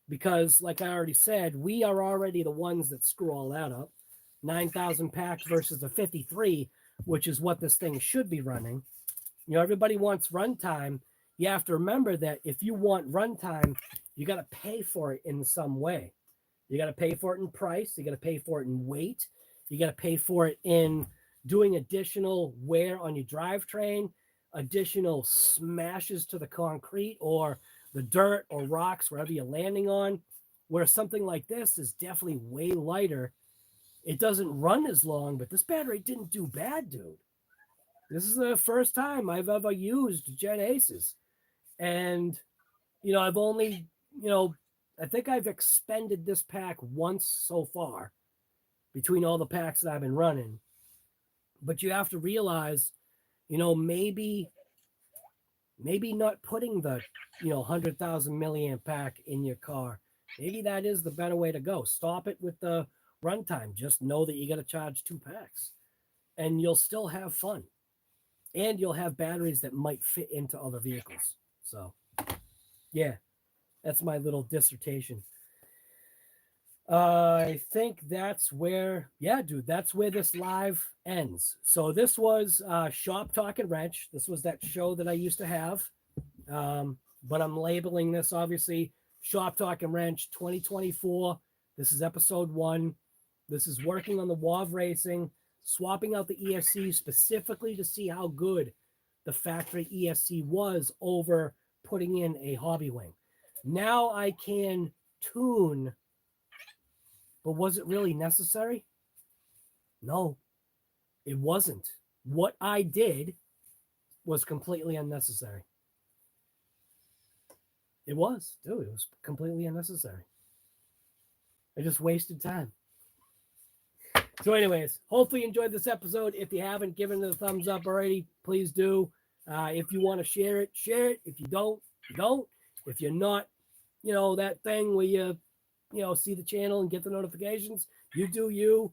because like I already said, we are already the ones that screw all that up. 9,000 packs versus a 53, which is what this thing should be running. Everybody wants runtime. You have to remember that if you want runtime, you got to pay for it in some way. You got to pay for it in price. You got to pay for it in weight. You got to pay for it in doing additional wear on your drivetrain, additional smashes to the concrete or the dirt or rocks, wherever you're landing on, where something like this is definitely way lighter. It doesn't run as long, but this battery didn't do bad, dude. This is the first time I've ever used Gen Aces. And, I've only, I think I've expended this pack once so far between all the packs that I've been running. But you have to realize, maybe not putting the, 100,000 milliamp pack in your car. Maybe that is the better way to go. Stop it with the runtime. Just know that you got to charge 2 packs and you'll still have fun. And you'll have batteries that might fit into other vehicles. So, yeah, that's my little dissertation. I think that's where, that's where this live ends. So this was Shop Talk and Wrench. This was that show that I used to have. But I'm labeling this, obviously, Shop Talk and Wrench 2024. This is episode 1. This is working on the WAV racing, swapping out the ESC specifically to see how good the factory ESC was over putting in a hobby wing. Now I can tune, but was it really necessary? No, it wasn't. What I did was completely unnecessary. It was, dude, it was completely unnecessary. I just wasted time. So anyways, hopefully you enjoyed this episode. If you haven't given it a thumbs up already, please do. If you want to share it, share it. If you don't, you don't. If you're not, that thing where you see the channel and get the notifications, you do you.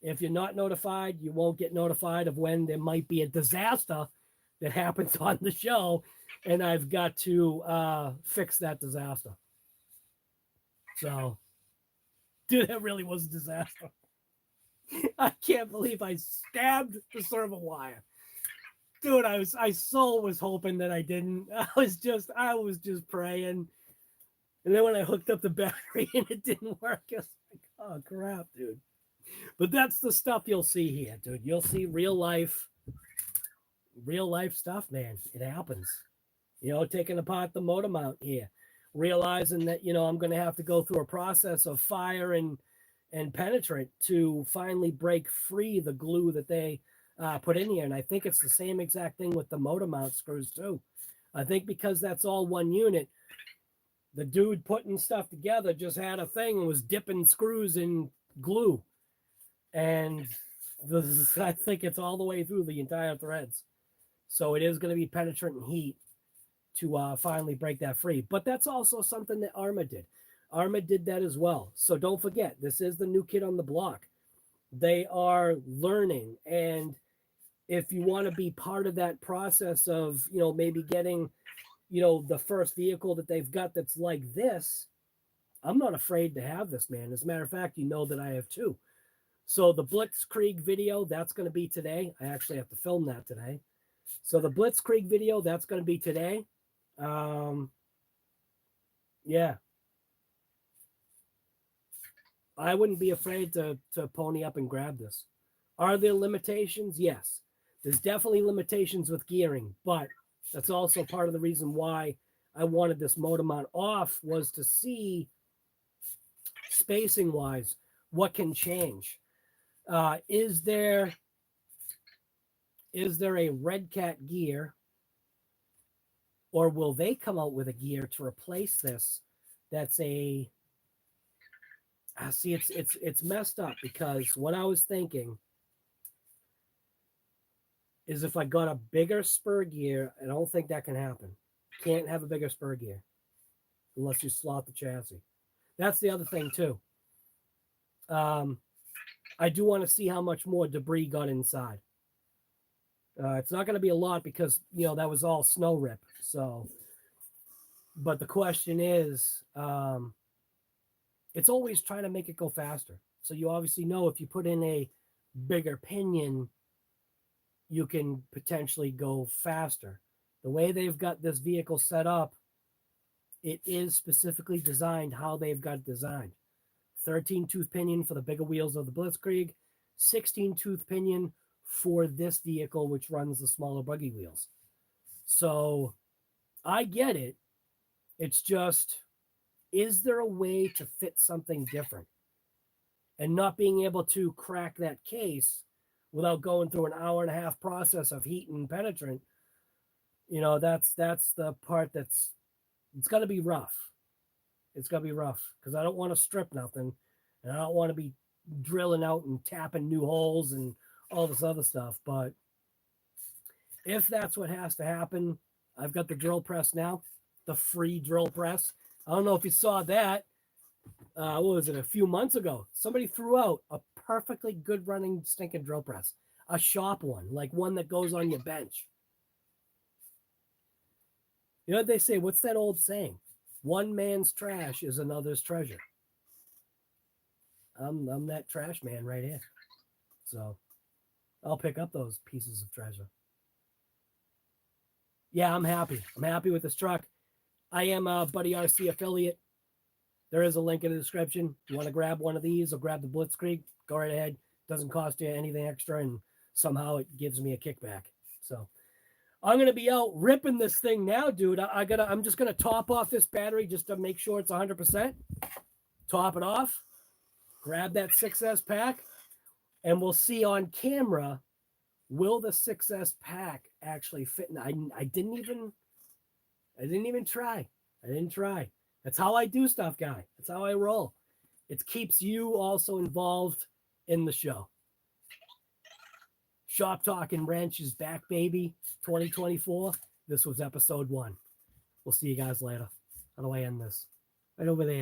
If you're not notified, you won't get notified of when there might be a disaster that happens on the show, and I've got to fix that disaster. So, dude, that really was a disaster. I can't believe I stabbed the servo wire. Dude, I so was hoping that I didn't. I was just praying. And then when I hooked up the battery and it didn't work, I was like, oh crap, dude. But that's the stuff you'll see here, dude. You'll see real life stuff, man. It happens. Taking apart the motor mount here, realizing that, I'm going to have to go through a process of fire and penetrant to finally break free the glue that they put in here. And I think it's the same exact thing with the motor mount screws too. I think because that's all one unit, the dude putting stuff together just had a thing and was dipping screws in glue. And I think it's all the way through the entire threads. So it is going to be penetrant and heat to finally break that free. But that's also something that Arrma did. Arrma did that as well. So don't forget, this is the new kid on the block. They are learning. And if you want to be part of that process of, maybe getting, the first vehicle that they've got that's like this, I'm not afraid to have this, man. As a matter of fact, that I have two. So the Blitzkrieg video, that's going to be today. I actually have to film that today. So the Blitzkrieg video, that's going to be today. Yeah. I wouldn't be afraid to pony up and grab this. Are there limitations? Yes. There's definitely limitations with gearing, but that's also part of the reason why I wanted this motor mount off, was to see spacing-wise what can change. Is there a Red Cat gear, or will they come out with a gear to replace this? That's a see, it's messed up, because what I was thinking is if I got a bigger spur gear, I don't think that can happen. Can't have a bigger spur gear unless you slot the chassis. That's the other thing too. I do want to see how much more debris got inside. It's not going to be a lot because, that was all snow rip. So, but the question is, it's always trying to make it go faster. So you obviously know if you put in a bigger pinion, you can potentially go faster. The way they've got this vehicle set up, it is specifically designed how they've got it designed. 13-tooth pinion for the bigger wheels of the Blitzkrieg, 16-tooth pinion for this vehicle, which runs the smaller buggy wheels. So I get it. It's just, is there a way to fit something different? And not being able to crack that case without going through an hour-and-a-half process of heat and penetrant, that's the part it's going to be rough. It's going to be rough because I don't want to strip nothing, and I don't want to be drilling out and tapping new holes and all this other stuff. But if that's what has to happen, I've got the drill press now, the free drill press. I don't know if you saw that. What was it, a few months ago? Somebody threw out a perfectly good running stinking drill press, a shop one, like one that goes on your bench. You know what they say? What's that old saying? One man's trash is another's treasure. I'm that trash man right here. So I'll pick up those pieces of treasure. Yeah, I'm happy. I'm happy with this truck. I am a Buddy RC affiliate. There is a link in the description. If you want to grab one of these or grab the Blitzkrieg, go right ahead. Doesn't cost you anything extra, and somehow it gives me a kickback. So I'm gonna be out ripping this thing now, dude. I'm just gonna top off this battery just to make sure it's 100%. Top it off. Grab that 6S pack, and we'll see on camera. Will the 6S pack actually fit? I didn't even try. I didn't try. That's how I do stuff, guy. That's how I roll. It keeps you also involved in the show. Shop Talk and Wrench is back, baby. 2024. This was episode 1. We'll see you guys later. How do I end this? Right over there.